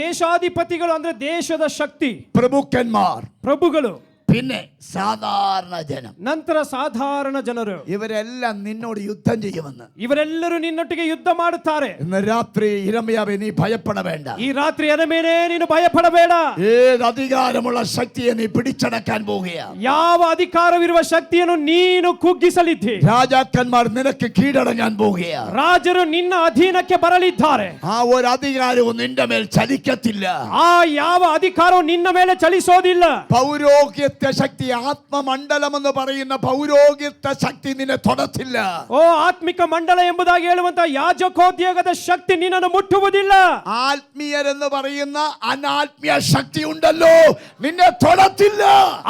ದೇಶಾಧಿಪತಿಗಳು ಅಂದ್ರೆ ದೇಶದ ಶಕ್ತಿ, പ്രഭുക്കന്മാർ, ಪ್ರಭುಗಳು, പിന്നെ സാധാരണ ജനം. ನಂತರ ಸಾಧಾರಣ ಜನರು. ഇവരെല്ലാം നിന്നോട് യുദ്ധം ചെയ്യുമെന്ന് ಇವರೆಲ್ಲರೂ ನಿನ್ನೊಟ್ಟಿಗೆ ಯುದ್ಧ ಮಾಡುತ್ತಾರೆ. ഇന്ന് രാത്രി ഇരമ്യാവേ നീ ഭയപ്പെട വേണ്ട. ಈ ರಾತ್ರಿ ಎನಮೇನೆ ನೀನು ಭಯಪಡಬೇಡ. ഏത് അധികാരമുള്ള ശക്തിയെ നീ പിടിച്ചടക്കാൻ പോവുകയാ. ಯಾವ ಅಧಿಕಾರವಿರುವ ಶಕ್ತಿಯನ್ನು ನೀನು ಕುಗ್ಗಿಸಲಿದ್ದಿ. രാജാക്കന്മാർ നിനക്ക് കീഴടങ്ങാൻ പോവുകയാ. ರಾಜರು ನಿನ್ನ ಅಧೀನಕ್ಕೆ ಬರಲಿದ್ದಾರೆ. ആ ഒരു അധികാരവും നിന്റെ മേൽ ചലിക്കത്തില്ല. ಆ ಯಾವ ಅಧಿಕಾರವು ನಿನ್ನ ಮೇಲೆ ಚಲಿಸೋದಿಲ್ಲ. പൗരോഹിത്യ ശക്തി, ആത്മമണ്ഡലം എന്ന് പറയുന്ന പൗരോഹിത്യ ശക്തി നിന്നെ തൊടത്തില്ല. ಓ ಆತ್ಮಿಕ ಮಂಡಲ ಎಂಬುದಾಗಿ ಹೇಳುವಂತ ಯಾಜಕೋದ್ಯೋಗದ ಶಕ್ತಿ ನಿನ್ನನ್ನು ಮುಟ್ಟುವುದಿಲ್ಲ. ആത്മീയരെന്ന് പറയുന്ന അനാത്മീയ ശക്തി ഉണ്ടല്ലോ, നിന്നെ തൊടത്തില്ല.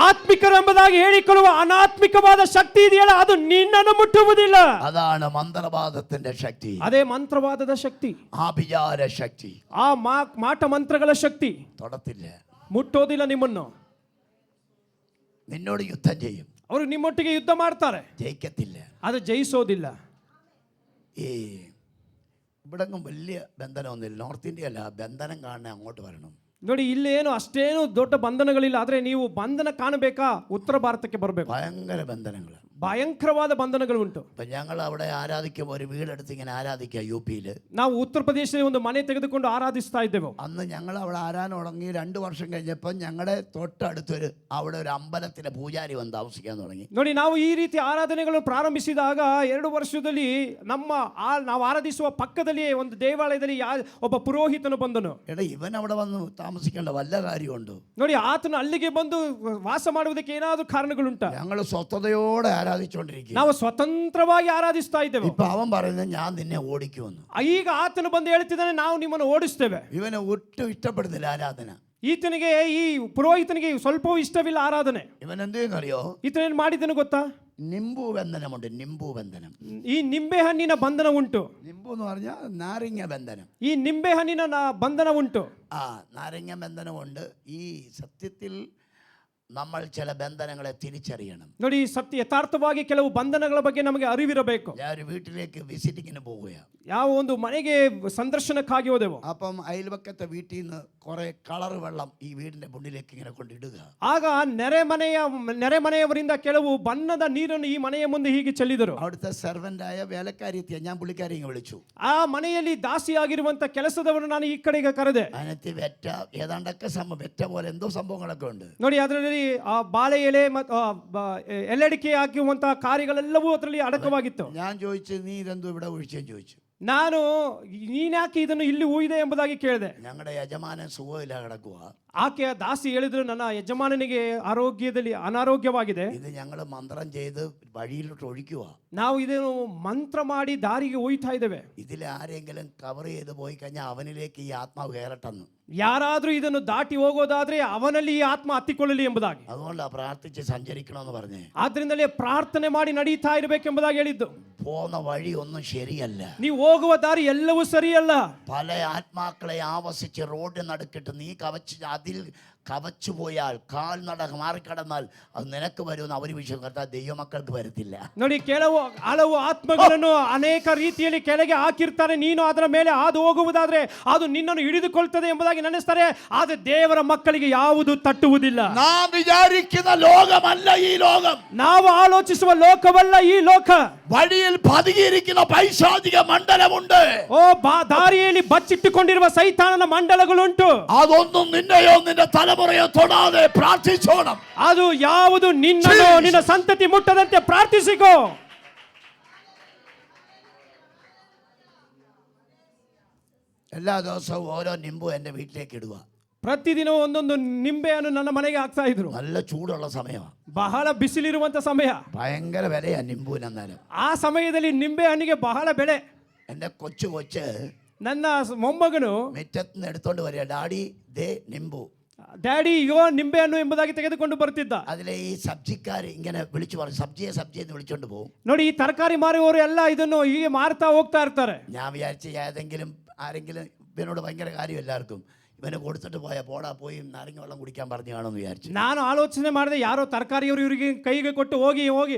ಆತ್ಮಿಕರು ಎಂಬುದಾಗಿ ಹೇಳಿಕೊಳ್ಳುವ ಅನಾತ್ಮಿಕವಾದ ಶಕ್ತಿ ಇದೆಯಲ್ಲ, ಅದು ನಿನ್ನನ್ನು ಮುಟ್ಟುವುದಿಲ್ಲ. അതാണ് മന്ത്രവാദത്തിന്റെ ശക്തി, ಅದೇ ಮಂತ್ರವಾದದ ಶಕ್ತಿ, ആഭിചാര ശക്തി. ಆ ಮಾಟ ಮಂತ್ರಗಳ ಶಕ್ತಿ തൊടത്തില്ല. ಮುಟ್ಟೋದಿಲ್ಲ ನಿಮ್ಮನ್ನು. നിന്നോട് യുദ്ധം ചെയ്യും, ಅವರು ನಿಮ್ಮೊಟ್ಟಿಗೆ ಯುದ್ಧ ಮಾಡ್ತಾರೆ, ജയിക്കത്തില്ല. ಅದು ಜಯಿಸೋದಿಲ್ಲ. ഈ ഇവിടെങ്ങും വലിയ ബന്ധനമൊന്നുമില്ല. നോർത്ത് ഇന്ത്യ അല്ല, ബന്ധനം കാണാൻ അങ്ങോട്ട് വരണം. ನೋಡಿ, ಇಲ್ಲೇನು ಅಷ್ಟೇನು ದೊಡ್ಡ ಬಂಧನಗಳಿಲ್ಲ. ಆದ್ರೆ ನೀವು ಬಂಧನ ಕಾಣಬೇಕಾ, ಉತ್ತರ ಭಾರತಕ್ಕೆ ಬರಬೇಕು. ഭയങ്കര ബന്ധനങ്ങൾ, ಭಯಂಕರವಾದ ಬಂಧನಗಳು ಉಂಟು. ഇപ്പം ഞങ്ങൾ അവിടെ ആരാധിക്കുമ്പോൾ ഒരു വീടെടുത്ത് ഇങ്ങനെ ആരാധിക്കുക. യു.പിയിൽ ನಾವು ಉತ್ತರ ಪ್ರದೇಶದಲ್ಲಿ ಒಂದು ಮನೆ ತೆಗೆದುಕೊಂಡು ಆರಾಧಿಸ್ತಾ ಇದ್ದೆವು. അന്ന് ഞങ്ങൾ അവിടെ ആരാധന തുടങ്ങി 2 വർഷം കഴിഞ്ഞപ്പോൾ ഞങ്ങളുടെ തൊട്ടടുത്തൊരു അവിടെ ഒരു അമ്പലത്തിലെ പൂജാരി വന്ന് താമസിക്കാൻ തുടങ്ങി. ನೋಡಿ, ನಾವು ಈ ರೀತಿ ಆರಾಧನೆಗಳನ್ನು ಪ್ರಾರಂಭಿಸಿದಾಗ 2 ವರ್ಷದಲ್ಲಿ ನಾವು ಆರಾಧಿಸುವ ಪಕ್ಕದಲ್ಲಿ ಒಂದು ದೇವಾಲಯದಲ್ಲಿ ಒಬ್ಬ ಪುರೋಹಿತನು ಬಂದನು. എടാ, ഇവൻ അവിടെ വന്ന് താമസിക്കേണ്ട വല്ല കാര്യമുണ്ടോ? ನೋಡಿ, ಆತನು ಅಲ್ಲಿಗೆ ಬಂದು ವಾಸ ಮಾಡುವುದಕ್ಕೆ ಏನಾದರೂ ಕಾರಣಗಳುಂಟಾ? ഞങ്ങൾ സ്വസ്ഥതയോടെ ആരാധിച്ചുകൊണ്ടിരിക്കുക. ನಾವು ಸ್ವತಂತ್ರವಾಗಿ ಆರಾಧಿಸ್ತಾ ಇದ್ದೇವೆ. ഇപ്പൊ അവൻ പറയുന്നത് ഞാൻ നിന്നെ ഓടിക്കുമെന്ന്. ಈಗ ಆತನು ಬಂದು ಹೇಳ್ತಿದ್ದಾನೆ, ನಾವು ನಿಮ್ಮನ್ನು ಓಡಿಸ್ತೇವೆ. ഇവനെ ഒട്ടും ഇഷ്ടപ്പെടുന്നില്ല ആരാധന. ಈತನಿಗೆ, ಈ ಪುರೋಹಿತನಿಗೆ ಸ್ವಲ್ಪವೂ ಇಷ್ಟವಿಲ್ಲ ಆರಾಧನೆ. ഇവൻ എന്തെന്നറിയോ? ಈತನೇನು ಮಾಡಿದನು ಗೊತ್ತಾ? നിംബു ബന്ധനമുണ്ട്. നിംബു ബന്ധനം. ಈ ನಿಂಬೆ ಹಣ್ಣಿನ ಬಂಧನ ಉಂಟು. നിംബു എന്ന് പറഞ്ഞാൽ നാരങ്ങ ബന്ധനം. ಈ ನಿಂಬೆ ಹಣ್ಣಿನ ಬಂಧನ ಉಂಟು. നാരങ്ങ ബന്ധനമുണ്ട്. ഈ സത്യത്തിൽ നമ്മൾ ചില ബന്ധനങ്ങളെ തിരിച്ചറിയണം. ನೋಡಿ, ಸತ್ಯ ಯಥಾರ್ಥವಾಗಿ ಕೆಲವು ಬಂಧನಗಳ ಬಗ್ಗೆ ನಮಗೆ ಅರಿವಿರಬೇಕು. ഞാൻ ഒരു വീട്ടിലേക്ക് വിസിറ്റിങ്ങിന് പോവുകയാണ്. ಯಾವ ಒಂದು ಮನೆಗೆ ಸಂದರ್ಶನಕ್ಕಾಗಿ ಹೋದೆವು. അപ്പം അയൽവക്കത്തെ വീട്ടിൽ നിന്ന് കുറെ കളർ വെള്ളം ഈ വീടിന്റെ മുന്നിലേക്ക് ഇങ്ങനെ കൊണ്ടിടുക. ಆಗ ನೆರೆಮನೆಯವರಿಂದ ಕೆಲವು ಬಣ್ಣದ ನೀರನ್ನು ಈ ಮನೆಯ ಮುಂದೆ ಹೀಗೆ ಚೆಲ್ಲಿದರು. അവിടുത്തെ സെർവന്റായ വേലക്കാരിയെത്തിയ ഞാൻ പുള്ളിക്കാരി വിളിച്ചു. ಆ ಮನೆಯಲ್ಲಿ ದಾಸಿಯಾಗಿರುವಂತ ಕೆಲಸದವರು ನಾನು ಈ ಕಡೆಗೆ ಕರೆದೆ. അതിനകത്ത് വെറ്റ ഏതാണ്ടൊക്കെ വെറ്റ പോലെ എന്തോ സംഭവങ്ങളൊക്കെ ഉണ്ട്. ನೋಡಿ, ಅದರಲ್ಲಿ ಆ ಬಾಳೆ ಎಲೆ ಮತ್ತು ಎಲೆಡಿಕೆ ಹಾಕುವಂತಹ ಕಾರ್ಯಗಳೆಲ್ಲವೂ ಅದರಲ್ಲಿ ಅಡಕವಾಗಿತ್ತು. ഞാൻ ചോദിച്ചു, നീ ഇതെന്തോ ഇവിടെ ഒഴിച്ചെന്ന് ചോദിച്ചു. ನಾನು ನೀನ್ಯಾಕೆ ಇದನ್ನು ಇಲ್ಲಿ ಹೂಯಿದೆ ಎಂಬುದಾಗಿ ಕೇಳಿದೆ. ഞങ്ങളുടെ യജമാനൻ സുഖമില്ല കിടക്കുക. ಆಕೆಯ ದಾಸಿ ಹೇಳಿದ್ರು, ನನ್ನ ಯಜಮಾನನಿಗೆ ಆರೋಗ್ಯದಲ್ಲಿ ಅನಾರೋಗ್ಯವಾಗಿದೆ. ഇത് ഞങ്ങൾ മന്ത്രം ചെയ്ത് വഴിയിലോട്ട് ഒഴിക്കുക. ನಾವು ಇದನ್ನು ಮಂತ್ರ ಮಾಡಿ ದಾರಿಗೆ ಒಯ್ತಾ ಇದ್ದೇವೆ. ഇതിൽ ആരെങ്കിലും കവർ ചെയ്ത് പോയി കഴിഞ്ഞാൽ അവനിലേക്ക് ഈ ആത്മാവ് കയറട്ടെന്ന്. ಯಾರಾದ್ರೂ ಇದನ್ನು ದಾಟಿ ಹೋಗೋದಾದ್ರೆ ಅವನಲ್ಲಿ ಈ ಆತ್ಮ ಹತ್ತಿಕೊಳ್ಳಲಿ ಎಂಬುದಾಗಿ. അതുകൊണ്ടാ പ്രാർത്ഥിച്ച് സഞ്ചരിക്കണമെന്ന് പറഞ്ഞേ. ಆದ್ರಿಂದಲೇ ಪ್ರಾರ್ಥನೆ ಮಾಡಿ ನಡೀತಾ ಇರಬೇಕೆಂಬುದಾಗಿ ಹೇಳಿದ್ದು. പോകുന്ന വഴി ഒന്നും ശരിയല്ല. ನೀವು ಹೋಗುವ ದಾರಿ ಎಲ್ಲವೂ ಸರಿಯಲ್ಲ. പല ആത്മാക്കളെ ആവസിച്ച് റോഡ് നടുക്കിട്ട് നീ അതിൽ കവച്ചു പോയാൽ, കാൽനട മാറിക്കടന്നാൽ അത് നിനക്ക് വരുമെന്ന് അവർ വിശ്വസിക്കും. ദൈവമക്കൾക്ക് വരത്തില്ല. ನೋಡಿ, ಹಲವು ಆತ್ಮಗಳನ್ನು ಅನೇಕ ರೀತಿಯಲ್ಲಿ ಕೆಳಗೆ ಹಾಕಿರ್ತಾರೆ. ನೀನು ಅದರ ಮೇಲೆ ಹಾದು ಹೋಗುವುದಾದ್ರೆ ಅದು ನಿನ್ನನ್ನು ಹಿಡಿದುಕೊಳ್ತದೆ ಎಂಬುದಾಗಿ ನೆನೆಸ್ತಾರೆ. ಆದರೆ ದೇವರ ಮಕ್ಕಳಿಗೆ ಯಾವುದು ತಟ್ಟುವುದಿಲ್ಲ. നാം വിചാരിക്കുന്ന ലോകമല്ല ഈ ലോകം. ನಾವು ಆಲೋಚಿಸುವ ಲೋಕವಲ್ಲ ಈ ಲೋಕ. വഴിയിൽ പതുങ്ങിയിരിക്കുന്ന പൈശാചിക മണ്ഡലമുണ്ട്. ದಾರಿಯಲ್ಲಿ ಬಚ್ಚಿಟ್ಟುಕೊಂಡಿರುವ ಸೈತಾನನ ಮಂಡಲಗಳುಂಟು. അതൊന്നും നിന്നെയോ നിന്റെ തലമുറയോ തൊടാതെ പ്രാർത്ഥിച്ചോണം. ಅದು ಯಾವುದು ನಿನ್ನನ್ನು ನಿನ್ನ ಸಂತತಿ ಮುಟ್ಟದಂತೆ ಪ್ರಾರ್ಥಿಸಿಕೋ. എല്ലാ ദിവസവും ഓരോ നിംബു എൻ്റെ വീട്ടിലേക്ക് ഇടുക. ಪ್ರತಿದಿನ ಒಂದೊಂದು ನಿಂಬೆಯನ್ನು ನನ್ನ ಮನೆಗೆ ಹಾಕ್ತಾ ಇದ್ರು. നല്ല ചൂടുള്ള സമയമാണ്, ಬಹಳ ಬಿಸಿಲಿರುವಂತ ಸಮಯ. ഭയങ്കര വിലയാ നിംബുവിന്. എന്നാലും ಆ ಸಮಯದಲ್ಲಿ ನಿಂಬೆ ಹಣ್ಣಿಗೆ ಬಹಳ ಬೆಲೆ. എൻ്റെ കൊച്ച് ನನ್ನ ಮೊಮ್ಮಗನು മുറ്റത്ത് നിന്ന് എടുത്തോണ്ട് വരിക, ഡാഡി ദേ നിംബു. ಡ್ಯಾಡಿ ಯೋ ನಿಂಬೆ ಹಣ್ಣು ಎಂಬುದಾಗಿ ತೆಗೆದುಕೊಂಡು ಬರ್ತಿದ್ದ. അതിലെ ഈ സബ്ജിക്കാർ ഇങ്ങനെ വിളിച്ചു പറയും, സബ്ജി എന്ന് വിളിച്ചോണ്ട് പോകും. ನೋಡಿ, ಈ ತರಕಾರಿ ಮಾರುವವರು ಎಲ್ಲ ಇದನ್ನು ಹೀಗೆ ಮಾರ್ತಾ ಹೋಗ್ತಾ ಇರ್ತಾರೆ. ഞാൻ വിചാരിച്ച ആരെങ്കിലും ഇവനോട് ഭയങ്കര കാര്യം എല്ലാവർക്കും. ഇവന് കൊടുത്തിട്ട് പോടാ പോയി നാരങ്ങ വെള്ളം കുടിക്കാൻ പറഞ്ഞു കാണുമെന്ന് വിചാരിച്ചു. ನಾನು ಆಲೋಚನೆ ಮಾಡಿದೆ, ಯಾರೋ ತರಕಾರಿಯವರು ಇವರಿಗೆ ಕೈಗೆ ಕೊಟ್ಟು ಹೋಗಿ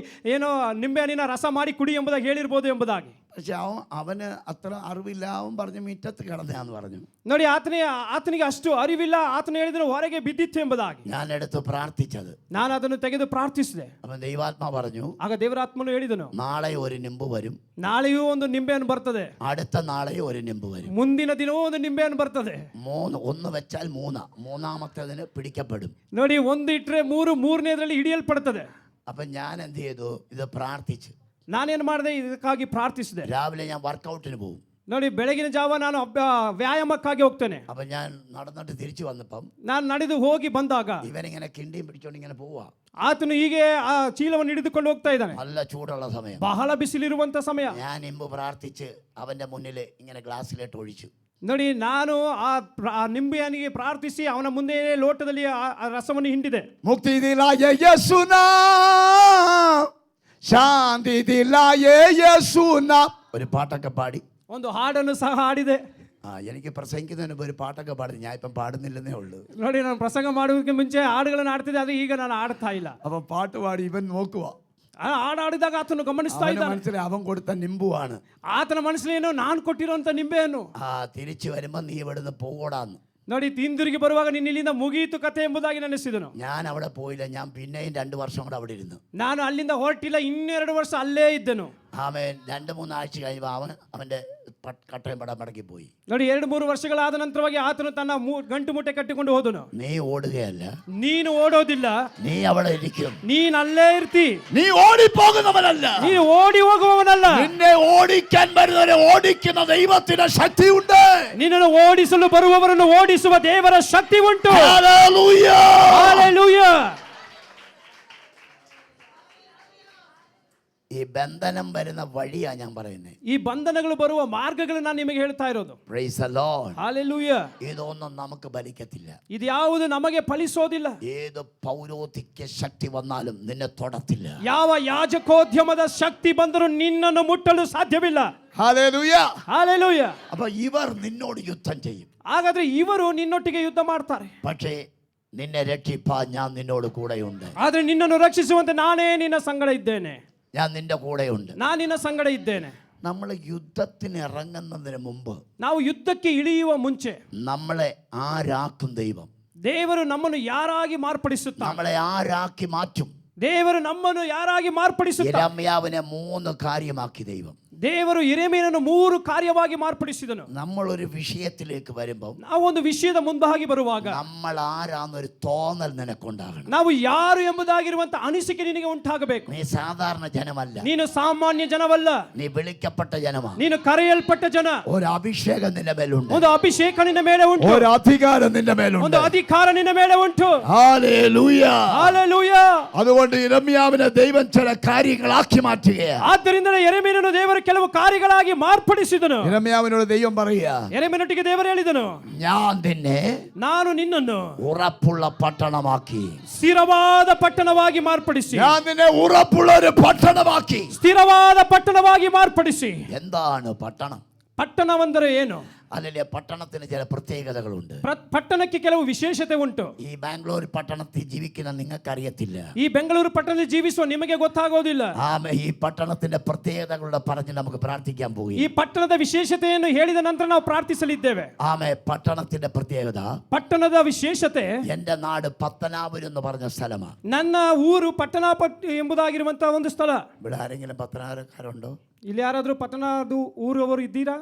ಏನೋ ನಿಂಬೆ ಹಣ್ಣಿನ ರಸ ಮಾಡಿ ಕುಡಿ ಎಂಬುದಾಗಿ ಹೇಳಿರ್ಬೋದು ಎಂಬುದಾಗಿ. പക്ഷെ അവന് അത്ര അറിവില്ല. അവൻ പറഞ്ഞു മുറ്റത്ത് കിടന്നാന്ന് പറഞ്ഞു. ನೋಡಿ, ಆತನಿಗೆ ಅಷ್ಟು ಅರಿವಿಲ್ಲ. ಆತನು ಹೇಳಿದ್ರೆ ಹೊರಗೆ ಬಿದ್ದಿತ್ತು ಎಂಬುದಾಗಿ. ഞാൻ എടുത്ത് പ്രാർത്ഥിച്ചത്. ನಾನು ಅದನ್ನು ತೆಗೆದು ಪ್ರಾರ್ಥಿಸಿದೆ. അവൻ ദൈവാത്മ പറഞ്ഞു, ಆಗ ದೇವರಾತ್ಮನು ಹೇಳಿದನು, നാളെ ഒരു നിമ്പ് വരും, ನಾಳೆಯೂ ಒಂದು ನಿಂಬೆಹಣ್ಣು ಬರ್ತದೆ, അടുത്ത നാളെയും ഒരു നിമ്പ് വരും, ಮುಂದಿನ ದಿನವೂ ಒಂದು ನಿಂಬೆಹಣ್ಣು ಬರ್ತದೆ. ഒന്ന് വെച്ചാൽ മൂന്നാമത്തേതിന് പിടിക്കപ്പെടും. ನೋಡಿ, ಒಂದು ಇಟ್ರೆ ಮೂರನೇದ್ರಲ್ಲಿ ಹಿಡಿಯಲ್ಪಡ್ತದೆ. അപ്പൊ ഞാൻ എന്ത് ചെയ്തു? ഇത് പ്രാർത്ഥിച്ചു. ನಾನೇನು ಮಾಡಿದೆ? ಇದಕ್ಕಾಗಿ ಪ್ರಾರ್ಥಿಸಿದೆ. രാവിലെ ഞാൻ വർക്കൗട്ടിന് പോകും. ನೋಡಿ, ಬೆಳಗಿನ ಜಾವ ನಾನು ವ್ಯಾಯಾಮಕ್ಕಾಗಿ ಹೋಗ್ತೇನೆ. അപ്പൊ ഞാൻ നടന്നിട്ട് തിരിച്ചു വന്നപ്പം ನಾನು ನಡೆದು ಹೋಗಿ ಬಂದಾಗ ഇവനിങ്ങനെ കിണ്ടിയും പിടിച്ചോണ്ട് ഇങ്ങനെ പോവാ. ಆತನು ಹೀಗೆ ಆ ಚೀಲವನ್ನು ಹಿಡಿದುಕೊಂಡು ಹೋಗ್ತಾ ಇದ್ದಾನೆ. നല്ല ചൂടുള്ള സമയം, ಬಹಳ ಬಿಸಿಲಿರುವಂತ ಸಮಯ. ഞാൻ നിമ്പ് പ്രാർത്ഥിച്ച് അവന്റെ മുന്നിൽ ഇങ്ങനെ ഗ്ലാസ്സിലിട്ട് ഒഴിച്ചു. ನೋಡಿ, ನಾನು ಆ ನಿಂಬೆಹಣ್ಣಿಗೆ ಪ್ರಾರ್ಥಿಸಿ ಅವನ ಮುಂದೆ ಲೋಟದಲ್ಲಿ ಆ ರಸವನ್ನು ಹಿಂಡಿದೆ. മുക്തി ദിലായ യേശുനാ, ശാന്തി ദിലായ യേശുനാ, ഒരു പാട്ടൊക്കെ പാടി ಒಂದು ಹಾಡನ್ನು ಸಹ ಹಾಡಿದೆ. എനിക്ക് പ്രസംഗിക്കുന്നതിന് മുമ്പ് ഒരു പാട്ടൊക്കെ പാടി. ഞാൻ ഇപ്പം പാടുന്നില്ലെന്നേ ഉള്ളൂ. ನೋಡಿ, ನಾನು ಪ್ರಸಂಗ ಮಾಡುವುದಕ್ಕೆ ಮುಂಚೆ ಹಾಡುಗಳನ್ನು ಆಡ್ತಿದ್ದೆ, ಅದು ಈಗ ನಾನು ಆಡ್ತಾ ಇಲ್ಲ. അപ്പൊ പാട്ട് പാടി ഇവൻ നോക്കുക. ಆ ಹಾಡಾಡಿದಾಗ ಆತನು ಗಮನಿಸ್ತಾ ಇದ್ದಾನೆ. മനസ്സിലായി അവൻ കൊടുത്ത നിമ്പുവാണ്. ಆತನ ಮನಸ್ಸಿನೇನೋ ನಾನು ಕೊಟ್ಟಿರುವಂತ ನಿಂಬೆಹಣ್ಣು. തിരിച്ചു വരുമ്പോ നീ ഇവിടുന്ന് പോടാന്ന്. ನೋಡಿ, ಹಿಂದಿರುಗಿ ಬರುವಾಗ ನಿನ್ನ ಇಲ್ಲಿಂದ ಮುಗಿಯಿತು ಕತೆ ಎಂಬುದಾಗಿ ನೆನೆಸಿದನು. ഞാൻ അവിടെ പോയില്ല. ഞാൻ പിന്നെയും 2 വർഷം കൂടെ അവിടെ ഇരുന്നു. ನಾನು ಅಲ್ಲಿಂದ ಹೊರಟಿಲ್ಲ, 2 ವರ್ಷ ಅಲ್ಲೇ ಇದ್ದನು. ആമേൻ. 2-3 ആഴ്ച കഴിയുമ്പോൾ അവന്റെ കട്ടയും പടം മടക്കി പോയി. ನೋಡಿ, 2-3 ವರ್ಷಗಳಾದ ನಂತರವಾಗಿ ಆತನು ತನ್ನ ಗಂಟು ಮುಟ್ಟೆ ಕಟ್ಟಿಕೊಂಡು ಹೋದನು. നീ ഓടുകയല്ല, ನೀನು ಓಡೋದಿಲ್ಲ, നീ അവിടെ ഇരിക്കും. ನೀನ್ ಅಲ್ಲೇ ಇರ್ತಿ. നീ ഓടിപ്പോകുന്നവനല്ല, ನೀನು ಓಡಿ ಹೋಗುವವನಲ್ಲ. നിന്നെ ഓടിക്കാൻ വരുന്നവരെ ഓടിക്കുന്ന ദൈവത്തിന്റെ ശക്തിയുണ്ട്. ನಿನ್ನನ್ನು ಓಡಿಸಲು ಬರುವವರನ್ನು ಓಡಿಸುವ ದೇವರ ಶಕ್ತಿ ಉಂಟು. Hallelujah, hallelujah. ഈ ബന്ധനം വരുന്ന വഴിയാ ഞാൻ പറയുന്നത്. ಈ ಬಂಧನಗಳು ಬರುವ ಮಾರ್ಗಗಳು ನಾನು ನಿಮಗೆ ಹೇಳ್ತಾ ಇರೋದು. Price the Lord. ಹಲ್ಲೆಲೂಯ. ഇതൊന്നും നമുക്ക് ഫലിക്കത്തില്ല. ಇದು ಯಾವುದು ನಮಗೆ ಫಲಿಸೋದಿಲ್ಲ. ഏത് പൗരോഹിത്യ ശക്തി വന്നാലും നിന്നെ തൊടത്തില്ല. ಯಾವ ಯಾಜಕೋದ್ಯಮದ ಶಕ್ತಿ ಬಂದರೂ ನಿನ್ನನ್ನು ಮುಟ್ಟಲು ಸಾಧ್ಯವಿಲ್ಲ. Hallelujah, hallelujah. അപ്പൊ ഇവർ നിന്നോട് യുദ്ധം ചെയ്യും. ಹಾಗಾದ್ರೆ ಇವರು ನಿನ್ನೊಟ್ಟಿಗೆ ಯುದ್ಧ ಮಾಡ್ತಾರೆ. പക്ഷേ നിന്നെ രക്ഷിപ്പാൻ ഞാൻ നിന്നോട് കൂടെയുണ്ട്. ಆದ್ರೆ ನಿನ್ನನ್ನು ರಕ್ಷಿಸುವಂತೆ ನಾನೇ ನಿನ್ನ ಸಂಗಡ ಇದ್ದೇನೆ. ഞാൻ നിന്റെ കൂടെയുണ്ട്. ನಾನು ನಿನ್ನ ಸಂಗಡ ಇದ್ದೇನೆ. നമ്മൾ യുദ്ധത്തിന് ഇറങ്ങുന്നതിന് മുമ്പ് ನಾವು ಯುದ್ಧಕ್ಕೆ ಇಳಿಯುವ ಮುಂಚೆ നമ്മളെ ആരാക്കും ദൈവം? ದೇವರು ನಮ್ಮನ್ನು ಯಾರಾಗಿ ಮಾರ್ಪಡಿಸುತ್ತಾರೆ? നമ്മളെ ആരാക്കി മാറ്റും? ದೇವರು ನಮ್ಮನ್ನು ಯಾರಾಗಿ ಮಾರ್ಪಡಿಸುತ್ತಾರೆ? യിരെമ്യാവിനെ 3 കാര്യമാക്കി ദൈവം. ದೇವರು ಯೆರೆಮೀಯನನ್ನು 3 ಕಾರ್ಯವಾಗಿ ಮಾರ್ಪಡಿಸಿದನು. നമ്മളൊരു വിഷയത്തിലേക്ക് വരുമ്പോൾ, ನಾವು ಒಂದು ವಿಷಯದ ಮುಂದಾಗಿ ಬರುವಾಗ നമ്മൾ ആരാന്നൊരു തോന്നൽ നിനക്കുണ്ടാകണം. ನಾವು ಯಾರು ಎಂಬುದಾಗಿರುವಂತ ಅನಿಸಿಕೆ ನಿನಗೆ ಉಂಟಾಗಬೇಕು. നീ സാധാരണ ജനമല്ല, ನೀನು ಸಾಮಾನ್ಯ ಜನವಲ್ಲ, നീ വിളിക്കപ്പെട്ട ജനമാണ്. ನೀನು ಕರೆಯಲ್ಪಟ್ಟ ಜನ. ഒരു അഭിഷേകം നിന്റെ മേലുണ്ട്, ಒಂದು ಅಭಿಷೇಕ ನಿನ್ನ ಮೇಲೆ ಉಂಟು, ഒരു അധികാരം നിന്റെ മേലുണ്ട്. ಒಂದು ಅಧಿಕಾರ ನಿನ್ನ ಮೇಲೆ ಉಂಟು. ഹല്ലേലൂയ. ಹಲ್ಲೆಲೂಯ. അതുകൊണ്ട് യിരെമ്യാവിനെ ദൈവം ചില കാര്യങ്ങളാക്കി മാറ്റുകയാണ്. ಆದ್ದರಿಂದ ಯೆರೆಮೀಯನನ್ನು ದೇವರು ಕೆಲವು ಕಾರ್ಯಗಳಾಗಿ ಮಾರ್ಪಡಿಸಿದನು. യിരെമ്യാവിനോട് ദൈവം പറയുക, ಯೆರೆಮೀಯನೊಟ್ಟಿಗೆ ದೇವರು ಹೇಳಿದನು, ഞാൻ നിന്നെ ನಾನು ನಿನ್ನನ್ನು ഉറപ്പുള്ള പട്ടണമാക്കി, ಸ್ಥಿರವಾದ ಪಟ್ಟಣವಾಗಿ ಮಾರ್ಪಡಿಸಿ, ഞാൻ നിന്നെ ഉറപ്പുള്ള ഒരു പട്ടണമാക്കി. ಸ್ಥಿರವಾದ ಪಟ್ಟಣವಾಗಿ ಮಾರ್ಪಡಿಸಿ. എന്താണ് പട്ടണം? ಪಟ್ಟಣವೆಂದರೆ ಏನು? അതിലെ പട്ടണത്തിന് ചില പ്രത്യേകതകളുണ്ട്. ಪಟ್ಟಣಕ್ಕೆ ಕೆಲವು ವಿಶೇಷತೆ ಉಂಟು. ഈ ബാംഗ്ലൂർ പട്ടണത്തിൽ ജീവിക്കുന്ന നിങ്ങൾക്കറിയത്തില്ല. ಈ ಬೆಂಗಳೂರು ಪಟ್ಟಣದಲ್ಲಿ ಜೀವಿಸುವ ನಿಮಗೆ ಗೊತ್ತಾಗೋದಿಲ್ಲ. ഈ പട്ടണത്തിന്റെ പ്രത്യേകതകളുടെ പറഞ്ഞ് നമുക്ക് പ്രാർത്ഥിക്കാൻ പോകും. ಈ ಪಟ್ಟಣದ ವಿಶೇಷತೆಯನ್ನು ಹೇಳಿದ ನಂತರ ನಾವು ಪ್ರಾರ್ಥಿಸಲಿದ್ದೇವೆ. പട്ടണത്തിന്റെ പ്രത്യേകത, ಪಟ್ಟಣದ ವಿಶೇಷತೆ, എന്റെ നാട് പത്തനാപുരം എന്ന് പറഞ്ഞ സ്ഥലമാണ്. ನನ್ನ ಊರು ಪಟ್ಟಣಪಟ್ಟಿ ಎಂಬುದಾಗಿರುವಂತಹ ಒಂದು ಸ್ಥಳ. ഇവിടെ ആരെങ്കിലും പത്തനാപുരക്കാരുണ്ടോ? ಇಲ್ಲಿ ಯಾರಾದ್ರೂ ಪಟ್ಟಣದ ಊರವರು ಇದ್ದೀರಾ?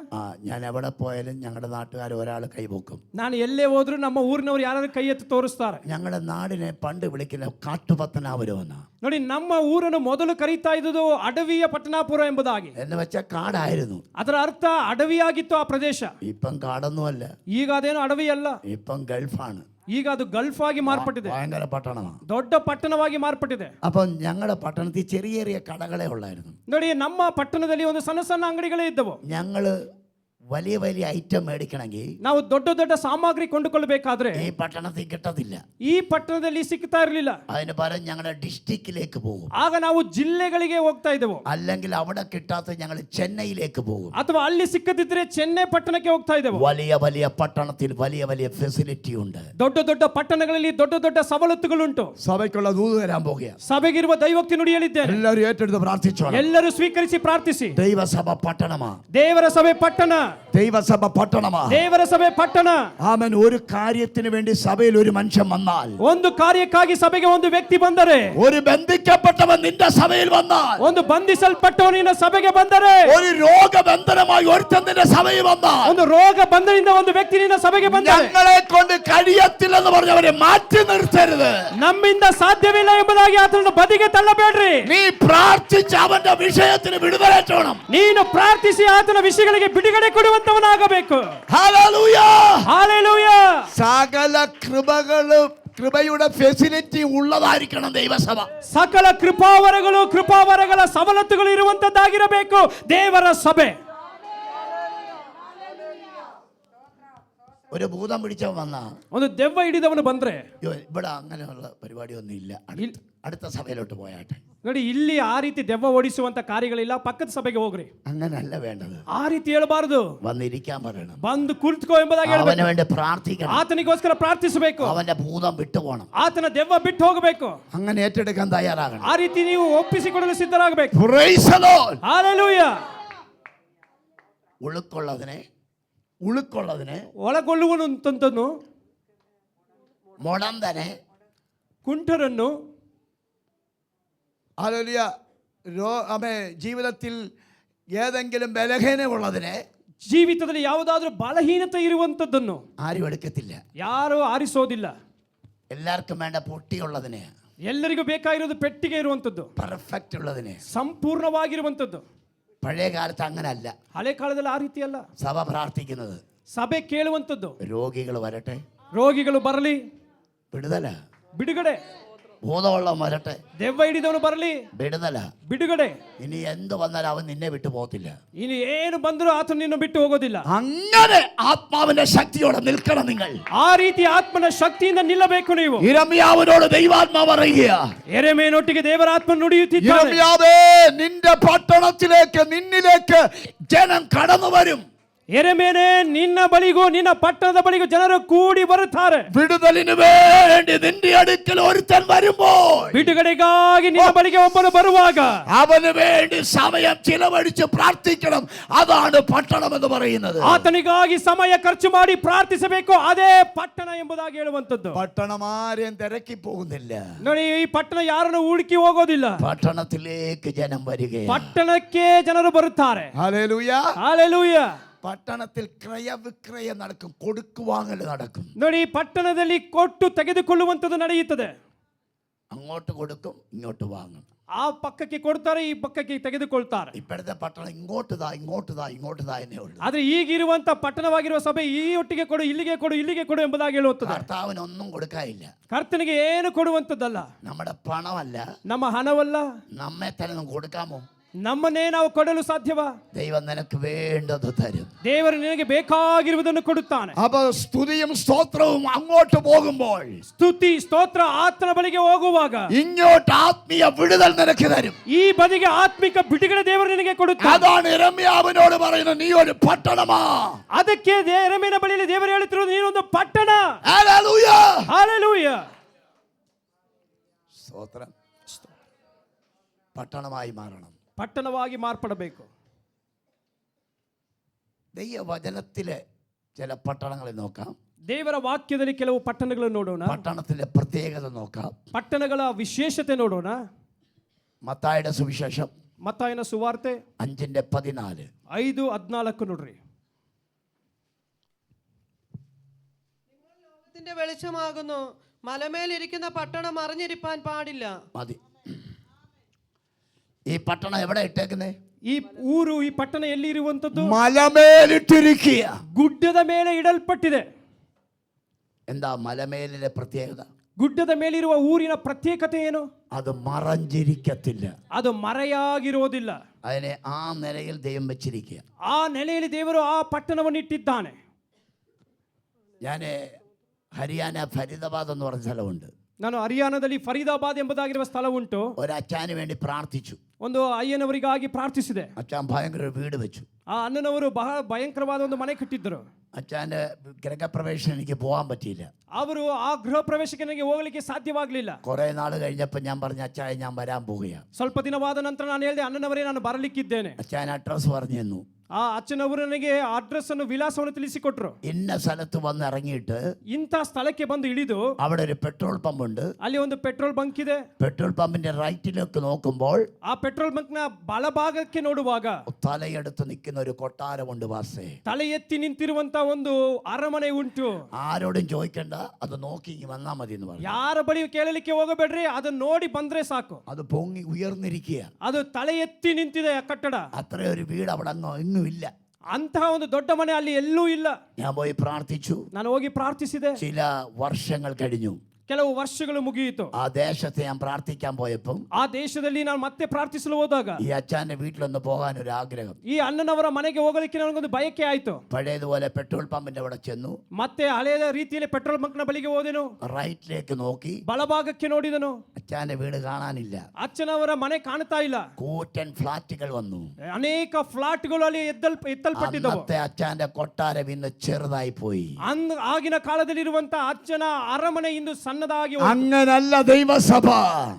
ഞാൻ എവിടെ പോയാലും ഞങ്ങളുടെ നാട്ടുകാർ ഒരാൾ കൈപൊക്കും. ನಾನು ಎಲ್ಲೇ ಹೋದ್ರೂ ನಮ್ಮ ಊರಿನವರು ಯಾರಾದ್ರೂ ಕೈ ಎತ್ತಿ ತೋರಿಸ್ತಾರೆ. ഞങ്ങളുടെ നാടിനെ പണ്ട് വിളിക്കുന്ന കാട്ടുപത്തനാപുരം എന്നാ. ನೋಡಿ, ನಮ್ಮ ಊರನ್ನು ಮೊದಲು ಕರೀತಾ ಇದ್ದುದು ಅಡವಿಯ ಪಟ್ಟಣಾಪುರ ಎಂಬುದಾಗಿ. എന്ന് വെച്ചാൽ കാടായിരുന്നു. ಅದರ ಅರ್ಥ ಅಡವಿಯಾಗಿತ್ತು ಆ ಪ್ರದೇಶ. ഇപ്പം കാടൊന്നുമല്ല, ಈಗ ಅದೇನು ಅಡವಿ ಅಲ್ಲ, ഇപ്പം ഗൾഫാണ്. ಈಗ ಅದು ಗಲ್ಫ್ ಆಗಿ ಮಾರ್ಪಟ್ಟಿದೆ, ഭയങ്കര പട്ടണമാണ്. ದೊಡ್ಡ ಪಟ್ಟಣವಾಗಿ ಮಾರ್ಪಟ್ಟಿದೆ. അപ്പം ഞങ്ങളുടെ പട്ടണത്തിൽ ചെറിയ ചെറിയ കടകളെ ഉള്ളായിരുന്നു. ನೋಡಿ, ನಮ್ಮ ಪಟ್ಟಣದಲ್ಲಿ ಒಂದು ಸಣ್ಣ ಸಣ್ಣ ಅಂಗಡಿಗಳೇ ಇದ್ದವು. ഞങ്ങള് വലിയ വലിയ ഐറ്റം മേടിക്കണമെങ്കിൽ ನಾವು ದೊಡ್ಡ ದೊಡ್ಡ ಸಾಮಗ್ರಿ ಕೊಂಡುಕೊಳ್ಳಬೇಕಾದ್ರೆ ഈ പട്ടണത്തിൽ കിട്ടത്തില്ല. ಈ ಪಟ್ಟಣದಲ್ಲಿ ಸಿಗ್ತಾ ಇರಲಿಲ್ಲ. അതിന് പകരം ഞങ്ങളുടെ ഡിസ്ട്രിക്റ്റിലേക്ക് പോകും. ಆಗ ನಾವು ಜಿಲ್ಲೆಗಳಿಗೆ ಹೋಗ್ತಾ ಇದ್ದೆವು. അല്ലെങ്കിൽ അവിടെ കിട്ടാത്ത ഞങ്ങൾ ചെന്നൈയിലേക്ക് പോകും. ಅಥವಾ ಅಲ್ಲಿ ಸಿಕ್ಕದಿದ್ರೆ ಚೆನ್ನೈ ಪಟ್ಟಣಕ್ಕೆ ಹೋಗ್ತಾ ಇದ್ದೆವು. വലിയ വലിയ പട്ടണത്തിൽ വലിയ വലിയ ഫെസിലിറ്റി ഉണ്ട്. ದೊಡ್ಡ ದೊಡ್ಡ ಪಟ್ಟಣಗಳಲ್ಲಿ ದೊಡ್ಡ ದೊಡ್ಡ ಸವಲತ್ತುಗಳುಂಟು. സഭയ്ക്കുള്ള ദൂത് തരാൻ പോകുകയാണ്. ಸಭೆಗಿರುವ ದೈವೋಕ್ತಿ ನುಡಿಯಲಿದ್ದೇನೆ. എല്ലാവരും ഏറ്റെടുത്ത് പ്രാർത്ഥിച്ചോളാം. ಎಲ್ಲರೂ ಸ್ವೀಕರಿಸಿ ಪ್ರಾರ್ಥಿಸಿ. ദൈവസഭ പട്ടണമാ. ದೇವರ ಸಭೆ ಪಟ್ಟಣ. ദൈവസഭ പട്ടണമാ. ದೇವರ ಸಭೆ ಪಟ್ಟಣ. ആമേൻ. ഒരു കാര്യത്തിന് വേണ്ടി സഭയിൽ ഒരു മനുഷ്യൻ വന്നാൽ, ಒಂದು ಕಾರ್ಯಕ್ಕಾಗಿ ಸಭೆಗೆ ಒಂದು ವ್ಯಕ್ತಿ ಬಂದರೆ, ഒരു ബന്ധിക്കപ്പെട്ടവൻ നിന്റെ സഭയിൽ വന്നാൽ, ಒಂದು ಬಂಧಿಸಲ್ಪಟ್ಟವನು ನಿನ್ನ ಸಭೆಗೆ ಬಂದರೆ, ഒരു രോഗബന്ധനമായി ഒരുത്തൻ നിന്റെ സഭയിൽ വന്നാൽ, ಒಂದು ರೋಗ ಬಂಧನದಿಂದ ಒಂದು ವ್ಯಕ್ತಿ ನಿನ್ನ ಸಭೆಗೆ ಬಂದರೆ, ഞങ്ങളെ കൊണ്ട് കഴിയത്തില്ലെന്ന് പറഞ്ഞവരെ മാറ്റി നിർത്തരുത്. ನಮ್ಮಿಂದ ಸಾಧ್ಯವಿಲ್ಲ ಎಂಬುದಾಗಿ ಆತನನ್ನು ಬದಿಗೆ ತಳ್ಳಬೇಡ್ರಿ. നീ പ്രാർത്ഥിച്ച് അവന്റെ വിഷയത്തിന് വിടുതലേറ്റണം. ನೀನು ಪ್ರಾರ್ಥಿಸಿ ಆತನ ವಿಷಯಗಳಿಗೆ ಬಿಡುಗಡೆ ಕೊಡುವಂತವನಾಗಬೇಕು. ഹല്ലേലൂയ. ಹಲ್ಲೆಲೂಯಾ. സകല കൃപകളും കൃപയുടെ ഫെസിലിറ്റി ഉള്ളതായിരിക്കണം ദൈവസഭ. ಸಕಲ ಕೃಪಾವರಗಳ ಸವಲತ್ತುಗಳು ಇರುವಂತದ್ದಾಗಿರಬೇಕು ದೇವರ ಸಭೆ. ഒരു ഭൂതം പിടിച്ചവൻ വന്നാ, ಒಂದು ದೆವ್ವ ಹಿಡಿದವನು ಬಂದ್ರೆ, ഇവിടെ അങ്ങനെയുള്ള പരിപാടിയൊന്നും ഇല്ല, അടുത്ത സഭയിലോട്ട് പോയാട്ടെ. ನೋಡಿ, ಇಲ್ಲಿ ಆ ರೀತಿ ದೆವ್ವ ಓಡಿಸುವಂತ ಕಾರ್ಯಗಳಿಲ್ಲ, ಪಕ್ಕದ ಸಭೆಗೆ ಹೋಗ್ರಿ. അങ്ങനല്ല വേണ്ടത്. ಆ ರೀತಿ ಹೇಳಬಾರದು. വന്നിരിക്കാൻ പറയണം. ಬಂದು ಕುಳಿತುಕೋ ಎಂಬುದಾಗಿ അവന് ಹೇಳಬೇಕು. വേണ്ടി പ്രാർത്ഥിക്കണം. ಆತನಿಗೋಸ್ಕರ ಪ್ರಾರ್ಥಿಸಬೇಕು. അവന്റെ ഭൂതം വിട്ടുപോകണം. ಆತನ ದೆವ್ವ ಬಿಟ್ಟು ಹೋಗಬೇಕು. അങ്ങനെ ഏറ്റെടുക്കാൻ തയ്യാറാകണം. ಆ ರೀತಿ ನೀವು ಒಪ್ಪಿಸಿಕೊಡಲು ಸಿದ್ಧರಾಗಬೇಕು. Praise the Lord. ಹಲ್ಲೆಲೂಯಾ. ഉളുക്കുള്ളതിനെ ಒಳಗೊಳ್ಳುವಂತಂತನು, മുടന്തനെ, ಕುಂಟರನ್ನು, ഹല്ലേലൂയ, ജീവിതത്തിൽ ഏതെങ്കിലും ബലഹീനമുള്ളതിനെ, ಜೀವಿತದಲ್ಲಿ ಯಾವುದಾದ್ರೂ ಬಲಹೀನತೆ ಇರುವಂತದ್ದನ್ನು ആരും എടുക്കത്തില്ല. ಯಾರು ಆರಿಸೋದಿಲ್ಲ. എല്ലാവർക്കും വേണ്ട പൊട്ടിയുള്ളതിനെ, ಎಲ್ಲರಿಗೂ ಬೇಕಾಗಿರೋದು ಪೆಟ್ಟಿಗೆ ಇರುವಂತದ್ದು, പെർഫെക്റ്റ് ഉള്ളതിനെ. ಸಂಪೂರ್ಣವಾಗಿರುವಂತದ್ದು. പഴയ കാലത്ത് അങ്ങനല്ല. ಹಳೆ ಕಾಲದಲ್ಲಿ ಆ ರೀತಿ ಅಲ್ಲ. സഭ പ്രാർത്ഥിക്കുന്നത്, ಸಭೆ ಕೇಳುವಂತದ್ದು, രോഗികൾ വരട്ടെ, ರೋಗಿಗಳು ಬರಲಿ, വിടുതല. ಬಿಡುಗಡೆ. ഭൂതമുള്ളവൻ വരട്ടെ, ದೆವ್ವ ಹಿಡಿದವನು ಬರಲಿ, വിടുതല. ಬಿಡುಗಡೆ. ഇനി എന്ത് വന്നാലും അവൻ നിന്നെ വിട്ടു പോകത്തില്ല. ಇನ್ನು ಏನು ಬಂದರೂ ಆತನು ನಿನ್ನ ಬಿಟ್ಟು ಹೋಗೋದಿಲ್ಲ. അങ്ങനെ ആത്മാവിന്റെ ശക്തിയോടെ നിൽക്കണം നിങ്ങൾ. ಆ ರೀತಿ ಆತ್ಮನ ಶಕ್ತಿಯಿಂದ ನಿಲ್ಲಬೇಕು ನೀವು. യിരെമ്യാവിനോട് ദൈവാത്മാവ് പറയുക, ಯೆರೆಮೀಯನೊಟ್ಟಿಗೆ ದೇವರ ಆತ್ಮ ನುಡಿಯುತ್ತಿದ್ದಾನೆ. യിരെമ്യാവേ, നിന്റെ പട്ടണത്തിലേക്ക് നിന്നിലേക്ക് ജനം കടന്നു വരും. ಯೆರೆಮೀಯನೇ, ನಿನ್ನ ಬಳಿಗೂ ನಿನ್ನ ಪಟ್ಟಣದ ಬಳಿಗೂ ಜನರು ಕೂಡಿ ಬರುತ್ತಾರೆ. വിടുതലിന് വേണ്ടി നിന്റെ അടുക്കൽ ഒരുത്തൻ വരുമ്പോൾ, ಬಿಡುಗಡೆಗಾಗಿ ನಿನ್ನ ಬಳಿಗೆ ಒಬ್ಬನು ಬರುವಾಗ അവന് വേണ്ടി സമയം ചിലവഴിച്ച് പ്രാർത്ഥിക്കണം. അതാണ് പട്ടണം എന്ന് പറയുന്നത്. ಆತನಿಗಾಗಿ ಸಮಯ ಖರ್ಚು ಮಾಡಿ ಪ್ರಾರ್ಥಿಸಬೇಕು. ಅದೇ ಪಟ್ಟಣ ಎಂಬುದಾಗಿ ಹೇಳುವಂತದ್ದು. പട്ടണം ആരെയും തിരക്കി പോകുന്നില്ല. ನೋಡಿ, ಈ ಪಟ್ಟಣ ಯಾರನ್ನು ಹುಡುಕಿ ಹೋಗೋದಿಲ್ಲ. പട്ടണത്തിലേക്ക് ജനം വരികയാണ്. ಪಟ್ಟಣಕ್ಕೆ ಜನರು ಬರುತ್ತಾರೆ. ഹല്ലേലൂയ. ಹಲ್ಲೆಲೂಯಾ. പട്ടണത്തിൽ ക്രയവിക്രയം നടക്കും, കൊടുക്കുവാങ്ങൽ നടക്കും. ನೋಡಿ, ಪಟ್ಟಣದಲ್ಲಿ ಕೊಟ್ಟು ತೆಗೆದುಕೊಳ್ಳುವಂಥದ್ದು ನಡೆಯುತ್ತದೆ. അങ്ങോട്ട് കൊടുക്കും, ഇങ്ങോട്ട് വാങ്ങും. ಆ ಪಕ್ಕಕ್ಕೆ ಕೊಡ್ತಾರೆ, ಈ ಪಕ್ಕಕ್ಕೆ ತೆಗೆದುಕೊಳ್ತಾರೆ. ഇപ്പോഴത്തെ പട്ടണം ഇങ്ങോട്ടുതാ എന്നേ ഉള്ളൂ. ಆದ್ರೆ ಈಗಿರುವಂತ ಪಟ್ಟಣವಾಗಿರುವ ಸಭೆ ಈ ಒಟ್ಟಿಗೆ ಕೊಡು, ಇಲ್ಲಿಗೆ ಕೊಡು ಎಂಬುದಾಗಿ ಹೇಳುತ್ತದೆ. കർത്താവിന് ഒന്നും കൊടുക്കാനില്ല. ಕರ್ತನಿಗೆ ಏನು ಕೊಡುವಂಥದ್ದಲ್ಲ. നമ്മുടെ പണമല്ല, ನಮ್ಮ ಹಣವಲ್ಲ, നമ്മെ തന്നെ കൊടുക്കാമോ? ನಮ್ಮನ್ನೇ ನಾವು ಕೊಡಲು ಸಾಧ್ಯವಾ? ദൈവം നിനക്ക് വേണ്ടത് തരും. ದೇವರು ನಿನಗೆ ಬೇಕಾಗಿರುವುದನ್ನು ಕೊಡುತ್ತಾನೆ. അപ്പൊ സ്തുതിയും സ്തോത്രവും അങ്ങോട്ട് പോകുമ്പോൾ, ಸ್ತುತಿ ಸ್ತೋತ್ರ ಆತನ ಬಳಿಗೆ ಹೋಗುವಾಗ ഇങ്ങോട്ട് ആത്മീയ വിടുതൽ നിനക്ക് തരും. ಈ ಬದಿಗೆ ಆತ್ಮಿಕ ಬಿಡುಗಡೆ ದೇವರು ನಿನಗೆ ಕೊಡುತ್ತಾನೆ. അതാണ് യിരെമ്യാവിനോട് പറയുന്നത്, നീ ഒരു പട്ടണമാ. ಅದಕ್ಕೆ ಯೆರೆಮೀಯನ ಬಳಿಯಲ್ಲಿ ದೇವರು ಹೇಳುತ್ತಿರುವುದು, ನೀನೊಂದು ಪಟ್ಟಣ. ഹല്ലേലൂയ. ಹಲ್ಲೆಲೂಯಾ. സ്തോത്രം. പട്ടണമായി മാറണം. ಪಟ್ಟಣವಾಗಿ ಮಾರ್ಪಡಬೇಕು. ദൈവവചനത്തിലെ ചില പട്ടണങ്ങളെ നോക്കാം. ದೇವರ ವಾಕ್ಯದಲ್ಲಿ ಕೆಲವು ಪಟ್ಟಣಗಳನ್ನು ನೋಡೋಣ. പട്ടണത്തിന്റെ പ്രത്യേകത നോക്കാം. ಪಟ್ಟಣಗಳ ವಿಶೇಷತೆ ನೋಡೋಣ. മത്തായിയുടെ സുവിശേഷം ಮತ್ತಾಯನ ಸುವಾರ್ತೆ 5:14. 5:14 ನೋಡ್ರಿ. ലോകത്തിന്റെ വെളിച്ചമാകുന്നു, മലമേലിരിക്കുന്ന പട്ടണം അറിഞ്ഞിരിപ്പാൻ പാടില്ല. മതി. ഈ പട്ടണം എവിടെ ഇട്ടേക്കുന്നേ? ಈ ಊರು, ಈ ಪಟ್ಟಣ ಎಲ್ಲಿ ಇರುವಂತದ್ದು? മലമേലിട്ടിരിക്കുക. ಗುಡ್ಡದ ಮೇಲೆ ಇಡಲ್ಪಟ್ಟಿದೆ. എന്താ മലമേലിലെ പ്രത്യേകത? ಗುಡ್ಡದ ಮೇಲಿರುವ ಊರಿನ ಪ್ರತ್ಯೇಕತೆ ಏನು? അത് മറഞ്ഞിരിക്കത്തില്ല. ಅದು ಮರೆಯಾಗಿರೋದಿಲ್ಲ. അതിനെ ആ നിലയിൽ ദൈവം വെച്ചിരിക്കുക. ಆ ನೆಲೆಯಲ್ಲಿ ದೇವರು ಆ ಪಟ್ಟಣವನ್ನು ಇಟ್ಟಿದ್ದಾನೆ. ഞാൻ ഹരിയാന ഫരീദാബാദ് എന്ന് പറഞ്ഞ സ്ഥലമുണ്ട്. ನಾನು ಹರಿಯಾಣದಲ್ಲಿ ಫರೀದಾಬಾದ್ ಎಂಬುದಾಗಿರುವ ಸ್ಥಳ ಉಂಟು. ഒരു അച്ചാന് വേണ്ടി പ്രാർത്ഥിച്ചു. ಒಂದು ಅಯ್ಯನವರಿಗಾಗಿ ಪ್ರಾರ್ಥಿಸಿದೆ. അച്ഛൻ ഭയങ്കര വീട് വെച്ചു. ಆ ಅಣ್ಣನವರು ಬಹಳ ಭಯಂಕರವಾದ ಒಂದು ಮನೆ ಕಟ್ಟಿದ್ದರು. അച്ഛൻ്റെ ഗൃഹപ്രവേശനം എനിക്ക് പോകാൻ പറ്റിയില്ല. ಅವರು ಆ ಗೃಹ ಪ್ರವೇಶಕ್ಕೆ ನನಗೆ ಹೋಗಲಿಕ್ಕೆ ಸಾಧ್ಯವಾಗಲಿಲ್ಲ. കുറേ നാൾ കഴിഞ്ഞപ്പോൾ ഞാൻ പറഞ്ഞു, അച്ഛായ ഞാൻ വരാൻ പോവുകയാണ്. ಸ್ವಲ್ಪ ದಿನವಾದ ನಂತರ ನಾನು ಹೇಳಿದೆ, ಅಣ್ಣನವರೇ ನಾನು ಬರಲಿಕ್ಕಿದ್ದೇನೆ. അച്ഛൻ അഡ്രസ്സ് പറഞ്ഞു തന്നു. ಆ ಅಚ್ಚನವರು ನನಗೆ ಅಡ್ರೆಸ್ ಅನ್ನು ವಿಳಾಸವನ್ನು ತಿಳಿಸಿಕೊಟ್ರು. ഇന്ന സ്ഥലത്ത് വന്ന് ഇറങ്ങിയിട്ട് ಇಂಥ ಸ್ಥಳಕ್ಕೆ ಬಂದು ಇಳಿದು അവിടെ ഒരു പെട്രോൾ പമ്പ് ഉണ്ട്. ಅಲ್ಲಿ ಒಂದು ಪೆಟ್ರೋಲ್ ಬಂಕ್ ಇದೆ. പെട്രോൾ പമ്പിന്റെ റൈറ്റിലേക്ക് നോക്കുമ്പോൾ ಆ ಪೆಟ್ರೋಲ್ ಬಂಕ್ ನ ಬಲಭಾಗಕ್ಕೆ ನೋಡುವಾಗ തലയെടുത്ത് നിൽക്കുന്ന ഒരു കൊട്ടാരമുണ്ട്. വാസേ, ತಲೆ ಎತ್ತಿ ನಿಂತಿರುವಂತ ಒಂದು ಅರಮನೆ ಉಂಟು. ആരോടും ചോദിക്കണ്ട, അത് നോക്കി ഇങ്ങ് വന്നാ മതി എന്ന് പറഞ്ഞു. ಯಾರ ಬಳಿಯೂ ಕೇಳಲಿಕ್ಕೆ ಹೋಗಬೇಡ್ರಿ, ಅದನ್ನ ನೋಡಿ ಬಂದ್ರೆ ಸಾಕು. അത് പൊങ്ങി ഉയർന്നിരിക്കുക. ಅದು ತಲೆ ಎತ್ತಿ ನಿಂತಿದೆ ಆ ಕಟ್ಟಡ. അത്ര ഒരു വീട് അവിടെ എങ്ങും ഇല്ല. ಅಂತಹ ಒಂದು ದೊಡ್ಡ ಮನೆ ಅಲ್ಲಿ ಎಲ್ಲೂ ಇಲ್ಲ. ഞാൻ പോയി പ്രാർത്ഥിച്ചു. ನಾನು ಹೋಗಿ ಪ್ರಾರ್ಥಿಸಿದೆ. ചില വർഷങ്ങൾ കഴിഞ്ഞു. ಕೆಲವು ವರ್ಷಗಳು ಮುಗಿಯಿತು. ആ ദേശത്ത് ഞാൻ പ്രാർത്ഥിക്കാൻ പോയപ്പം ಆ ದೇಶದಲ್ಲಿ ನಾನು ಮತ್ತೆ ಪ್ರಾರ್ಥಿಸಲು ಹೋದಾಗ ഈ അച്ഛന്റെ വീട്ടിലൊന്ന് പോകാൻ ഒരു ആഗ്രഹം. ಈ ಅಣ್ಣನವರ ಮನೆಗೆ ಹೋಗಲಿಕ್ಕೆ ನನಗೊಂದು ಬಯಕೆ ಆಯ್ತು. പഴയതുപോലെ പെട്രോൾ പമ്പിന്റെ അവിടെ ചെന്നു. ಮತ್ತೆ ಹಳೆಯ ರೀತಿಯಲ್ಲಿ ಪೆಟ್ರೋಲ್ ಬಂಕ್ ನ ಬಳಿಗೆ ಹೋದೆನು. റൈറ്റിലേക്ക് നോക്കി. ಬಲಭಾಗಕ್ಕೆ ನೋಡಿದನು. അച്ഛന്റെ വീട് കാണാനില്ല. ಅಚ್ಚನವರ ಮನೆ ಕಾಣ್ತಾ ಇಲ್ಲ. കൂറ്റൻ ഫ്ലാറ്റുകൾ വന്നു. ಅನೇಕ ಫ್ಲಾಟ್ಗಳು ಅಲ್ಲಿ ಎತ್ತಲ್ಪಟ್ಟಿದ್ದವು. അന്നത്തെ അച്ഛന്റെ കൊട്ടാരം ഇന്ന് ചെറുതായി പോയി. ಆಗಿನ ಕಾಲದಲ್ಲಿರುವಂತ ಅಚ್ಚನ ಅರಮನೆ ಇಂದು ಸಣ್ಣದಾಗಿ ಹೋಯಿತು. അങ്ങനല്ല ദൈവസഭ.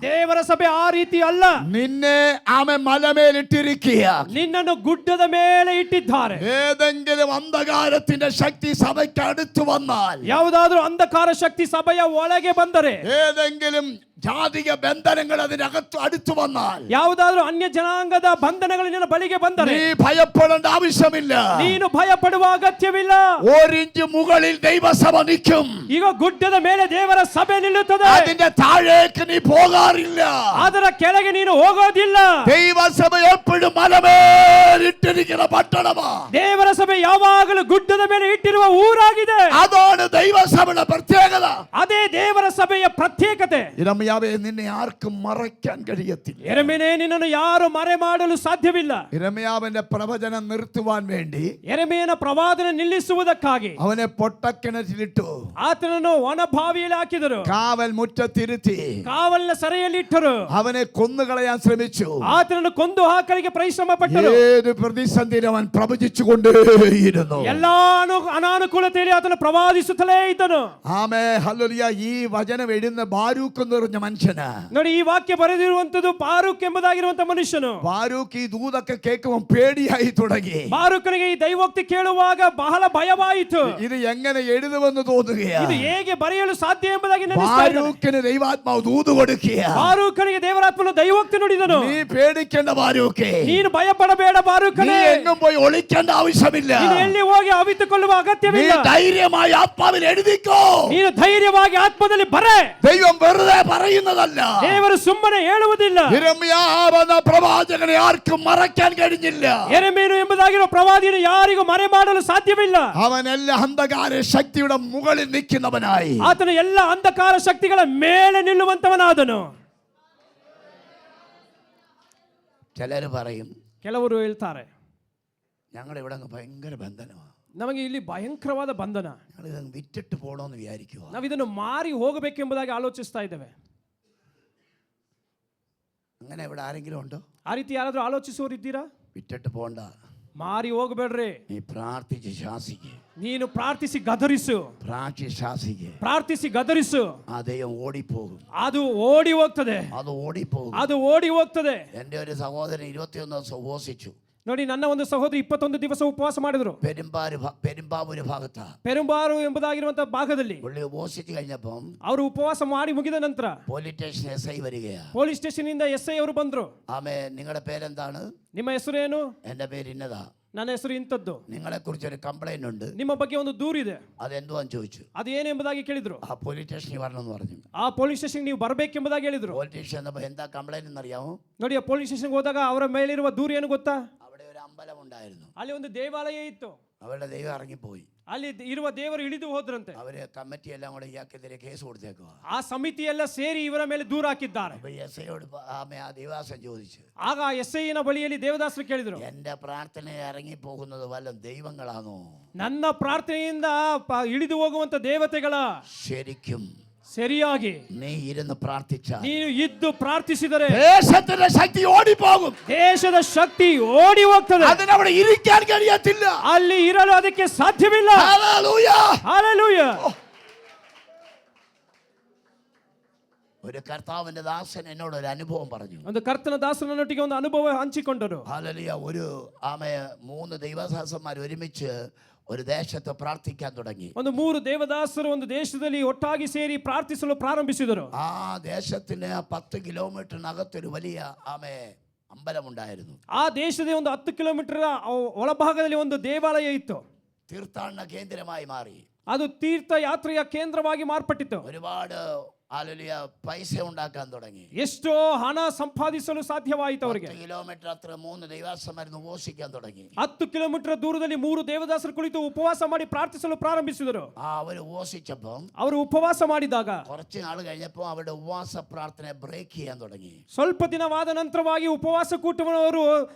ದೇವರ ಸಭೆ ಆ ರೀತಿ ಅಲ್ಲ. നിന്നെ ആമ മലമേലിട്ടിരിക്കുക. ನಿನ್ನನ್ನು ಗುಡ್ಡದ ಮೇಲೆ ಇಟ್ಟಿದ್ದಾರೆ. ഏതെങ്കിലും അന്ധകാരത്തിന്റെ ശക്തി സഭയ്ക്ക് അടുത്തു വന്നാൽ, ಯಾವುದಾದ್ರೂ ಅಂಧಕಾರ ಶಕ್ತಿ ಸಭೆಯ ಒಳಗೆ ಬಂದರೆ, ഏതെങ്കിലും ജാതിക ബന്ധനങ്ങൾ അതിനകത്ത് അടുത്തു വന്നാൽ, ಯಾವುದಾದ್ರೂ ಅನ್ಯ ಜನಾಂಗದ ಬಂಧನಗಳು ನಿನ್ನ ಬಳಿಗೆ ಬಂದರೆ, നീ ഭയപ്പെടേണ്ട ആവശ്യമില്ല. ನೀನು ಭಯ ಪಡುವ ಅಗತ್ಯವಿಲ್ಲ. ഒരിഞ്ച് മുകളിൽ ദൈവസഭ നിൽക്കും. ಈಗ ಗುಡ್ಡದ ಮೇಲೆ ದೇವರ ಸಭೆ ನಿಲ್ಲುತ್ತದೆ. അതിന്റെ താഴേക്ക് നീ പോകാറില്ല. ಅದರ ಕೆಳಗೆ ನೀನು ಹೋಗೋದಿಲ್ಲ. ദൈവസഭ എപ്പോഴും മലമേലിട്ടിരിക്കുന്ന പട്ടണമാ. ದೇವರ ಸಭೆ ಯಾವಾಗಲೂ ಗುಡ್ಡದ ಮೇಲೆ ಇಟ್ಟಿರುವ ಊರಾಗಿದೆ. അതാണ് ദൈവസഭയുടെ പ്രത്യേകത. ಅದೇ ದೇವರ ಸಭೆಯ ಪ್ರತ್ಯೇಕತೆ. ഇരമ്യാവേ, നിന്നെ ആർക്കും മറയ്ക്കാൻ കഴിയത്തില്ല. ಯೆರೆಮೀಯನೇ, ನಿನ್ನನ್ನು ಯಾರು ಮರೆ ಮಾಡಲು ಸಾಧ್ಯವಿಲ್ಲ. ഇരമ്യാവിന്റെ പ്രവചനം നിർത്തുവാൻ വേണ്ടി ಯೆರೆಮೀಯನ ಪ್ರವಾದನೆ ನಿಲ್ಲಿಸುವುದಕ್ಕಾಗಿ അവനെ പൊട്ടക്കിണറ്റിലിട്ടു. ಆತನನ್ನು ಒಣ ಬಾವಿಯಲ್ಲಿ ಹಾಕಿದರು. കാവൽ മുറ്റത്തിരുത്തി ಕಾವಲಿನ ಸೆರೆಯಲ್ಲಿ ಇಟ್ಟರು. അവനെ കൊന്നുകളയാൻ ശ്രമിച്ചു. ಆತನನ್ನು ಕೊಂದು ಹಾಕಲಿಗೆ ಪರಿಶ್ರಮ ಪಟ್ಟರು. ഏത് പ്രതിസന്ധിയിലും അവൻ പ്രവചിച്ചുകൊണ്ടേയിരുന്നു. ಎಲ್ಲಾ ಅನಾನುಕೂಲತೆಯಲ್ಲಿ ಆತನು ಪ್ರವಾದಿಸುತ್ತಲೇ ಇದ್ದನು. ആമേ, ഹല്ലേലൂയ. ഈ വചനം എഴുതുന്ന ബാരൂക്ക് എന്ന് പറഞ്ഞ മനുഷ്യന്, ನೋಡಿ, ಈ ವಾಕ್ಯ ಬರೆದಿರುವಂತದ್ದು ಬಾರೂಕ್ ಎಂಬುದಾಗಿರುವಂತ ಮನುಷ್ಯನು. ബാരൂക്ക് ഈ ദൂതൊക്കെ കേൾക്കുമ്പോൾ പേടിയായി തുടങ്ങി. ಬಾರೂಕನಿಗೆ ಈ ದೈವೋಕ್ತಿ ಕೇಳುವಾಗ ಬಹಳ ಭಯವಾಯಿತು. ഇത് എങ്ങനെ എഴുതുമെന്ന് തോന്നുകയാ. ಇದು ಹೇಗೆ ಬರೆಯಲು ಸಾಧ್ಯ ಎಂಬುದಾಗಿ ನೆನೆಸ್ತಾ ಇದ್ದಾನೆ. ബാരൂക്കിന് ദൈവാത്മാവ് ദൂത് കൊടുക്കുക. ಬಾರೂಕನಿಗೆ ದೇವರಾತ್ಮನು ದೈವೋಕ್ತಿ ನುಡಿದನು. നീ പേടിക്കേണ്ട ബാരൂക്കേ. ನೀನು ಭಯಪಡಬೇಡ നീ ಬಾರೂಕನೇ. എങ്ങും പോയി ഒളിക്കേണ്ട ആവശ്യമില്ല. ನೀನು ಎಲ್ಲಿ ಹೋಗಿ ಅವಿತುಕೊಳ್ಳುವ നീ ಅಗತ್ಯವಿಲ್ಲ. ധൈര്യമായി ആത്മാവിൽ എഴുതിക്കോ. ನೀನು ಧೈರ್ಯವಾಗಿ ಆತ್ಮದಲ್ಲಿ ಬರೆ. ദൈവം വെറുതെ പറയുന്നതല്ല. ದೇವರು ಸುಮ್ಮನೆ ಹೇಳುವುದಿಲ್ಲ. യിരെമ്യാവെന്ന പ്രവാചകനെ ആർക്കും മറയ്ക്കാൻ കഴിഞ്ഞില്ല. ಯೆರೆಮೀಯನು ಎಂಬುದಾಗಿರುವ ಪ್ರವಾದಿಯನ್ನು ಯಾರಿಗೂ ಮರೆ ಮಾಡಲು ಸಾಧ್ಯವಿಲ್ಲ. അവൻ എല്ലാ അന്ധകാര ശക്തിയുടെ മുകളിൽ നിൽക്കുന്നവനായി. ಆತನು ಎಲ್ಲ ಅಂಧಕಾರ ಶಕ್ತಿಗಳ ಮೇಲೆ ನಿಲ್ಲುವಂತವನಾದನು. ചിലര് പറയും, ಕೆಲವರು ಹೇಳ್ತಾರೆ, ഞങ്ങളുടെ ഇവിടെ അങ്ങ് ഭയങ്കര ബന്ധനമാണ്, ನಮಗೆ ಇಲ್ಲಿ ಭಯಂಕರವಾದ ಬಂಧನ, ഞങ്ങൾ ഇതങ്ങ് വിറ്റിട്ട് പോകണമെന്ന് വിചാരിക്കുക. ನಾವು ಇದನ್ನು ಮಾರಿ ಹೋಗಬೇಕೆಂಬುದಾಗಿ ಆಲೋಚಿಸ್ತಾ ಇದ್ದೇವೆ. അങ്ങനെ ഇവിടെ ആരെങ്കിലും ഉണ്ടോ? ಆ ರೀತಿ ಯಾರಾದ್ರೂ ಆಲೋಚಿಸುವವರು ಇದ್ದೀರಾ? വിറ്റിട്ട് പോണ്ട. ಮಾರಿ ಹೋಗಬೇಡ್ರಿ. നീ പ്രാർത്ഥിച്ച് ശാസിക്ക്. ನೀನು ಪ್ರಾರ್ಥಿಸಿ ಗದರಿಸು. പ്രാർത്ഥിച്ച് ശാസിക്ക്. ಪ್ರಾರ್ಥಿಸಿ ಗದರಿಸು. ആ ദൈവം ഓടിപ്പോകും. ಅದು ಓಡಿ ಹೋಗ್ತದೆ. അത് ഓടിപ്പോകും. ಅದು ಓಡಿ ಹೋಗ್ತದೆ. എൻ്റെ ഒരു സഹോദരൻ 21 ദിവസം ഉപവസിച്ചു. ನೋಡಿ, ನನ್ನ ಒಂದು ಸಹೋದರಿ 21 ದಿವಸ ಉಪವಾಸ ಮಾಡಿದ್ರು. പെരുമ്പാവൂര് ഭാഗത്താ, ಪೆರುಂಬಾರು ಎಂಬುದಾಗಿರುವಂತಹ ಭಾಗದಲ್ಲಿ പുള്ളി ഉപവസിച്ച് കഴിഞ്ഞപ്പം ಅವರು ಉಪವಾಸ ಮಾಡಿ ಮುಗಿದ ನಂತರ പോലീസ് സ്റ്റേഷൻ SI വരികയാ. ಪೊಲೀಸ್ ಸ್ಟೇಷನ್ ಇಂದ SI ಅವರು ಬಂದ್ರು. ആമേ, നിങ്ങളുടെ പേരെന്താണ്? ನಿಮ್ಮ ಹೆಸರೇನು? എൻ്റെ പേര് ഇന്നതാ. ನನ್ನ ಹೆಸರು ಇಂಥದ್ದು. നിങ്ങളെ കുറിച്ചൊരു കംപ്ലൈന്റ് ഉണ്ട്. ನಿಮ್ಮ ಬಗ್ಗೆ ಒಂದು ದೂರಿದೆ. അതെന്തുവാന്ന് ചോദിച്ചു. ಅದು ಏನು ಎಂಬುದಾಗಿ ಕೇಳಿದ್ರು. ആ പോലീസ് സ്റ്റേഷനിൽ വരണമെന്ന് പറഞ്ഞു. ಆ ಪೊಲೀಸ್ ಸ್ಟೇಷನ್ ನೀವು ಬರ್ಬೇಕೆಂಬುದಾಗಿ ಹೇಳಿದ್ರು. പോലീസ് സ്റ്റേഷൻ എന്നപ്പോ എന്താ കംപ്ലൈന്റ് എന്നറിയാമോ? ನೋಡಿ, ಆ ಪೊಲೀಸ್ ಸ್ಟೇಷನ್ಗೆ ಹೋದಾಗ ಅವರ ಮೇಲಿರುವ ದೂರು ಏನು ಗೊತ್ತಾ? അവിടെ ഒരു അമ്പലം ഉണ്ടായിരുന്നു. ಅಲ್ಲಿ ಒಂದು ದೇವಾಲಯ ಇತ್ತು. അവരുടെ ദൈവം ഇറങ്ങിപ്പോയി. ಅಲ್ಲಿ ಇರುವ ದೇವರು ಇಳಿದು ಹೋದ್ರಂತೆ. അവര് കമ്മിറ്റി എല്ലാം കൂടെ ഇയാൾക്കെതിരെ കേസ് കൊടുത്തേക്കുക. ಆ ಸಮಿತಿ ಎಲ್ಲ ಸೇರಿ ಇವರ ಮೇಲೆ ದೂರ ಹಾಕಿದ್ದಾರೆ. അപ്പൊ എസ്ഐയോട് ആ ദേവാസൻ ചോദിച്ചു. ಆಗ ಎಸ್ಐನ ಬಳಿಯಲ್ಲಿ ದೇವದಾಸರು ಕೇಳಿದರು, എന്റെ പ്രാർത്ഥന ഇറങ്ങി പോകുന്നത് വല്ല ദൈവങ്ങളാണോ? ನನ್ನ ಪ್ರಾರ್ಥನೆಯಿಂದ ಇಳಿದು ಹೋಗುವಂತ ದೇವತೆಗಳ? ശരിക്കും ಸರಿಯಾಗಿ നീ ഇരുന്ന് പ്രാർത്ഥിച്ചാൽ ನೀನು ಇದ್ದು ಪ್ರಾರ್ಥಿಸಿದರೆ ദേശത്തിന്റെ ശക്തി ഓടിപ്പോകും. ದೇಶದ ಶಕ್ತಿ ಓಡಿ ಹೋಗ್ತದೆ. അതിനവിടെ ഇരിക്കാൻ കഴിയത്തില്ല. ಅಲ್ಲಿ ಇರಲು ಅದಕ್ಕೆ ಸಾಧ್ಯವಿಲ್ಲ. ഹല്ലേലൂയ. ಹಲ್ಲೆಲೂಯ. ഒരു കർത്താവിന്റെ ദാസൻ എന്നോട് ഒരു അനുഭവം പറഞ്ഞു. ಒಂದು ಕರ್ತನ ದಾಸನೊಟ್ಟಿಗೆ ಒಂದು ಅನುಭವ ಹಂಚಿಕೊಂಡರು. ഹല്ലേലൂയ. ഒരു 3 ദൈവദാസന്മാർ ഒരുമിച്ച് ഒരു ദേശത്ത് പ്രാർത്ഥിക്കാൻ തുടങ്ങി. ಒಂದು 3 ದೇವದಾಸರು ಒಂದು ದೇಶದಲ್ಲಿ ಒಟ್ಟಾಗಿ ಸೇರಿ ಪ್ರಾರ್ಥಿಸಲು ಪ್ರಾರಂಭಿಸಿದರು. ആ ദേശത്തിന് 10 കിലോമീറ്ററിനകത്തൊരു വലിയ അമ്പലമുണ്ടായിരുന്നു. ಆ ದೇಶದ ಒಂದು 10 ಕಿಲೋಮೀಟರ್ ಒಳಭಾಗದಲ್ಲಿ ಒಂದು ದೇವಾಲಯ ಇತ್ತು. തീർത്ഥാടന കേന്ദ്രമായി മാറി. ಅದು ತೀರ್ಥ ಯಾತ್ರೆಯ ಕೇಂದ್ರವಾಗಿ ಮಾರ್ಪಟ್ಟಿತು. ഒരുപാട് ഹല്ലേലൂയ പൈസ ഉണ്ടാക്കാൻ തുടങ്ങി. ಎಷ್ಟೋ ಹಣ ಸಂಪಾದಿಸಲು ಸಾಧ್ಯವಾಯಿತು ಅವರಿಗೆ. 10 കിലോമീറ്റർ അത്ര 3 ദൈവദാസന്മാരನ್ನು ഉപവസിക്കാൻ തുടങ്ങി. 10 ಕಿಲೋಮೀಟರ್ ದೂರದಲ್ಲಿ 3 ದೇವದಾಸರು ಕುಳಿತು ಉಪವಾಸ ಮಾಡಿ ಪ್ರಾರ್ಥಿಸಲು ಪ್ರಾರಂಭಿಸಿದರು. ಅವರು ഉപവസിച്ചപ്പോൾ ಅವರು ಉಪವಾಸ ಮಾಡಿದಾಗ കുറച്ച് നാൾ കഴിഞ്ഞപ്പോൾ അവരുടെ ഉപവാസ പ്രാർത്ഥന ബ്രേക്ക് ചെയ്യാൻ തുടങ്ങി. ಸ್ವಲ್ಪ ದಿನವಾದ ನಂತರವಾಗಿ ಉಪವಾಸ ಕೂಟವನ್ನು ಅವರು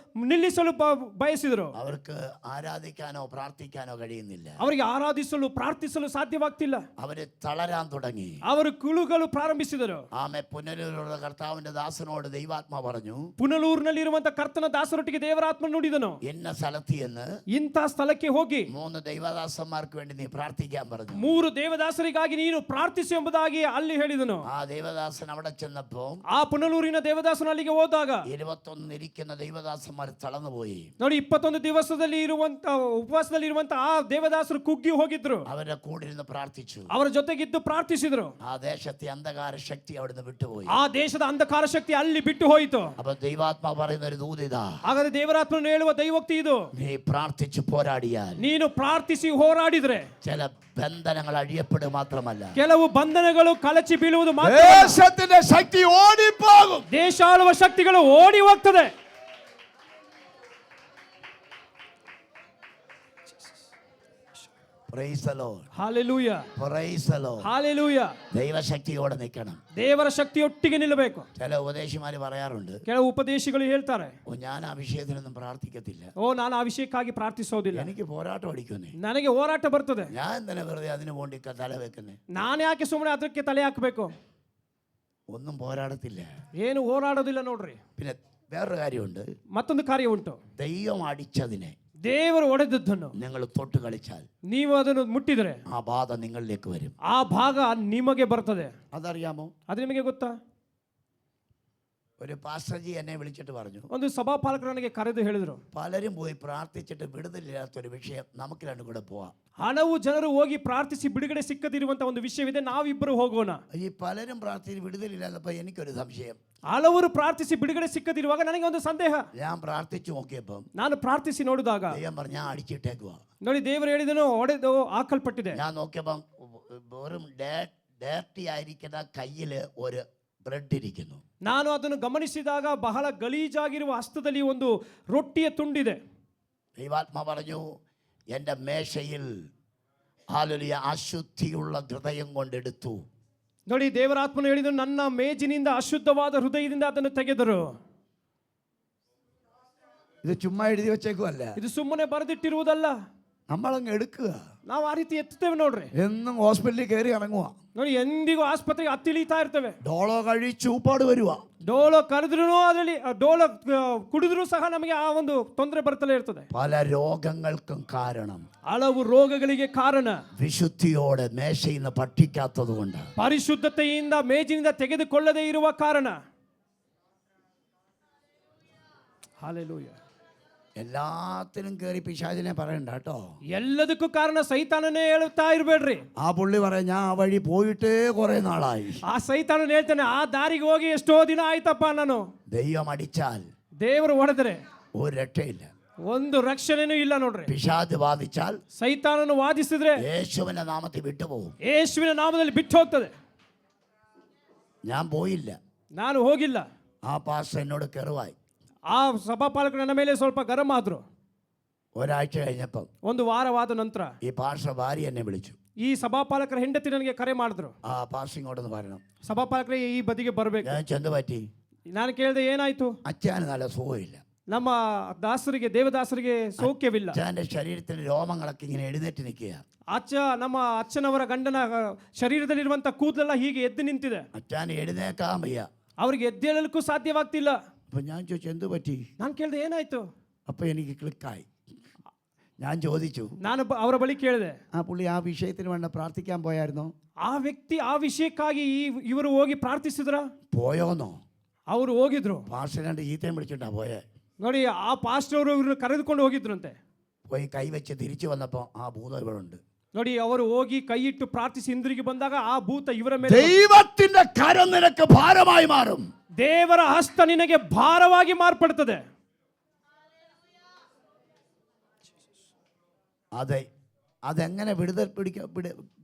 ನಿಲ್ಲಿಸಲು ಬಯಸಿದರು. അവർക്ക് ആരാധിക്കാനോ പ്രാർത്ഥിക്കാനോ കഴിയുന്നില്ല. ಅವರಿಗೆ ಆರಾಧಿಸಲು ಪ್ರಾರ್ಥಿಸಲು ಸಾಧ್ಯವಾಗ್ತಿಲ್ಲ. അവര് തളരാൻ തുടങ്ങി. ಅವರು ಕುಳುಗಲು ಪ್ರಾರಂಭಿಸಿದರು. പുനലൂരിലുള്ള കർത്താവിന്റെ ദാസനോട് ദൈവാത്മാ പറഞ്ഞു, ಪುನಲೂರಿನಲ್ಲಿರುವಂತಹ ಕರ್ತನ ದಾಸರೊಟ್ಟಿಗೆ ದೇವರಾತ್ಮ ನುಡಿದನು, എന്ന സ്ഥലത്ത് എന്ന് ಇಂಥ ಸ್ಥಳಕ್ಕೆ ಹೋಗಿ 3 ദൈവദാസന്മാർക്ക് വേണ്ടി നീ പ്രാർത്ഥിക്കാൻ പറഞ്ഞു. 3 ದೇವದಾಸರಿಗಾಗಿ ನೀನು ಪ್ರಾರ್ಥಿಸು ಎಂಬುದಾಗಿ ಅಲ್ಲಿ ಹೇಳಿದನು. ആ ദേവദാസൻ അവിടെ ചെന്നപ്പോ ಆ ಪುನಲೂರಿನ ದೇವದಾಸನ ಅಲ್ಲಿಗೆ ಹೋದಾಗ 21 ഇരിക്കുന്ന ദൈവദാസന്മാർ തളർന്നുപോയി. ನೋಡಿ, 21 ದಿವಸದಲ್ಲಿ ಇರುವಂತ ಉಪವಾಸದಲ್ಲಿ ಇರುವಂತ ಆ ದೇವದಾಸರು ಕುಗ್ಗಿ ಹೋಗಿದ್ರು. അവരുടെ കൂടെ ഇരുന്ന് പ്രാർത്ഥിച്ചു. ಅವರ ಜೊತೆಗಿದ್ದು ಪ್ರಾರ್ಥಿಸಿದ್ರು. ആ ദേശത്തെ അന്ധകാര ശക്തി അവിടുന്ന് വിട്ടുപോയി. ಆ ದೇಶದ ಅಂಧಕಾರ ಶಕ್ತಿ ಅಲ್ಲಿ ಬಿಟ್ಟು ಹೋಯಿತು. അപ്പൊ ദൈവാത്മാ പറയുന്ന ഒരു ദൂതിതാ, ಹಾಗಾದ್ರೆ ದೇವರಾತ್ಮನು ಹೇಳುವ ದೈವೋಕ್ತಿ ಇದು, നീ പ്രാർത്ഥിച്ചു പോരാടിയാൽ ನೀನು ಪ್ರಾರ್ಥಿಸಿ ಹೋರಾಡಿದ್ರೆ ചില ബന്ധനങ്ങൾ അഴിയപ്പെടുക മാത്രമല്ല, ಕೆಲವು ಬಂಧನಗಳು ಕಳಚಿ ಬೀಳುವುದು ಮಾತ್ರ, ദേശത്തിന്റെ ശക്തി ഓടിപ്പോകും. ದೇಶಾಳುವ ಶಕ್ತಿಗಳು ಓಡಿ ಹೋಗ್ತದೆ. Praise the Lord. Hallelujah, Praise the Lord. Hallelujah. ദൈവശക്തിയോടെ നിൽക്കണം. ದೇವರ ಶಕ್ತಿಯೊಟ್ಟಿಗೆ ನಿಲ್ಲಬೇಕು. ചില ഉപദേശിമാര് പറയാറുണ്ട്, ಕೆಲವು ಉಪದೇಶಿಗಳು ಹೇಳ್ತಾರೆ, ഞാൻ ആ വിഷയത്തിനൊന്നും പ്രാർത്ഥിക്കത്തില്ല, ನಾನು ಆ ವಿಷಯಕ್ಕಾಗಿ ಪ್ರಾರ್ಥಿಸೋದಿಲ್ಲ, എനിക്ക് പോരാട്ടം അടിക്കുന്നേ, ನನಗೆ ಹೋರಾಟ ಬರ್ತದೆ, ഞാൻ എന്തിനാ വെറുതെ അതിനു വേണ്ടി തല വെക്കുന്നേ, ನಾನು ಯಾಕೆ ಸುಮ್ಮನೆ ಅದಕ್ಕೆ ತಲೆ ಹಾಕಬೇಕು? ഒന്നും പോരാടത്തില്ല. ಏನು ಹೋರಾಡೋದಿಲ್ಲ ನೋಡ್ರಿ. പിന്നെ വേറൊരു കാര്യമുണ്ട്, ಮತ್ತೊಂದು ಕಾರ್ಯ ಉಂಟು. ദൈവം അടിച്ചതിനെ ದೇವರು ಹೊಡೆದದ್ದನ್ನು നിങ്ങൾ തൊട്ട് കളിച്ചാൽ ನೀವು ಅದನ್ನು ಮುಟ್ಟಿದರೆ ആ ബാധ നിങ്ങളിലേക്ക് വരും. ಆ ಭಾಗ ನಿಮಗೆ ಬರ್ತದೆ. അതറിയാമോ? ಅದು ನಿಮಗೆ ಗೊತ್ತಾ? ഒരു പാസ്റ്റർജി എന്നെ വിളിച്ചിട്ട് പറഞ്ഞു, ಒಂದು ಸಭಾಪಾಲಕರು ನನಗೆ ಕರೆದು ಹೇಳಿದರು, പലരും പോയി പ്രാർത്ഥിച്ചിട്ട് വിടുതലില്ലാത്തൊരു വിഷയം നമുക്ക് രണ്ടും കൂടെ പോവാം. ಹಲವು ಜನರು ಹೋಗಿ ಪ್ರಾರ್ಥಿಸಿ ಬಿಡುಗಡೆ ಸಿಕ್ಕದಿರುವಂತ ಒಂದು ವಿಷಯವಿದೆ, ನಾವಿಬ್ಬರು ಹೋಗೋಣ. ഈ പലരും പ്രാർത്ഥിച്ച് വിടുതലില്ലാത്തപ്പോ എനിക്കൊരു സംശയം. ಹಲವರು ಪ್ರಾರ್ಥಿಸಿ ಬಿಡುಗಡೆ ಸಿಕ್ಕದಿರುವಾಗ ನನಗೆ ಒಂದು ಸಂದೇಹ. ഞാൻ പ്രാർത്ഥിച്ചു നോക്കിയപ്പം ನಾನು ಪ್ರಾರ್ಥಿಸಿ ನೋಡಿದಾಗ ദൈവം പറഞ്ഞു, ഞാൻ അടിച്ചിട്ടേക്കുവാ. ನೋಡಿ, ದೇವರು ಹೇಳಿದನು ಹೊಡೆದು ಹಾಕಲ್ಪಟ್ಟಿದೆ. ഞാൻ നോക്കിയപ്പം വെറും ഡേർട്ടി ആയിരിക്കുന്ന കയ്യില് ഒരു ബ്രെഡ് ഇരിക്കുന്നു. ನಾನು ಅದನ್ನು ಗಮನಿಸಿದಾಗ ಬಹಳ ಗಲೀಜಾಗಿರುವ ಹಸ್ತದಲ್ಲಿ ಒಂದು ರೊಟ್ಟಿಯ ತುಂಡಿದೆ. ദൈവാത്മാ പറഞ്ഞു, എൻ്റെ മേശയിൽ ഹല്ലേലൂയ അശുദ്ധിയുള്ള ഹൃദയം കൊണ്ടെടുത്തു. ನೋಡಿ, ದೇವರಾತ್ಮನು ಹೇಳಿದನು, ನನ್ನ ಮೇಜಿನಿಂದ ಅಶುದ್ಧವಾದ ಹೃದಯದಿಂದ ಅದನ್ನು ತೆಗೆದರು. ഇത് ചുമ്മാ എഴുതി വെച്ചേക്കുവല്ല, ಇದು ಸುಮ್ಮನೆ ಬರೆದಿಟ್ಟಿರುವುದಲ್ಲ, നമ്മളങ്ങ് എടുക്കുക. ನಾವು ಆ ರೀತಿ ಎತ್ತುತ್ತೇವೆ ನೋಡ್ರಿ. എന്നും ഹോസ്പിറ്റലിൽ കയറി ഇറങ്ങുക, ನೋಡಿ, ಎಂದಿಗೂ ಆಸ್ಪತ್ರೆಗೆ ಹತ್ತಿಳಿತಾ ಇರ್ತೇವೆ. ഡോളോ കഴിച്ച് ഊപ്പാട് വരുക. ಡೋಲೋ ಕರೆದ್ರೂ ಅದರಲ್ಲಿ ಡೋಲೋ ಕುಡಿದ್ರೂ ಸಹ ನಮಗೆ ಆ ಒಂದು ತೊಂದರೆ ಬರ್ತಲೇ ಇರ್ತದೆ. പല രോഗങ്ങൾക്കും കാരണം ಹಲವು ರೋಗಗಳಿಗೆ ಕಾರಣ വിശുദ്ധിയോടെ മേശയിൽ നിന്ന് പഠിക്കാത്തത് കൊണ്ട്, ಪರಿಶುದ್ಧತೆಯಿಂದ ಮೇಜಿನಿಂದ ತೆಗೆದುಕೊಳ್ಳದೇ ಇರುವ ಕಾರಣ. ಹಾಲೆಲೂಯ. എല്ലാത്തിനും കയറി പിശാചിനെ പറയണ്ട കേട്ടോ. ಎಲ್ಲದಕ್ಕೂ ಕಾರಣ ಸೈತಾನನೇ ಹೇಳುತ್ತಾ ಇರಬೇಡ್ರಿ. ആ പുള്ളി പറയാം, ഞാൻ ആ വഴി പോയിട്ടേ കുറെ നാളായി. ಆ ಸೈತಾನನ ಹೇಳ್ತಾನೆ, ಆ ದಾರಿಗೆ ಹೋಗಿ ಎಷ್ಟೋ ದಿನ ಆಯ್ತಪ್ಪ ನಾನು. ദൈവം അടിച്ചാൽ ದೇವರು ಹೊಡೆದರೆ ഒരു രക്ഷയില്ല. ಒಂದು ರಕ್ಷಣೆನೂ ಇಲ್ಲ ನೋಡ್ರಿ. പിശാച് ബാധിച്ചാൽ ಸೈತಾನನು ವಾದಿಸಿದ್ರೆ യേശുവിന്റെ നാമത്തിൽ വിട്ടുപോകും. ಯೇಸುವಿನ ನಾಮದಲ್ಲಿ ಬಿಟ್ಟು ಹೋಗ್ತದೆ. ഞാൻ പോയില്ല. ನಾನು ಹೋಗಿಲ್ಲ. ആ പാസ്റ്റർ എന്നോട് കെറുവായി. ಆ ಸಭಾಪಾಲಕರು ನನ್ನ ಮೇಲೆ ಸ್ವಲ್ಪ ಗರಂ ಆದ್ರು. ഒരാഴ്ച കഴിഞ്ഞപ്പം ಒಂದು ವಾರವಾದ ನಂತರ ഈ പാസ്റ്റർ ഭാര്യ എന്നെ വിളിച്ചു. ಈ ಸಭಾಪಾಲಕರ ಹೆಂಡತಿ ನನಗೆ ಕರೆ ಮಾಡಿದ್ರು. ആ പാസ്റ്റർ ഇങ്ങോട്ടൊന്ന് വരണം. ಸಭಾಪಾಲಕರೇ ಈ ಬದಿಗೆ ಬರಬೇಕು. ഞാൻ ചെന്ന് പറ്റി. ನಾನು ಕೇಳಿದೆ ಏನಾಯ್ತು? അച്ഛന് നല്ല സുഖമില്ല. ನಮ್ಮ ದಾಸರಿಗೆ ದೇವದಾಸರಿಗೆ ಸೌಖ್ಯವಿಲ್ಲ. അച്ഛൻ്റെ ശരീരത്തിന് രോമങ്ങളൊക്കെ ഇങ്ങനെ എഴുന്നേറ്റ് നിൽക്കുക. ನಮ್ಮ ಅಚ್ಚನವರ ಗಂಡನ ಶರೀರದಲ್ಲಿರುವಂತ ಕೂದಲೆಲ್ಲ ಹೀಗೆ ಎದ್ದು ನಿಂತಿದೆ. അച്ഛന് എഴുന്നേക്കാൻ വയ്യ. ಅವರಿಗೆ ಎದ್ದೇಳಲಿಕ್ಕೂ ಸಾಧ್ಯವಾಗ್ತಿಲ್ಲ. അപ്പൊ ഞാൻ ചോദിച്ചു എന്ത് പറ്റി? ನಾನು ಕೇಳಿದೆ ಏನಾಯ್ತು? അപ്പൊ എനിക്ക് ക്ലിക്കായി. ഞാൻ ചോദിച്ചു, ನಾನು ಅವರ ಬಳಿ ಕೇಳಿದೆ, ആ പുള്ളി ആ വിഷയത്തിന് വേണ്ട പ്രാർത്ഥിക്കാൻ പോയായിരുന്നോ? ಆ ವ್ಯಕ್ತಿ ಆ ವಿಷಯಕ್ಕಾಗಿ ಇವರು ಹೋಗಿ ಪ್ರಾರ್ಥಿಸಿದ್ರ? പോയോന്നോ? ಅವರು ಹೋಗಿದ್ರು. പാസ്റ്റർ കണ്ട് ഈത്തയും പിടിച്ചിട്ടാ പോയെ. ನೋಡಿ, ಆ ಪಾಸ್ಟರ್ ಅವರು ಇವ್ರನ್ನ ಕರೆದುಕೊಂಡು ಹೋಗಿದ್ರಂತೆ. പോയി കൈവച്ച് തിരിച്ചു വന്നപ്പോൾ ആ ഭൂതം ഇവിടെ ഉണ്ട്. ನೋಡಿ, ಅವರು ಹೋಗಿ ಕೈ ಇಟ್ಟು ಪ್ರಾರ್ಥಿಸಿ ಹಿಂದಿರುಗಿ ಬಂದಾಗ ಆ ಭೂತ ಇವರ ಮೇಲೆ. ദൈവത്തിന്റെ കരം നിനക്ക് ഭാരമായി മാറും. ದೇವರ ಹಸ್ತ ನಿನಗೆ ಭಾರವಾಗಿ ಮಾರ್ಪಡುತ್ತದೆ. അതെ, അതെങ്ങനെ വിടുതൽ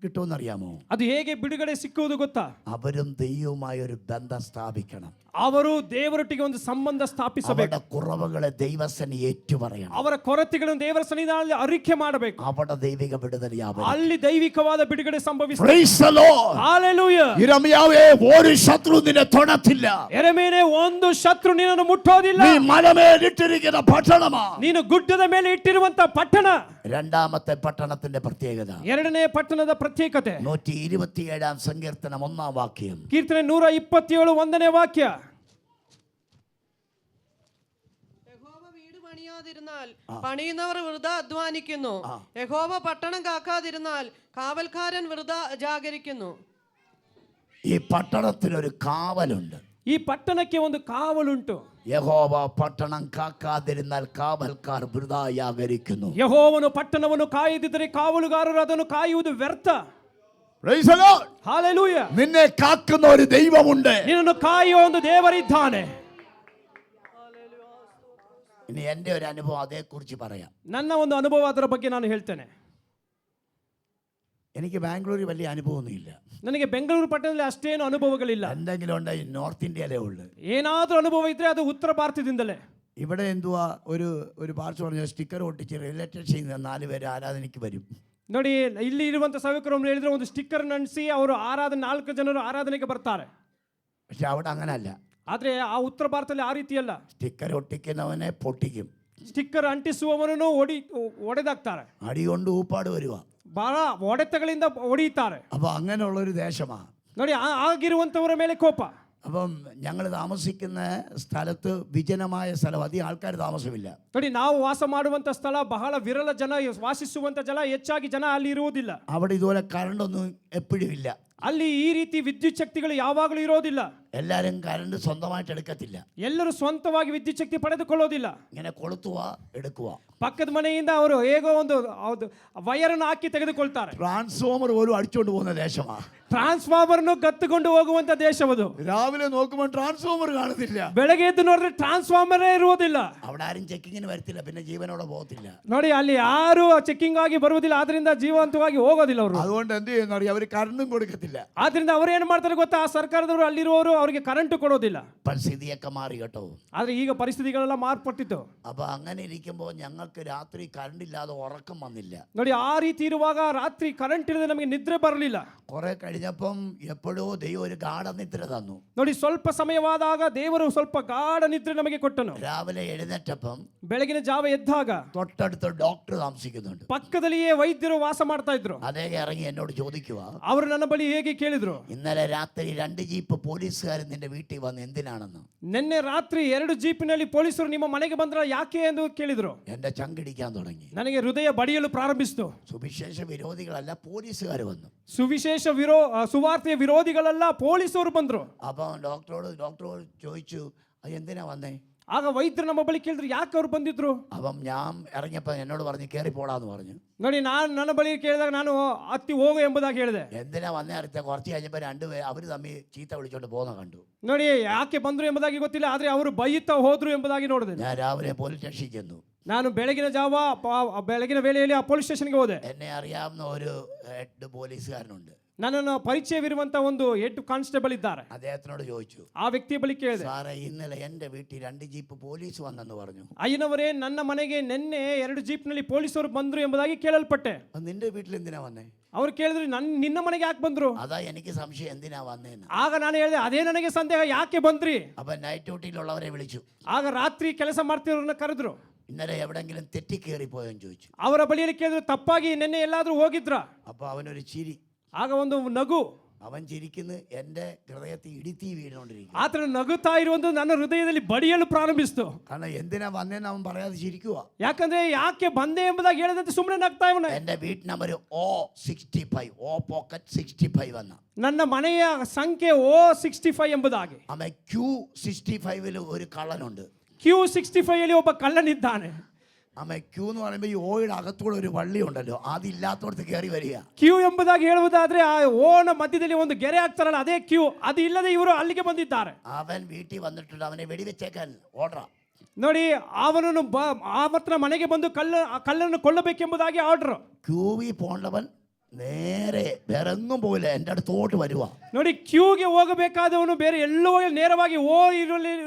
കിട്ടുമെന്നറിയാമോ? ಅದು ಹೇಗೆ ಬಿಡುಗಡೆ ಸಿಕ್ಕುವುದು ಗೊತ್ತಾ? അവരും ദൈവവുമായി ഒരു ബന്ധം സ്ഥാപിക്കണം. ಅವರು ದೇವರೊಟ್ಟಿಗೆ ಒಂದು ಸಂಬಂಧ ಸ್ಥಾಪಿಸಬೇಕು. അവരുടെ കുറവുകളെ ദൈവസന്നിധി ഏറ്റുപറയണം. ಅವರ ಕೊರತೆಗಳನ್ನು ದೇವರ ಸನ್ನಿಧಾನದಲ್ಲಿ ಅರಿಕೆ ಮಾಡಬೇಕು. അവിടെ ദൈവിക വിടുതൽ വ്യാപരിക്കും. ಅಲ್ಲಿ ದೈವಿಕವಾದ ಬಿಡುಗಡೆ ಸಂಭವಿಸುತ್ತದೆ. Praise the Lord. Hallelujah. യിരെമ്യാവേ, ഒരു ശത്രു നിന്നെ തൊടത്തില്ല. ಯೆರೆಮೀಯನೇ, ಒಂದು ಶತ್ರು ನಿನ್ನನ್ನು ಮುಟ್ಟೋದಿಲ್ಲ. നീ മലമേലിട്ടിരിക്കുന്ന പട്ടണമാ. ನೀನು ಗುಡ್ಡದ ಮೇಲೆ ಇಟ್ಟಿರುವಂತ ಪಟ್ಟಣ. രണ്ടാമത്തെ പട്ടണത്തിന്റെ പ്രത്യേകത, ಎರಡನೇ ಪಟ್ಟಣದ ಪ್ರತ್ಯೇಕತೆ 127 സങ്കീർത്തനം 1 വാക്യം. ಕೀರ್ತನೆ 127 1ನೇ ವಾಕ್ಯ. യഹോവ വീട് പണിയാതിരുന്നാൽ പണിയുന്നവർ വൃഥാ അധ്വാനിക്കുന്നു. യഹോവ പട്ടണം കാക്കാതിരുന്നാൽ കാവൽക്കാരൻ വൃഥാ ജാഗരിക്കുന്നു. ഈ പട്ടണത്തിനൊരു കാവലുണ്ട്. ಈ ಪಟ್ಟಣಕ್ಕೆ ಒಂದು ಕಾವಲುಂಟು. യഹോവ പട്ടണം കാക്കാതിരുന്നാൽ കാവൽക്കാർ വൃഥാ ജാഗരിക്കുന്നു. ಯೆಹೋವನು ಪಟ್ಟಣವನ್ನು ಕಾಯದಿದ್ದರೆ ಕಾವಲುಗಾರರು ಅದನ್ನು ಕಾಯುವುದು ವ್ಯರ್ಥ. Praise the Lord. Hallelujah. നിന്നെ കാക്കുന്ന ഒരു ദൈവമുണ്ട്. ನಿನ್ನನ್ನು ಕಾಯುವ ಒಂದು ದೇವರಿದ್ದಾನೆ. ഇനി എൻ്റെ ഒരു അനുഭവം അതേക്കുറിച്ച് പറയാം. ನನ್ನ ಒಂದು ಅನುಭವ ಅದರ ಬಗ್ಗೆ ನಾನು ಹೇಳ್ತೇನೆ. എനിക്ക് ബാംഗ്ലൂരിൽ വലിയ അനുഭവമൊന്നുമില്ല. ನನಗೆ ಬೆಂಗಳೂರು ಪಟ್ಟಣದಲ್ಲಿ ಅಷ್ಟೇನು ಅನುಭವಗಳಿಲ್ಲ. എന്തെങ്കിലും ഉണ്ടെങ്കിൽ നോർത്ത് ഇന്ത്യയിലേ ഉള്ളു. ಏನಾದರೂ ಅನುಭವ ಇದ್ರೆ ಅದು ಉತ್ತರ ಭಾರತದಿಂದಲೇ. ഇവിടെ എന്തുവാ ഒരു പാർച്ച് പറഞ്ഞ സ്റ്റിക്കർ ഒട്ടിച്ച് റിലേറ്റഡ് ചെയ്യുന്ന 4 പേര് ആരാധനയ്ക്ക് വരും. ನೋಡಿ, ಇಲ್ಲಿ ಇರುವಂತ ಸೇವಕರು ಹೇಳಿದ್ರೆ ಒಂದು ಸ್ಟಿಕ್ಕರ್ ಅಂಟಿಸಿ ಅವರು ಆರಾಧನೆ 4 ಜನರು ಆರಾಧನೆಗೆ ಬರ್ತಾರೆ. പക്ഷെ അവിടെ അങ്ങനല്ല. ಆದ್ರೆ ಆ ಉತ್ತರ ಭಾರತದಲ್ಲಿ ಆ ರೀತಿಯಲ್ಲ. സ്റ്റിക്കർ ഒട്ടിക്കുന്നവനെ പൊട്ടിക്കും. ಸ್ಟಿಕ್ಕರ್ ಅಂಟಿಸುವವನನ್ನು ಒಡೆದಾಕ್ತಾರೆ. അടി കൊണ്ട് ഊപ്പാട് വരുക. ಬಹಳ ಹೊಡೆತಗಳಿಂದ ಹೊಡೆಯುತ್ತಾರೆ. അപ്പൊ അങ്ങനെയുള്ള ഒരു ദേശമാണ്. ನೋಡಿ, ಆಗಿರುವಂತವರ ಮೇಲೆ ಕೋಪ. അപ്പം ഞങ്ങൾ താമസിക്കുന്ന സ്ഥലത്ത് വിജനമായ സ്ഥലം, അധികം ആൾക്കാർ താമസമില്ല. ನೋಡಿ, ನಾವು ವಾಸ ಮಾಡುವಂತ ಸ್ಥಳ ಬಹಳ ವಿರಳ ಜನ ವಾಸಿಸುವಂತ ಜನ, ಹೆಚ್ಚಾಗಿ ಜನ ಅಲ್ಲಿ ಇರುವುದಿಲ್ಲ. അവിടെ ഇതുപോലെ കറണ്ടൊന്നും എപ്പോഴും ഇല്ല. ಅಲ್ಲಿ ಈ ರೀತಿ ವಿದ್ಯುತ್ ಶಕ್ತಿಗಳು ಯಾವಾಗಲೂ ಇರೋದಿಲ್ಲ. എല്ലാവരും കറണ്ട് സ്വന്തമായിട്ട് എടുക്കത്തില്ല. ಎಲ್ಲರೂ ಸ್ವಂತವಾಗಿ ವಿದ್ಯುತ್ ಶಕ್ತಿ ಪಡೆದುಕೊಳ್ಳೋದಿಲ್ಲ. ഇങ്ങനെ കൊളുത്തുക എടുക്കുക. ಪಕ್ಕದ ಮನೆಯಿಂದ ಅವರು ಹೇಗೋ ಒಂದು ವೈರನ್ನು ಹಾಕಿ ತೆಗೆದುಕೊಳ್ತಾರೆ. ട്രാൻസ്ഫോമർ പോലും അടിച്ചോണ്ട് പോകുന്ന ദേശമാണ്. ಟ್ರಾನ್ಸ್ಫಾರ್ಮರ್ನು ಗತ್ತುಕೊಂಡು ಹೋಗುವಂತ ದೇಶವದು. രാവിലെ നോക്കുമ്പോൾ ട്രാൻസ്ഫോമർ കാണുന്നില്ല. ಬೆಳಗ್ಗೆ ಎದ್ದು ನೋಡಿದ್ರೆ ಟ್ರಾನ್ಸ್ಫಾರ್ಮರೇ ಇರುವುದಿಲ್ಲ. അവിടെ ആരും ചെക്കിങ്ങിന് വരത്തില്ല, പിന്നെ ജീവനോടെ പോകത്തില്ല. ನೋಡಿ, ಅಲ್ಲಿ ಯಾರು ಚೆಕಿಂಗ್ ಆಗಿ ಬರುವುದಿಲ್ಲ, ಆದ್ರಿಂದ ಜೀವಂತವಾಗಿ ಹೋಗೋದಿಲ್ಲ ಅವರು. അതുകൊണ്ട് എന്ത് ചെയ്യുന്ന അവർ കറണ്ടും കൊടുക്കത്തില്ല. ಆದ್ರಿಂದ ಅವರು ಏನು ಮಾಡ್ತಾರೆ ಗೊತ್ತಾ? ಆ ಸರ್ಕಾರದವರು ಅಲ್ಲಿರುವವರು ಅವರಿಗೆ ಕರೆಂಟ್ ಕೊಡೋದಿಲ್ಲ. പരിസ്ഥിതിയൊക്കെ മാറി കേട്ടോ. ಆದ್ರೆ ಈಗ ಪರಿಸ್ಥಿತಿಗಳೆಲ್ಲ ಮಾರ್ಪಟ್ಟಿತ್ತು. അപ്പൊ അങ്ങനെ ഇരിക്കുമ്പോൾ ഞങ്ങൾക്ക് രാത്രി കറണ്ട് ഇല്ലാതെ ഉറക്കം വന്നില്ല. ನೋಡಿ, ಆ ರೀತಿ ಇರುವಾಗ ರಾತ್ರಿ ಕರೆಂಟ್ ಇಲ್ಲದೆ ನಮಗೆ ನಿದ್ರೆ ಬರಲಿಲ್ಲ. കുറെ കഴിഞ്ഞപ്പം എപ്പോഴോ ദൈവം ഒരു ഗാഠനിദ്ര തന്നു. ನೋಡಿ, ಸ್ವಲ್ಪ ಸಮಯವಾದಾಗ ದೇವರು ಸ್ವಲ್ಪ ಗಾಢ ನಿದ್ರೆ ನಮಗೆ ಕೊಟ್ಟನು. രാവിലെ എഴുന്നേറ്റപ്പം ಬೆಳಗಿನ ಜಾವ ಎದ್ದಾಗ തൊട്ടടുത്ത് ഡോക്ടർ താമസിക്കുന്നുണ്ട്. ಪಕ್ಕದಲ್ಲಿಯೇ ವೈದ್ಯರು ವಾಸ ಮಾಡ್ತಾ ಇದ್ರು. അദ്ദേഹം ഇറങ്ങി എന്നോട് ചോദിക്കുക, ಅವರು ನನ್ನ ಬಳಿ ಹೇಗೆ ಕೇಳಿದ್ರು, ഇന്നലെ രാത്രി 2 ജീപ്പ് പോലീസുകാർ നിന്റെ വീട്ടിൽ വന്ന് എന്തിനാണെന്ന്. ನಿನ್ನೆ ರಾತ್ರಿ 2 ಜೀಪಿನಲ್ಲಿ ಪೊಲೀಸರು ನಿಮ್ಮ ಮನೆಗೆ ಬಂದ್ರ ಯಾಕೆ ಎಂದು ಕೇಳಿದ್ರು. എന്റെ ചങ്കിടിക്കാൻ തുടങ്ങി. ನನಗೆ ಹೃದಯ ಬಡಿಯಲು ಪ್ರಾರಂಭಿಸಿತು. സുവിശേഷ വിരോധികളല്ല, പോലീസുകാർ വന്നു. ಸುವಿಶೇಷ ಸುವಾರ್ತೆಯ ವಿರೋಧಿಗಳೆಲ್ಲ ಪೊಲೀಸರು ಬಂದ್ರು. അപ്പം ഡോക്ടറോട് ചോദിച്ചു, എന്തിനാ വന്നേ? ಆಗ ವೈದ್ಯರು ನಮ್ಮ ಬಳಿ ಕೇಳಿದ್ರು, ಯಾಕೆ ಅವ್ರು ಬಂದಿದ್ರು. അപ്പം ഞാൻ ഇറങ്ങിയപ്പോൾ എന്നോട് പറഞ്ഞു കയറി പോടാന്ന് പറഞ്ഞു. ನೋಡಿ, ನನ್ನ ಬಳಿ ಕೇಳಿದಾಗ ನಾನು ಹತ್ತಿ ಹೋಗು ಎಂಬುದಾಗಿ ಹೇಳಿದೆ. എന്തിനാ വന്നേ അറിയാത്ത കുറച്ച് കഴിഞ്ഞപ്പോൾ 2 പേര് അവർ തമ്മിൽ ചീത്ത വിളിച്ചോണ്ട് പോകുന്ന കണ്ടു. ನೋಡಿ, ಯಾಕೆ ಬಂದ್ರು ಎಂಬುದಾಗಿ ಗೊತ್ತಿಲ್ಲ, ಆದ್ರೆ ಅವರು ಬೈಯುತ್ತಾ ಹೋದ್ರು ಎಂಬುದಾಗಿ ನೋಡಿದೆ. ഞാൻ രാവിലെ പോലീസ് സ്റ്റേഷനിൽ ചെന്നു. ನಾನು ಬೆಳಗಿನ ವೇಳೆಯಲ್ಲಿ ಆ ಪೊಲೀಸ್ ಸ್ಟೇಷನ್ಗೆ ಹೋದೆ. എന്നെ അറിയാവുന്ന ഒരു 8 പോലീസുകാരനുണ്ട്. ನನ್ನನ್ನು ಪರಿಚಯವಿರುವಂತ ಒಂದು ಹೆಡ್ ಕಾನ್ಸ್ಟೇಬಲ್ ಇದ್ದಾರೆ. അദ്ദേഹത്തിനോട് ചോദിച്ചു, ಆ ವ್ಯಕ್ತಿಯ ಬಳಿ ಕೇಳಿದೆ, സാറേ ഇന്നലെ എൻ്റെ വീട്ടിൽ 2 ജീപ്പ് പോലീസ് വന്നെന്ന് പറഞ്ഞു. ಅಯ್ಯನವರೇ, ನನ್ನ ಮನೆಗೆ ನಿನ್ನೆ 2 ಜೀಪ್ನಲ್ಲಿ ಪೊಲೀಸರು ಬಂದ್ರು ಎಂಬುದಾಗಿ ಕೇಳಲ್ಪಟ್ಟೆ. അത് നിന്റെ വീട്ടിൽ എന്തിനാ വന്നേ? ಅವ್ರು ಕೇಳಿದ್ರು, ನಿನ್ನ ಮನೆಗೆ ಯಾಕೆ ಬಂದ್ರು? അതാ എനിക്ക് സംശയം, എന്തിനാ വന്നേന്ന്. ಆಗ ನಾನು ಹೇಳಿದೆ, ಅದೇ ನನಗೆ ಸಂದೇಹ, ಯಾಕೆ ಬಂದ್ರಿ? അപ്പൊ നൈറ്റ് ഡ്യൂട്ടിയിലുള്ളവരെ വിളിച്ചു. ಆಗ ರಾತ್ರಿ ಕೆಲಸ ಮಾಡ್ತಿರೋರನ್ನ ಕರೆದ್ರು. ഇന്നലെ എവിടെങ്കിലും തെറ്റിക്കേറിപ്പോയെന്ന് ചോദിച്ചു. ಅವರ ಬಳಿಯಲ್ಲಿ ಕೇಳಿದ್ರು, ತಪ್ಪಾಗಿ ನಿನ್ನೆ ಎಲ್ಲಾದ್ರೂ ಹೋಗಿದ್ರ? അപ്പൊ അവനൊരു ചിരി. ಆಗ ಒಂದು ನಗು. അവൻ ചിരിക്കുന്നു, എൻ്റെ ഹൃദയത്തിൽ ഇടിത്തീ വീണുകൊണ്ടിരിക്കും. ಆತರ ನಗುತ್ತಾ ಇರುವುದು ನನ್ನ ಹೃದಯದಲ್ಲಿ ಬಡಿಯಲು ಪ್ರಾರಂಭಿಸಿತು. കാരണം എന്തിനാ വന്നേന്ന് അവൻ പറയാതെ ചിരിക്കുക. ಯಾಕಂದ್ರೆ ಯಾಕೆ ಬಂದೆ ಎಂಬುದಾಗಿ ಹೇಳದಂತೆ ಸುಮ್ಮನೆ ನಗ್ತಾ ಇವನು. എൻ്റെ വീട്ട് നമ്പർ O65, O പോക്കറ്റ് 65 വന്ന. ನನ್ನ ಮನೆಯ ಸಂಖ್ಯೆ O65 ಎಂಬುದಾಗಿ. ಆಮೇಲೆ Q65 ഒരു കള്ളനുണ്ട്. Q65 ಅಲ್ಲಿ ಒಬ್ಬ ಕಳ್ಳನಿದ್ದಾನೆ. ആಮೇಲೆ Q എന്ന് പറയുമ്പോൾ ഈ ഓയുടെ അകത്തൂടെ ഒരു വള്ളി ഉണ്ടല്ലോ, അതില്ലാത്തോടത്ത് കയറി വരിക. ಕ್ಯೂ ಎಂಬುದಾಗಿ ಹೇಳುವುದಾದ್ರೆ ಆ ಓನ ಮಧ್ಯದಲ್ಲಿ ಒಂದು ಗೆರೆ ಹಾಕ್ತಾರಲ್ಲ, ಅದೇ ಕ್ಯೂ. ಅದು ಇಲ್ಲದೆ ಇವರು ಅಲ್ಲಿಗೆ ಬಂದಿದ್ದಾರೆ. അവൻ വീട്ടിൽ വന്നിട്ടുണ്ട്, അവനെ വെടിവെച്ചേക്കാൻ ഓർഡർ. ನೋಡಿ, ಅವನನ್ನು ಆವತ್ತನ ಮನೆಗೆ ಬಂದು ಕಳ್ಳನ್ನು ಕೊಲ್ಲಬೇಕೆಂಬುದಾಗಿ ಆರ್ಡರ್. ക്യൂവിൽ പോണ്ടവൻ നേരെ വേറെങ്ങും പോയില്ല, എൻ്റെ അടുത്തോട്ട് വരുക. ನೋಡಿ, ಕ್ಯೂಗೆ ಹೋಗಬೇಕಾದವನು ಬೇರೆ ಎಲ್ಲೋ ನೇರವಾಗಿ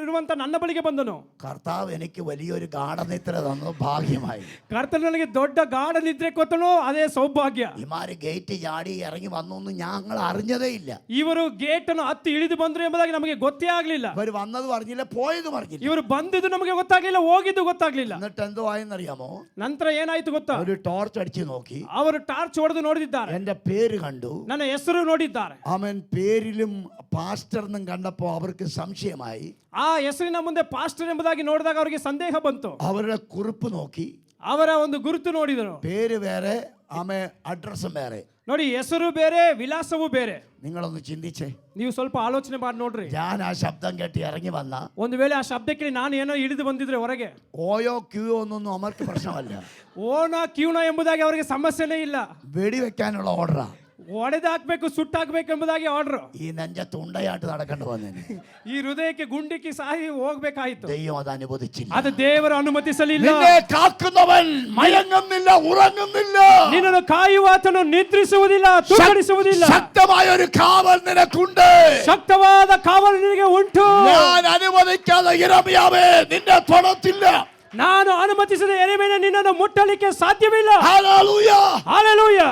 ಇರುವಂತ ನನ್ನ ಬಳಿಗೆ ಬಂದನು. കർത്താവ് എനിക്ക് വലിയൊരു ഗാഠനിദ്ര തന്നു, ഭാഗ്യമായി. ಕರ್ತನು ನನಗೆ ದೊಡ್ಡ ಗಾಢ ನಿದ್ರೆ ಕೊಟ್ಟನು, ಅದೇ ಸೌಭಾಗ್ಯ. ഇമാര് ഗേറ്റ് ചാടി ഇറങ്ങി വന്നൊന്നും ഞങ്ങൾ അറിഞ്ഞതേ ഇല്ല. ಇವರು ಗೇಟ್ ಅನ್ನು ಹತ್ತಿ ಇಳಿದು ಬಂದ್ರು ಎಂಬುದಾಗಿ ನಮಗೆ ಗೊತ್ತೇ ಆಗ್ಲಿಲ್ಲ. ഇവര് വന്നത് പറഞ്ഞില്ല, പോയത് പറഞ്ഞില്ല. ಇವರು ಬಂದಿದ್ದು ನಮಗೆ ಗೊತ್ತಾಗ್ಲಿಲ್ಲ, ಹೋಗಿದ್ದು ಗೊತ್ತಾಗ್ಲಿಲ್ಲ. എന്നിട്ട് എന്തോ ആയെന്നറിയാമോ? ನಂತರ ಏನಾಯ್ತು ಗೊತ್ತಾ? ഒരു ടോർച്ച് അടിച്ച് നോക്കി, ಅವರು ಟಾರ್ಚ್ ಹೊಡೆದು ನೋಡಿದ್ದಾರೆ, എന്റെ പേര് കണ്ടു, ನನ್ನ ಹೆಸರು ನೋಡಿದ್ದಾರೆ. അവൻ പേരിലും പാസ്റ്റർ എന്നും കണ്ടപ്പോ അവർക്ക് സംശയമായി. ಆ ಹೆಸರಿನ ಮುಂದೆ ಪಾಸ್ಟರ್ ಎಂಬುದಾಗಿ ನೋಡಿದಾಗ ಅವರಿಗೆ ಸಂದೇಹ ಬಂತು. അവരുടെ കുറിപ്പ് നോക്കി, ಅವರ ಒಂದು ಗುರುತು ನೋಡಿದರು. പേര് വേറെ, അഡ്രസ്സും വേറെ. ನೋಡಿ, ಹೆಸರು ಬೇರೆ, ವಿಳಾಸವೂ ಬೇರೆ. നിങ്ങളൊന്ന് ചിന്തിച്ചേ. ನೀವು ಸ್ವಲ್ಪ ಆಲೋಚನೆ ಮಾಡಿ ನೋಡ್ರಿ. ഞാൻ ആ ശബ്ദം കേട്ട് ഇറങ്ങി വന്ന, ಒಂದು ವೇಳೆ ಆ ಶಬ್ದ ಕೇಳಿ ನಾನು ಏನೋ ಇಳಿದು ಬಂದಿದ್ರೆ ಹೊರಗೆ, ഓയോ ക്യൂയോ ഒന്നും അവർക്ക് പ്രശ്നമല്ല. ಓನ ಕ್ಯೂನ ಎಂಬುದಾಗಿ ಅವರಿಗೆ ಸಮಸ್ಯೆನೇ ಇಲ್ಲ. വെടിവെക്കാനുള്ള ഓർഡറാ. ಒಡೆದು ಹಾಕ್ಬೇಕು, ಸುಟ್ಟಾಕ್ಬೇಕು ಎಂಬುದಾಗಿ ಆರ್ಡರ್. ഈ നെഞ്ചത്ത് ഉണ്ടയായിട്ട് നടക്കേണ്ടി വന്നേനെ. ಈ ಹೃದಯಕ್ಕೆ ಗುಂಡಿಕ್ಕಿ ಸಾಯಿ ಹೋಗ್ಬೇಕಾಯ್ತು. ദൈവം അത് അനുവദിച്ചില്ല. ಅದು ದೇವರು ಅನುಮತಿಸಲಿಲ್ಲ. നിന്നെ കാക്കുന്നവൻ മയങ്ങുന്നില്ല, ഉറങ്ങുന്നില്ല. ನಿನ್ನನ್ನು ಕಾಯುವಾತನು ನಿದ್ರಿಸುವುದಿಲ್ಲ, ತೂಕಡಿಸುವುದಿಲ್ಲ. ശക്തമായ ഒരു കാവൽ നിനക്കുണ്ട്. ಶಕ್ತವಾದ ಕಾವಲು ನಿನಗೆ ಉಂಟು. ഞാൻ അനുവദിക്കാതെ യിരെമ്യാവേ നിന്നെ തൊടത്തില്ല. ನಾನು ಅನುಮತಿಸದೆ ಯೆರೆಮೀಯನೇ ನಿನ್ನನ್ನು ಮುಟ್ಟಲಿಕ್ಕೆ ಸಾಧ್ಯವಿಲ್ಲ. Hallelujah, hallelujah.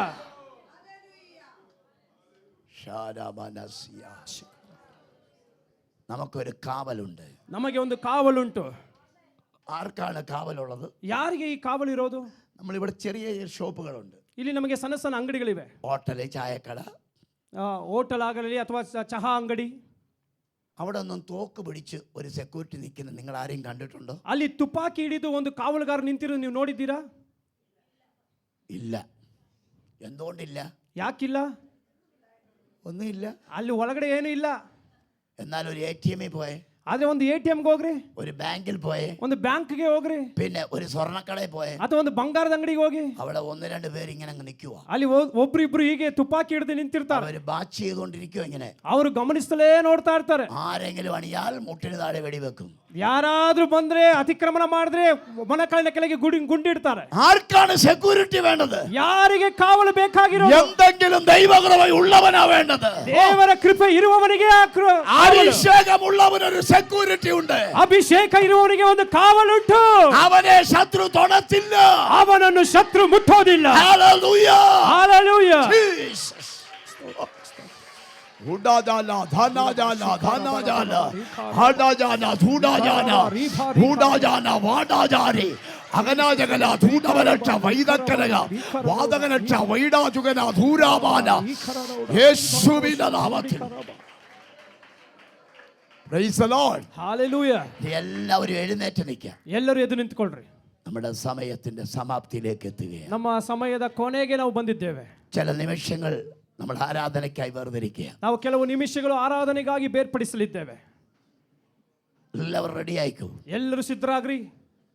നമുക്കൊരു കാവലുണ്ട്. ನಮಗೆ ಒಂದು ಕಾವಲುಂಟು. ആർക്കാണ് കാവലുള്ളത്? ಯಾರಿಗೆ ಈ ಕಾವಲು ಇರೋದು? നമ്മളിവിടെ ചെറിയ ഷോപ്പുകളുണ്ട്. ಇಲ್ಲಿ ನಮಗೆ ಸಣ್ಣ ಸಣ್ಣ ಅಂಗಡಿಗಳಿವೆ. ഹോട്ടല്, ചായക്കട, ಹೋಟೆಲ್ ಆಗಲಿ ಅಥವಾ ಚಹಾ ಅಂಗಡಿ. അവിടെ ഒന്നും തോക്ക് പിടിച്ച് ഒരു സെക്യൂരിറ്റി നിൽക്കുന്നത് നിങ്ങൾ ആരെയും കണ്ടിട്ടുണ്ടോ? ಅಲ್ಲಿ ತುಪಾಕಿ ಹಿಡಿದು ಒಂದು ಕಾವಲುಗಾರ ನಿಂತಿರೋದು ನೀವು ನೋಡಿದ್ದೀರಾ? ഇല്ല. എന്തുകൊണ്ടില്ല? ಯಾಕಿಲ್ಲ? ഒന്നുമില്ല. ಅಲ್ಲಿ ಒಳಗಡೆ ಏನು ಇಲ್ಲ. എന്നാൽ ഒരു ATM പോയെ, ಆದ್ರೆ ಒಂದು ATMಗೆ ಹೋಗ್ರಿ, ഒരു ബാങ്കിൽ പോയെ, ಒಂದು ಬ್ಯಾಂಕ್ಗೆ ಹೋಗ್ರಿ, പിന്നെ ഒരു സ്വർണ്ണക്കടയിൽ പോയെ, ಅಥವಾ ಒಂದು ಬಂಗಾರದ ಅಂಗಡಿಗೆ ಹೋಗಿ, അവിടെ 1-2 പേര് ഇങ്ങനെ നിൽക്കുക. ಅಲ್ಲಿ ಒಬ್ರು ಇಬ್ರು ಹೀಗೆ ತುಪಾಕಿ ಹಿಡಿದು ನಿಂತಿರ್ತಾರೆ. അവര് ബാച്ച് ചെയ്തുകൊണ്ടിരിക്കുക. ഇങ്ങനെ ಅವರು ಗಮನಿಸ್ತಲೇ ನೋಡ್ತಾ ಇರ್ತಾರೆ. ആരെങ്കിലും അണിയാൽ മുട്ടിന് താഴെ വെടിവെക്കും. ಯಾರಾದ್ರೂ ಬಂದ್ರೆ ಅತಿಕ್ರಮಣ ಮಾಡಿದ್ರೆ ಮೊಣಕಾಲಿನ ಕೆಳಗೆ ಗುಂಡಿಡ್ತಾರೆ. ആർക്കാണ് സെക്യൂരിറ്റി വേണ്ടത്? ಯಾರಿಗೆ ಕಾವಲು ಬೇಕಾಗಿರೋದು? എന്തെങ്കിലും ദൈവകൃപ ഉള്ളവനാ വേണ്ടത്. ದೇವರ ಕೃಪೆ ಇರುವವನಿಗೆ അഭിഷേകമുള്ളവനൊരു സെക്യൂരിറ്റി ഉണ്ട്. ಅಭಿಷೇಕ ಇರುವವನಿಗೆ ಒಂದು ಕಾವಲುಂಟು. അവനെ ശത്രു തൊടത്തില്ല, ಅವನನ್ನು ಶತ್ರು ಮುಟ್ಟೋದಿಲ್ಲ. Hallelujah, hallelujah. ജീസസ്. ഉഡാജാല ധനാജാല ധനാജാല ഹഡാജാല ധൂഡാജാല ധൂഡാജാല വാഡാജാരി അഗനാജകല ധൂഡവരക്ഷ വൈദക്കരക വാദകരക്ഷ വൈഡാജുഗന ധൂരാമാന യേശുവിന്റെ നാമത്തിൽ. Praise the Lord. ಹಲ್ಲೆಲೂಯ. എല്ലാവരും എഴുന്നേറ്റ് നിൽക്കുക. ಎಲ್ಲರೂ ಎದ್ದು ನಿಂತ್ಕೊಳ್ರಿ. നമ്മുടെ സമയത്തിന്റെ സമാപ്തിയിലേക്ക് എത്തുകയാണ്. ನಮ್ಮ ಸಮಯದ ಕೊನೆಗೆ ನಾವು ಬಂದಿದ್ದೇವೆ. ചില നിമിഷങ്ങൾ നമ്മൾ ആരാധനയ്ക്കായി വേർതിരിക്കുക. ನಾವು ಕೆಲವು ನಿಮಿಷಗಳು ಆರಾಧನೆಗಾಗಿ ಬೇರ್ಪಡಿಸಲಿದ್ದೇವೆ. എല്ലാവരും റെഡി ആയിക്കോ. ಎಲ್ಲರೂ ಸಿದ್ಧರಾಗ್ರಿ.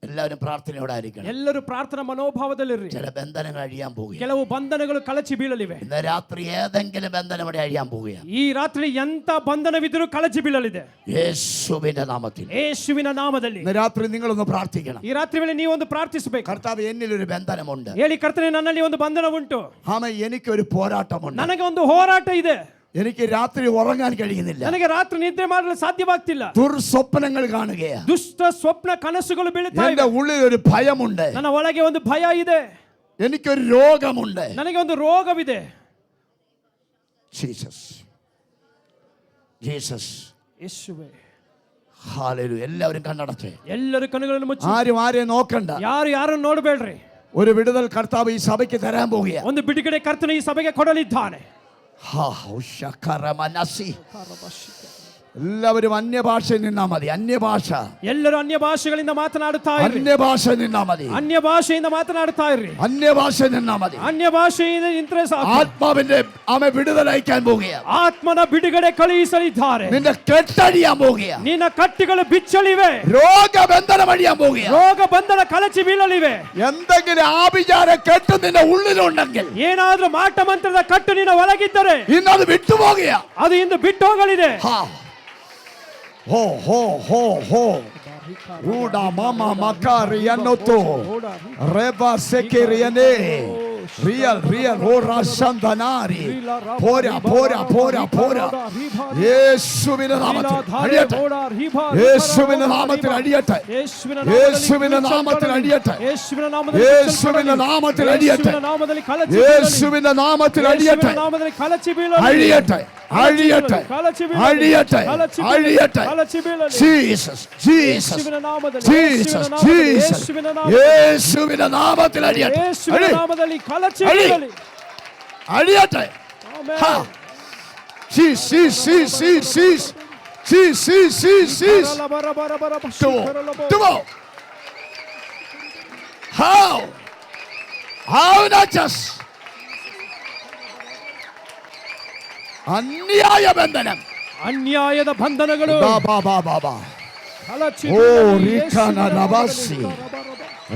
എല്ലാവരും പ്രാർത്ഥനയോടെ ആയിരിക്കണം. ಎಲ್ಲರೂ ಪ್ರಾರ್ಥನಾ ಮನೋಭಾವದಲ್ಲಿರ್ರಿ. ചില ബന്ധനങ്ങൾ അഴിയാൻ പോവുകയാണ്. ಕೆಲವು ಬಂಧನಗಳು ಕಳಚಿ ಬೀಳಲಿವೆ. ഇന്ന് രാത്രി ഏതെങ്കിലും ബന്ധനം ഇവിടെ അഴിയാൻ പോവുകയാണ്. ಈ ರಾತ್ರಿ ಎಂತ ಬಂಧನವಿದ್ರೂ ಕಳಚಿ ಬೀಳಲಿದೆ യേശുവിന്റെ നാമത്തിൽ. ಯೇಸುವಿನ ನಾಮದಲ್ಲಿ. ഇന്ന് രാത്രി നിങ്ങളൊന്ന് പ്രാർത്ഥിക്കണം. ಈ ರಾತ್ರಿ ವೇಳೆ ನೀವೊಂದು ಪ್ರಾರ್ಥಿಸಬೇಕು. കർത്താവ്, എന്നിലൊരു ബന്ധനമുണ്ട്. ಹೇಳಿ, ಕರ್ತನೇ, ನನ್ನಲ್ಲಿ ಒಂದು ಬಂಧನ ಉಂಟು. ആമേ, എനിക്കൊരു പോരാട്ടമുണ്ട്. ನನಗೆ ಒಂದು ಹೋರಾಟ ಇದೆ. എനിക്ക് രാത്രി ഉറങ്ങാൻ കഴിയുന്നില്ല. ನನಗೆ ರಾತ್ರಿ ನಿದ್ರೆ ಮಾಡಲು ಸಾಧ್ಯವಾಗ್ತಿಲ್ಲ. ദുർസ്വപ്നങ്ങൾ കാണുകയാണ്. ದುಷ್ಟ ಸ್ವಪ್ನ ಕನಸುಗಳು ಬೀಳುತ್ತಾ ಇವೆ. എന്റെ ഉള്ളിൽ ഒരു ഭയമുണ്ട്. ನನ್ನ ಒಳಗೆ ಒಂದು ಭಯ ಇದೆ. എനിക്കൊരു രോഗമുണ്ട്. ನನಗೆ ಒಂದು ರೋಗವಿದೆ. ജീസസ്, ജീസസ്, ಯೇಸುವೇ. ഹല്ലേലൂയ. എല്ലാവരും കണ്ണടച്ചേ. ಎಲ್ಲರೂ ಕಣ್ಣುಗಳನ್ನು ಮುಚ್ಚಿ. ആരും ആരെയും നോക്കണ്ട. ಯಾರು ಯಾರನ್ನು ನೋಡಬೇಡ್ರಿ. ഒരു വിടുതൽ കർത്താവ് ഈ സഭയ്ക്ക് തരാൻ പോവുകയാണ്. ಒಂದು ಬಿಡುಗಡೆ ಕರ್ತನು ಈ ಸಭೆಗೆ ಕೊಡಲಿದ್ದಾನೆ. എല്ലാവരും അന്യഭാഷ നിന്നാ മതി. അന്യഭാഷ. ಎಲ್ಲರೂ ಅನ್ಯ ಭಾಷೆಗಳಿಂದ ಮಾತನಾಡುತ್ತಾ ಇರ್ರಿ. അന്യഭാഷ നിന്നാ മതി. ಅನ್ಯ ಭಾಷೆಯಿಂದ ಮಾತನಾಡುತ್ತಾ ಇರ್ರಿ. അന്യഭാഷ നിന്നാ മതി. ಅನ್ಯ ಭಾಷೆಯಿಂದ ನಿಂತರೆ ಸಾಕು. ആത്മാവിന്റെ ആമേ വിടുതൽ അയക്കാൻ പോവുകയാണ്. ಆತ್ಮನ ಬಿಡುಗಡೆ ಕಳುಹಿಸಲಿದ್ದಾರೆ. നിന്റെ കെട്ടഴിയാൻ പോവുകയാണ്. ನಿನ್ನ ಕಟ್ಟುಗಳು ಬಿಚ್ಚಲಿವೆ. രോഗബന്ധനം അഴിയാൻ പോവുകയാണ്. ರೋಗ ಬಂಧನ ಕಳಚಿ ಬೀಳಲಿವೆ. എന്തെങ്കിലും ആഭിചാര കെട്ട് നിന്റെ ഉള്ളിലുണ്ടെങ്കിൽ, ಏನಾದ್ರೂ ಮಾಟ ಮಂತ್ರದ ಕಟ್ಟು ನಿನ್ನ ಒಳಗಿದ್ದರೆ ഇന്നത് വിട്ടുപോകുക. ಅದು ಇಂದು ಬಿಟ್ಟು ಹೋಗಲಿದೆ. ഹോ ഹോ ഹോ ഹോ ഊഡ മാമ മക്കാറിയനോത്തോ റെബ സെക്കറിയനെ റിയൽ റിയൽ ഓ റശന്തനാരി പോരാ പോരാ പോരാ പോരാ. യേശുവിന്റെ നാമത്തിൽ അടിയട്ടെ. യേശുവിന്റെ നാമത്തിൽ അടിയട്ടെ. യേശുവിന്റെ നാമത്തിൽ അടിയട്ടെ. യേശുവിന്റെ നാമത്തിൽ അടിയട്ടെ. യേശുവിന്റെ നാമത്തിൽ അടിയട്ടെ. അഴിയട്ടെ, അഴിയട്ടെ, അഴിയട്ടെ, അഴിയട്ടെ. Jesus, Jesus, Jesus, Jesus. യേശുവിന്റെ നാമത്തിൽ അടിയട്ടെ. അഴിയട്ടെ. അന്യായ ബന്ധനം, ಅನ್ಯಾಯದ ಬಂಧನಗಳು. ഓ റിക്കന റബാസി,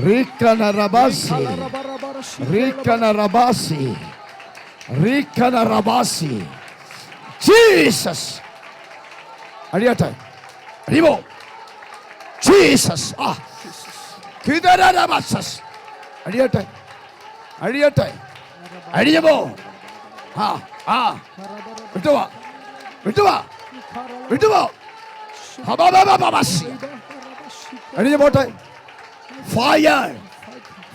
റിക്കന റബാസി, റിക്കന റബാസി, റിക്കന റബാസി. ജീസസ്. അടിയട്ടെ, അടിവോ. ജീസസ്. കിദര റബാസസ്. അടിയട്ടെ, അഴിയട്ടെ, അഴിയുമോ? വിട്ടുവാ, വിട്ടുവാ, വിട്ടുവാ. അഴിഞ്ഞു പോട്ടെ. Fire,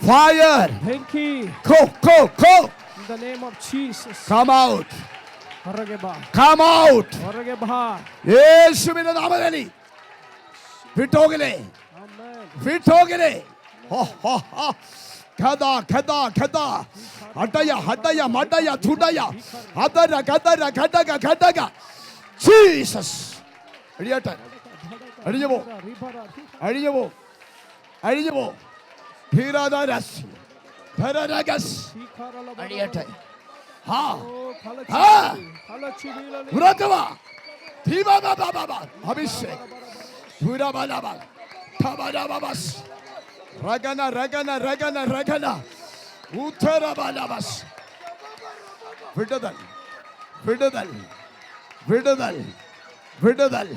fire. Go, go, go. In the name of Jesus. Come out. ಹೊರಗೆ ಬಾ. Come out. ಹೊರಗೆ ಬಾ. യേശുവിന്റെ നാമത്തിൽ വിട്ടോകലേ, വിട്ടോകലേ. ഖദാ ഖദാ ഖദാ ഹടയ ഹടയ മടയ തുടയ അദര ഗദര ഘടക ഘടക. ജീസസ്. അഴിയട്ടെ, അഴിഞ്ഞു പോ, അഴിഞ്ഞു പോ, അഴിഞ്ഞു പോ. ധീരദരസ് ധരരഗസ്. അഴിയട്ടെ. അഭിഷേക് രഗന രഗന രഗന രഗന ഉത്തരബലബസ്. വിടുതൽ, വിടുതൽ, വിടുതൽ, വിടുതൽ,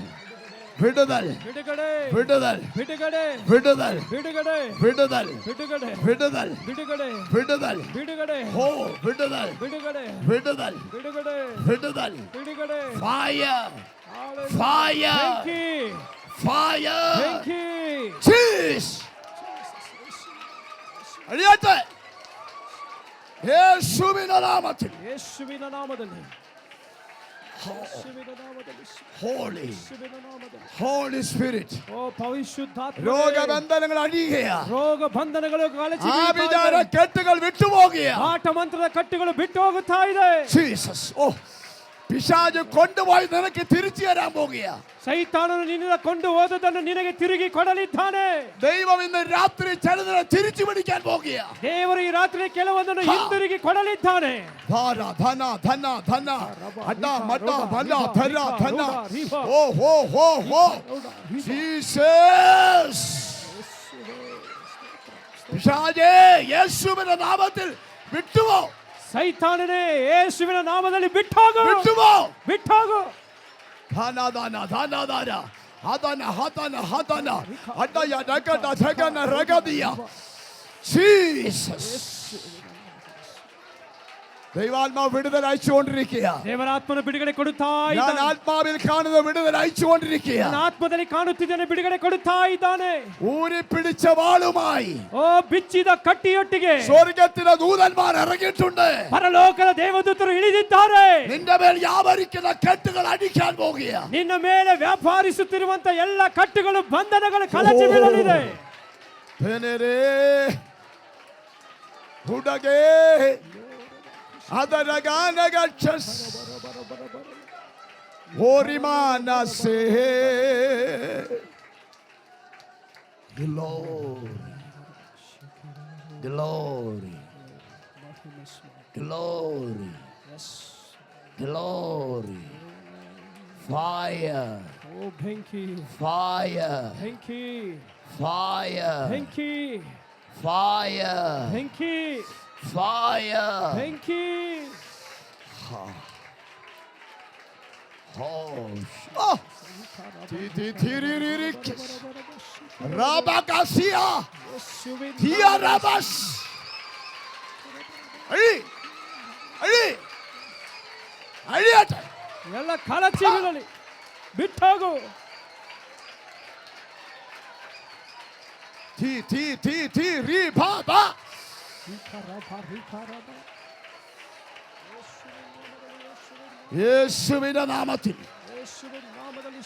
വിടുതൽ, ಬಿಡುಗಡೆ, വിടുതൽ, ಬಿಡುಗಡೆ, വിടുതൽ, ಬಿಡುಗಡೆ, വിടുതൽ, ಬಿಡುಗಡೆ, വിടുതൽ, ಬಿಡುಗಡೆ, വിടുതൽ. ಬಿಡುಗಡೆ, ഓ വിടുതൽ, ಬಿಡುಗಡೆ, വിടുതൽ, ಬಿಡುಗಡೆ, വിടുതൽ. ಬಿಡುಗಡೆ. Fire, Hallelujah. fire, ಬೆಂಕಿ, fire. ಬೆಂಕಿ. Jesus. അഴിയട്ടെ. യേശുവിന്റെ നാമത്തിൽ. ಯೇಸುವಿನ ನಾಮದಲ್ಲಿ. ಯೇಸುವಿನ ನಾಮದಲ್ಲಿ. Holy, ಯೇಸುವಿನ ನಾಮದಲ್ಲಿ. Holy Spirit. ಓ ಪರಿಶುದ್ಧಾತ್ಮನೇ. രോഗബന്ധനങ്ങൾ അഴിയുകയാ. രോಗ ಬಂಧನಗಳು ಕಳಚಿ ആഭിചാര കെട്ടുകൾ വിട്ടുപോകുകയാ. ಆಟ ಮಂತ್ರದ ಕಟ್ಟುಗಳು ಬಿಟ್ಟು ಹೋಗುತ್ತಾ ಇದೆ. ജീസസ്. ഓ പിശാച് കൊണ്ടുപോയി നിനക്ക് തിരിച്ചു തരാൻ പോകുകയാ. ಸೈತಾನನು ನಿನ್ನಿಂದ ಕೊಂಡು ಹೋದದನ್ನು ನಿನಗೆ ತಿರುಗಿ ಕೊಡಲಿದ್ದಾನೆ. ദൈവം ഇന്ന് രാത്രി ചിലതിനെ തിരിച്ചു പിടിക്കാൻ പോകുകയാ. ದೇವರು ಈ ರಾತ್ರಿ ಕೆಲವೊಂದನ್ನು ಹಿಂದಿರುಗಿ ಕೊಡಲಿದ್ದಾನೆ. ധാര ധന ധന ധന അട മട ധന ധര ധന. ഓ ഹോ ഹോ ഹോ. ജീസസ്. പിശാചേ യേശുവിന്റെ നാമത്തിൽ വിട്ടുപോ, ಸೈತಾನನೇ ಯೇಸುವಿನ ನಾಮದಲ್ಲಿ ಬಿಟ್ಟೋಗು, വിട്ടുപോ. ಬಿಟ್ಟೋಗು. ധാനാദാന ധാനാദാന ഹദന ഹദന ഹദന അഡയ രഗദ ധഗന രഗദിയ ജീസസ്. ദൈവാത്മാവ് വിടുതൽ അയച്ചുകൊണ്ടിരിക്കുക. ದೇವರಾತ್ಮನ ಬಿಡುಗಡೆ ಕೊಡುತ್ತಾ ഞാൻ ಇದ್ದಾನೆ. ആത്മാവിൽ കാണുന്ന വിടുതൽ അയച്ചുകൊണ്ടിരിക്കുക. ನನ್ನ ಆತ್ಮದಲ್ಲಿ ಕಾಣುತ್ತಿದ್ದೇನೆ, ಬಿಡುಗಡೆ ಕೊಡುತ್ತಾ ಇದ್ದಾನೆ. ഊരി പിടിച്ച വാളുമായി ಓ ಬಿಚ್ಚಿದ ಕಟ್ಟಿಯೊಟ್ಟಿಗೆ സ്വർഗത്തിലെ ദൂതന്മാർ ഇറങ്ങിയിട്ടുണ്ട്. ಪರಲೋಕದ ದೇವದೂತರು ಇಳಿದಿದ್ದಾರೆ. നിന്റെ മേൽ വ്യാപരിക്കുന്ന കെട്ടുകൾ അടിക്കാൻ പോകുക. ನಿನ್ನ ಮೇಲೆ ವ್ಯಾಪಾರಿಸುತ್ತಿರುವಂತ ಎಲ್ಲ ಕಟ್ಟುಗಳು, ಬಂಧನಗಳು ಕಳಚಿ ಬೀಳಲಿದೆ. ಹುಡುಗೇ ಅದರಗಾನಗಚ್ಚಸ್ ಓರಿಮಾನಸೆ Glory, glory, glory, glory, fire, ಓ ಬೆಂಕಿ, fire, ಬೆಂಕಿ, fire, ಬೆಂಕಿ, fire, ಬೆಂಕಿ, fire. ಬೆಂಕಿ. Oh, Rabakasia, Tia Rabas, ಎಲ್ಲ ಕಳಚಿ ಬೀಳಲಿ, ಬಿಟ್ಟೋಗು. Ribaba. യേശുവിന്റെ നാമത്തിൽ ಯೇಸುವಿನ ನಾಮದಲ್ಲಿ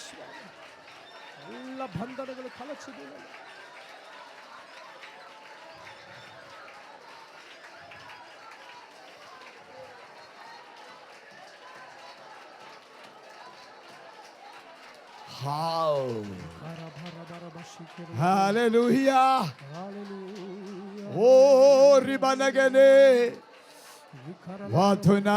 ಎಲ್ಲ ಬಂಧನಗಳು ಕಳಚಿ ಬೀಳಲಿ. Hallelujah. ഓ റിബനഗനെ വധുനാരേഖസ്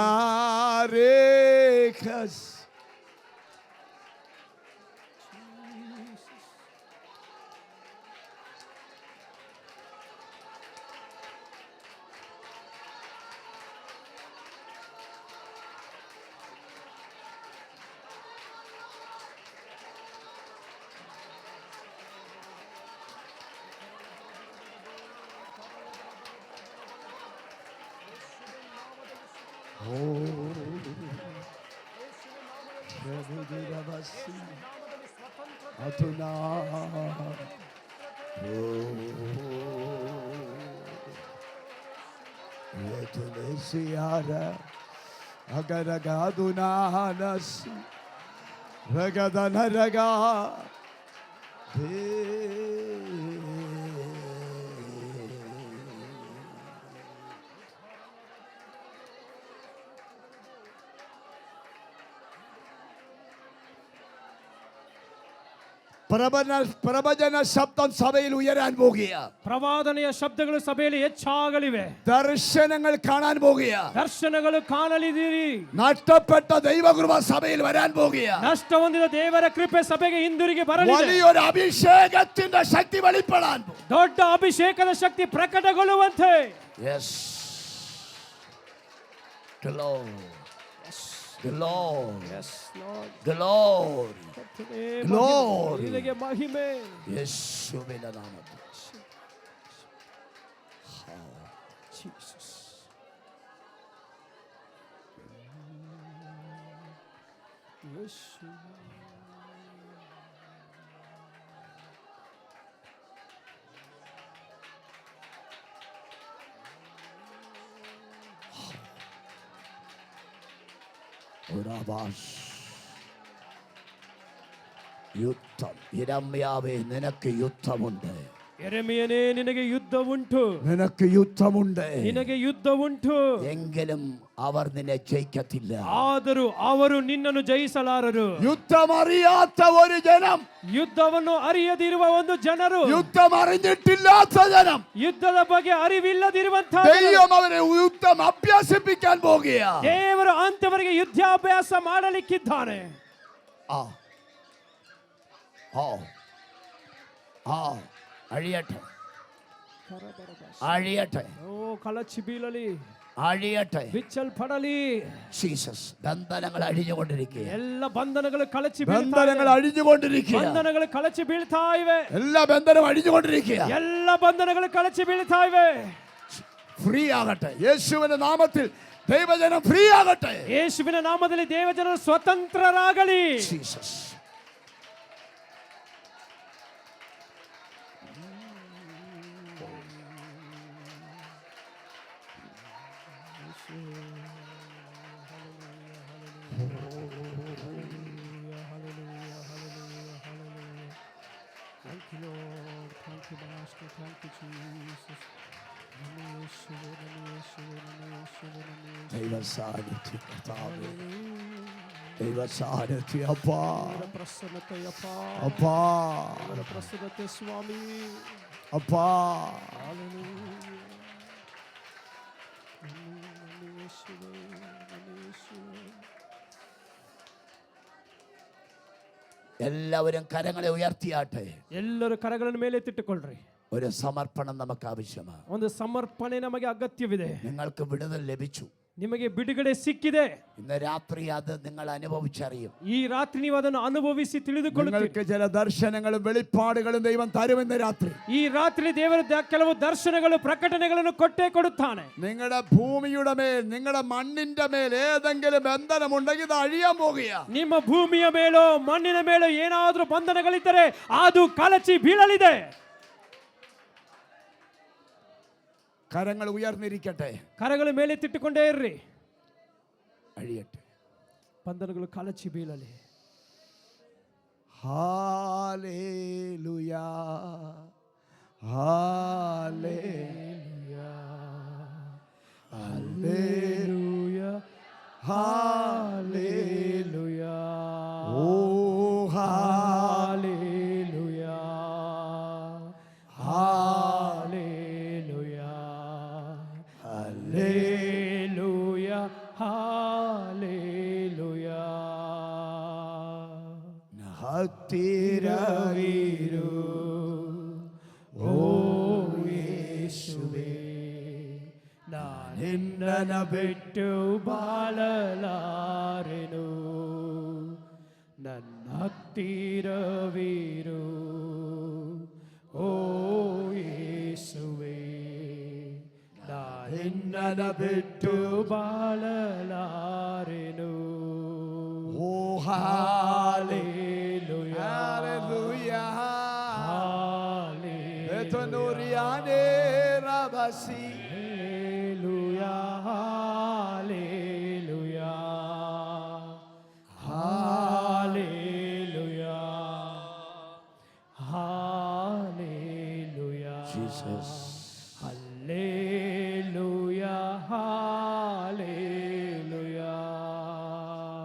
അധുനാ അഗരഗാദുനാനസ് രഗദനരഗാ പ്രവചന ശബ്ദം സഭയിൽ ഉയരാൻ പോകുക. ಪ್ರವಾದನೆಯ ಶಬ್ದಗಳು ಸಭೆಯಲ್ಲಿ ಹೆಚ್ಚಾಗಲಿವೆ. ദർശനങ്ങൾ കാണാൻ പോകുക. ದರ್ಶನಗಳು ಕಾಣಲಿದ್ದೀರಿ. നഷ്ടപ്പെട്ട ദൈവകൃപ സഭയിൽ വരാൻ പോകുക. ನಷ್ಟ ಹೊಂದಿದ ದೇವರ ಕೃಪೆ ಸಭೆಗೆ ಹಿಂದಿರುಗಿ ಬರಲಿದೆ. വലിയൊരു അഭിഷേകത്തിന്റെ ശക്തി വെളിപ്പെടാൻ പോകും. ದೊಡ್ಡ ಅಭಿಷೇಕದ ಶಕ್ತಿ ಪ್ರಕಟಗೊಳ್ಳುವಂತೆ. Yes. Glory. Glory. Yes, Lord. Glory. Glory. ನಿನಗೆ ಮಹಿಮೆ. യേശുവിന്റെ നാമത്തിൽ. Jesus. യേശു. യുദ്ധം. യിരെമ്യാവേ, നിനക്ക് യുദ്ധമുണ്ട്. യെരമ്യനേ, നിനಗೆ യുദ്ധ ಉಂಟು. നിനക്ക് യുദ്ധമുണ്ട്. ನಿನಗೆ ಯುದ್ಧ ಉಂಟು. എങ്കിലും അവർ നിന്നെ ജയിക്കത്തില്ല. ಆದರೂ ಅವರು ನಿನ್ನನ್ನು ಜಯಿಸಲಾರರು. യുദ്ധം അറിയാത്ത ഒരു ജനം, ಯುದ್ಧವನ್ನು ಅರಿಯದಿರುವ ಒಂದು ಜನರು, യുദ്ധം അറിഞ്ഞിട്ടില്ലാത്ത ജനം, ಯುದ್ಧದ ಬಗ್ಗೆ ಅರಿವಿಲ್ಲದಿರುವಂತಹ ദൈവം അവരെ യുദ്ധം അഭ്യസിപ്പിക്കാൻ പോകുകയാണ്. ದೇವರು ಅಂತವರಿಗೆ ಯುದ್ಧಾಭ್ಯಾಸ ಮಾಡಲಿಕ್ಕಿದ್ದಾನೆ. അഴിയട്ടെ, അഴിയട്ടെ, ಓ ಕಳಚಿ ಬೀಳಲಿ, അഴിയട്ടെ. ಬಿಚ್ಚಲ್ಪಡಲಿ. ജീസസ്. ബന്ധനങ്ങൾ അഴിഞ്ഞുകൊണ്ടിരിക്കുക, ಎಲ್ಲ ಬಂಧನಗಳು ಕಳಚಿ ബന്ധനങ്ങൾ അഴിഞ്ഞുകൊണ്ടിരിക്കുക, ಬಂಧನಗಳು ಕಳಚಿ ಬೀಳ್ತಾ ಇವೆ. എല്ലാ ബന്ധനം അഴിഞ്ഞുകൊണ്ടിരിക്കുക. ಎಲ್ಲ ಬಂಧನಗಳು ಕಳಚಿ ಬೀಳ್ತಾ ಇವೆ. ഫ്രീ ആകട്ടെ യേശുവിന്റെ നാമത്തിൽ. ദൈവജനം ഫ്രീ ആകട്ടെ ಯೇಸುವಿನ ನಾಮದಲ್ಲಿ. ದೇವಜನರು ಸ್ವತಂತ್ರರಾಗಲಿ. ജീസസ്. ദൈവസാന്നിധ്യം കർത്താവേ, ദൈവസാന്നിധ്യം അപ്പാ, ಪ್ರಸನ್ನತೆಯಪ್ಪ, അപ്പാ, ಪ್ರಸನ್ನತೆ ಸ್ವಾಮಿ. അപ്പാ. എല്ലാവരും കരങ്ങളെ ഉയർത്തിയാട്ടെ. ಎಲ್ಲರೂ ಕರಗಳನ್ನು ಮೇಲೆ ಎತ್ತಿಟ್ಟುಕೊಳ್ಳ್ರಿ. ഒരു സമർപ്പണം നമുക്ക് ആവശ്യമാണ്. ಒಂದು ಸಮರ್ಪಣೆ ನಮಗೆ ಅಗತ್ಯವಿದೆ. നിങ്ങൾക്ക് വിടുതൽ ലഭിച്ചു. ನಿಮಗೆ ಬಿಡುಗಡೆ ಸಿಕ್ಕಿದೆ. ഇന്ന് രാത്രി അത് നിങ്ങൾ അനുഭവിച്ചറിയും. ಈ ರಾತ್ರಿ ನೀವು ಅದನ್ನು ಅನುಭವಿಸಿ ತಿಳಿದುಕೊಳ್ಳುತ್ತೀರಿ. നിങ്ങൾക്ക് ചില ദർശനങ്ങളും വെളിപ്പാടുകളും ദൈവം തരും ഇന്ന് രാത്രി. ಈ ರಾತ್ರಿ ದೇವರು ಕೆಲವು ದರ್ಶನಗಳು ಪ್ರಕಟಣೆಗಳನ್ನು ಕೊಟ್ಟೇ ಕೊಡುತ್ತಾನೆ. നിങ്ങളുടെ ഭൂമിയുടെ മേൽ, നിങ്ങളുടെ മണ്ണിന്റെ മേൽ ഏതെങ്കിലും ബന്ധനമുണ്ടെങ്കിൽ ഇത് അഴിയാൻ പോകുക. ನಿಮ್ಮ ಭೂಮಿಯ ಮೇಲೋ ಮಣ್ಣಿನ ಮೇಲೋ ಏನಾದರೂ ಬಂಧನಗಳಿದ್ದರೆ ಅದು ಕಳಚಿ ಬೀಳಲಿದೆ. കരങ്ങൾ ഉയർന്നിരിക്കട്ടെ. ಕರಗಳು ಮೇಲೆತ್ತಿಟ್ಟುಕೊಂಡೇ ಇರ್ರಿ. അഴിയട്ടെ. ಬಂಧನಗಳು ಕಳಚಿ ಬೀಳಲಿ. ഹല്ലേലൂയ, ഹല്ലേലൂയ, ഹല്ലേലൂയ, ಹಾಲೆಲೂಯ, ഓ ಹಾಲೆಲೂಯ, ಹಾಲೆಲೂಯ, ಹಾಲೆಲೂಯ, ಹಾಲೆಲೂಯ. ഹത്തിരവീരു ಓ ಯೇಸುವೇ, ನಾನಿನ್ನ ಬಿಟ್ಟು ಬಾಳಲಾರೆನು. ನನ್ನ ಹತ್ತಿರವಿರು ಓ ಯೇಸುವೇ, ನಾನಿನ್ನ ಬಿಟ್ಟು ಬಾಳಲಾರೆನು. ഓ ಹಾಲೆಲೂಯ, ഹല്ലേലൂയ, ಹಾಲೆಲೂಯ, എതനോരിയാനേ റബസി. Hallelujah, hallelujah, hallelujah, Jesus. hallelujah, hallelujah.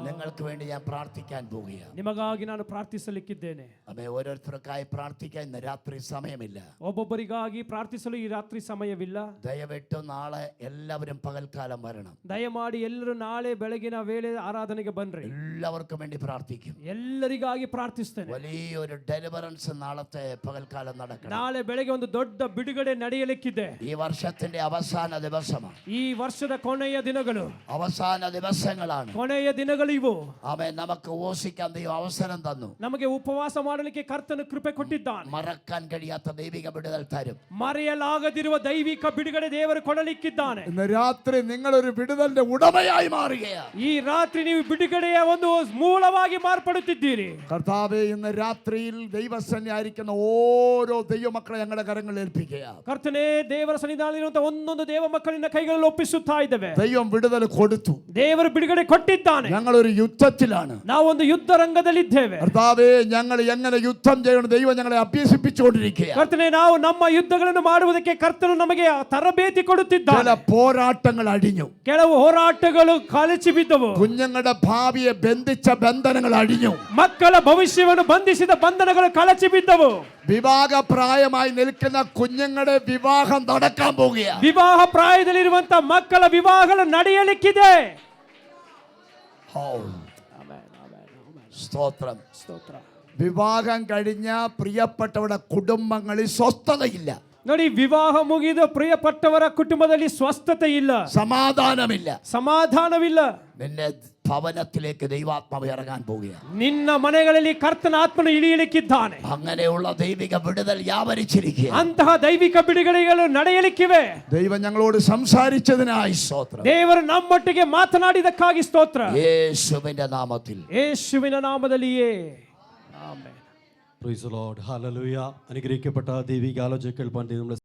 നിങ്ങൾക്ക് വേണ്ടി ഞാൻ പ്രാർത്ഥിക്കാൻ പോവുകയാണ്. ನಿಮಗಾಗಿ ನಾನು ಪ್ರಾರ್ಥಿಸಲಿಕ್ಕಿದ್ದೇನೆ. അമ്മേ, ഓരോരുത്തർക്കായി പ്രാർത്ഥിക്കാൻ ഇന്ന് രാത്രി സമയമില്ല. ಒಬ್ಬೊಬ್ಬರಿಗಾಗಿ ಪ್ರಾರ್ಥಿಸಲು ಈ ರಾತ್ರಿ ಸಮಯವಿಲ್ಲ. ദയവിട്ട് നാളെ എല്ലാവരും പകൽക്കാലം വരണം. ದಯಮಾಡಿ ಎಲ್ಲರೂ ನಾಳೆ ಬೆಳಗಿನ ವೇಳೆ ಆರಾಧನೆಗೆ ಬನ್ರಿ. എല്ലാവർക്കും വേണ്ടി പ്രാർത്ഥിക്കും. ಎಲ್ಲರಿಗಾಗಿ ಪ್ರಾರ್ಥಿಸ್ತೇನೆ. വലിയൊരു ഡെലിവറൻസ് നാളത്തെ പകൽക്കാലം നടക്കണം. ನಾಳೆ ಬೆಳಗ್ಗೆ ಒಂದು ದೊಡ್ಡ ಬಿಡುಗಡೆ ನಡೆಯಲಿಕ್ಕಿದೆ. ഈ വർഷത്തിന്റെ അവസാന ദിവസമാണ്. ಈ ವರ್ಷದ ಕೊನೆಯ ದಿನಗಳು, അവസാന ദിവസങ്ങളാണ്. ಕೊನೆಯ ದಿನಗಳು ಇವು. ആമേൻ. നമുക്ക് ഉപവസിക്കാൻ ദൈവം അവസരം തന്നു. ನಮಗೆ ಉಪವಾಸ ಮಾಡಲಿಕ್ಕೆ ಕರ್ತನು ಕೃಪೆ ಕೊಟ್ಟಿದ್ದಾನೆ. മറക്കാൻ കഴിയാത്ത ദൈവിക വിടുതൽ തരും. ಮರೆಯಲಾಗದಿರುವ ದೈವಿಕ ಬಿಡುಗಡೆ ದೇವರು ಕೊಡಲಿಕ್ಕಿದ್ದಾನೆ. ഇന്ന് രാത്രി നിങ്ങൾ ഒരു വിടുതലിന്റെ ഉടമയായി മാറുകയാണ്. ಈ ರಾತ್ರಿ ನೀವು ಬಿಡುಗಡೆಯ ಒಂದು ಮೂಲವಾಗಿ ಮಾರ್ಪಡುತ್ತಿದ್ದೀರಿ. കർത്താവേ, ഇന്ന് രാത്രിയിൽ ദൈവസന്നിധിയായിരിക്കുന്ന ഓരോ ദൈവമക്കളെ ഞങ്ങളുടെ കരങ്ങളിൽ ഏൽപ്പിക്കുക. ಕರ್ತನೇ, ದೇವರ ಸನ್ನಿಧಾನದಲ್ಲಿರುವಂತಹ ಒಂದೊಂದು ದೇವ ಮಕ್ಕಳಿನ ಕೈಗಳಲ್ಲಿ ಒಪ್ಪಿಸುತ್ತಾ ಇದ್ದೇವೆ. ദൈവം വിടുതൽ കൊടുത്തു. ದೇವರು ಬಿಡುಗಡೆ ಕೊಟ್ಟಿದ್ದಾನೆ. ഞങ്ങളൊരു യുദ്ധത്തിലാണ്. ನಾವೊಂದು ಯುದ್ಧ ರಂಗದಲ್ಲಿದ್ದೇವೆ. കർത്താവേ, ഞങ്ങൾ എങ്ങനെ യുദ്ധം ചെയ്യണം ദൈവം ഞങ്ങളെ അഭ്യസിപ്പിച്ചുകൊണ്ടിരിക്കുക. ಕರ್ತನೇ, ನಾವು ನಮ್ಮ ಯುದ್ಧಗಳನ್ನು ಮಾಡುವುದಕ್ಕೆ ಕರ್ತನು ನಮಗೆ ತರಬೇತಿ ಕೊಡುತ್ತಿದ್ದಾನೆ. ചില പോരാട്ടങ്ങൾ അഴിഞ്ഞു. ಕೆಲವು ಹೋರಾಟಗಳು ಕಳಚಿ ಬಿದ್ದವು. കുഞ്ഞുങ്ങളുടെ ഭാവിയെ ബന്ധിച്ച ബന്ധനങ്ങൾ അഴിഞ്ഞു. ಮಕ್ಕಳ ಭವಿಷ್ಯವನ್ನು ಬಂಧಿಸಿದ ಬಂಧನಗಳು ಕಳಚಿ ಬಿದ್ದವು. വിവാഹ പ്രായമായി നിൽക്കുന്ന കുഞ്ഞുങ്ങളുടെ വിവാഹം നടക്കാൻ പോകുകയാണ്. ವಿವಾಹ ಪ್ರಾಯದಲ್ಲಿರುವಂತ ಮಕ್ಕಳ ವಿವಾಹಗಳು ನಡೆಯಲಿಕ್ಕಿದೆ. സ്തോത്രം. ಸ್ತೋತ್ರ. വിവാഹം കഴിഞ്ഞ പ്രിയപ്പെട്ടവരുടെ കുടുംബങ്ങളിൽ സ്വസ്ഥതയില്ല. ನೋಡಿ, ವಿವಾಹ ಮುಗಿದು ಪ್ರಿಯಪಟ್ಟವರ ಕುಟುಂಬದಲ್ಲಿ ಸ್ವಸ್ಥತೆ ಇಲ್ಲ, സമാധാനമില്ല. ಸಮಾಧಾನವಿಲ್ಲ. നിന്നെ ഭവനത്തിലേക്ക് ദൈവാത്മാവ് ഇറങ്ങാൻ പോവുകയാണ്. ನಿನ್ನ മನೆಗಳಲ್ಲಿ ಕರ್ತನ ಆತ್ಮನು ಇಳಿಯಲಿಕ್ಕಿದ್ದಾನೆ. അങ്ങനെയുള്ള ദൈവിക വിടുതൽ വ്യാപരിച്ചിരിക്കുക. ಅಂತಹ ದೈವಿಕ ಬಿಡುಗಡೆಗಳು ನಡೆಯಲಿಕ್ಕಿವೆ. ദൈവം ഞങ്ങളോട് സംസാരിച്ചതിനായി സ്തോത്രം. ದೇವರು ನಮ್ಮೊಟ್ಟಿಗೆ ಮಾತನಾಡಿದಕ್ಕಾಗಿ ಸ್ತೋತ್ರ. യേശുവിന്റെ നാമത്തിൽ. ಯೇಸುವಿನ ನಾಮದಲ್ಲಿಯೇ amen. Praise the Lord. Hallelujah. അനുഗ്രഹിക്കപ്പെട്ട ദൈവിക ആലോചന കേൾപ്പാൻ ദൈവം നമ്മളെ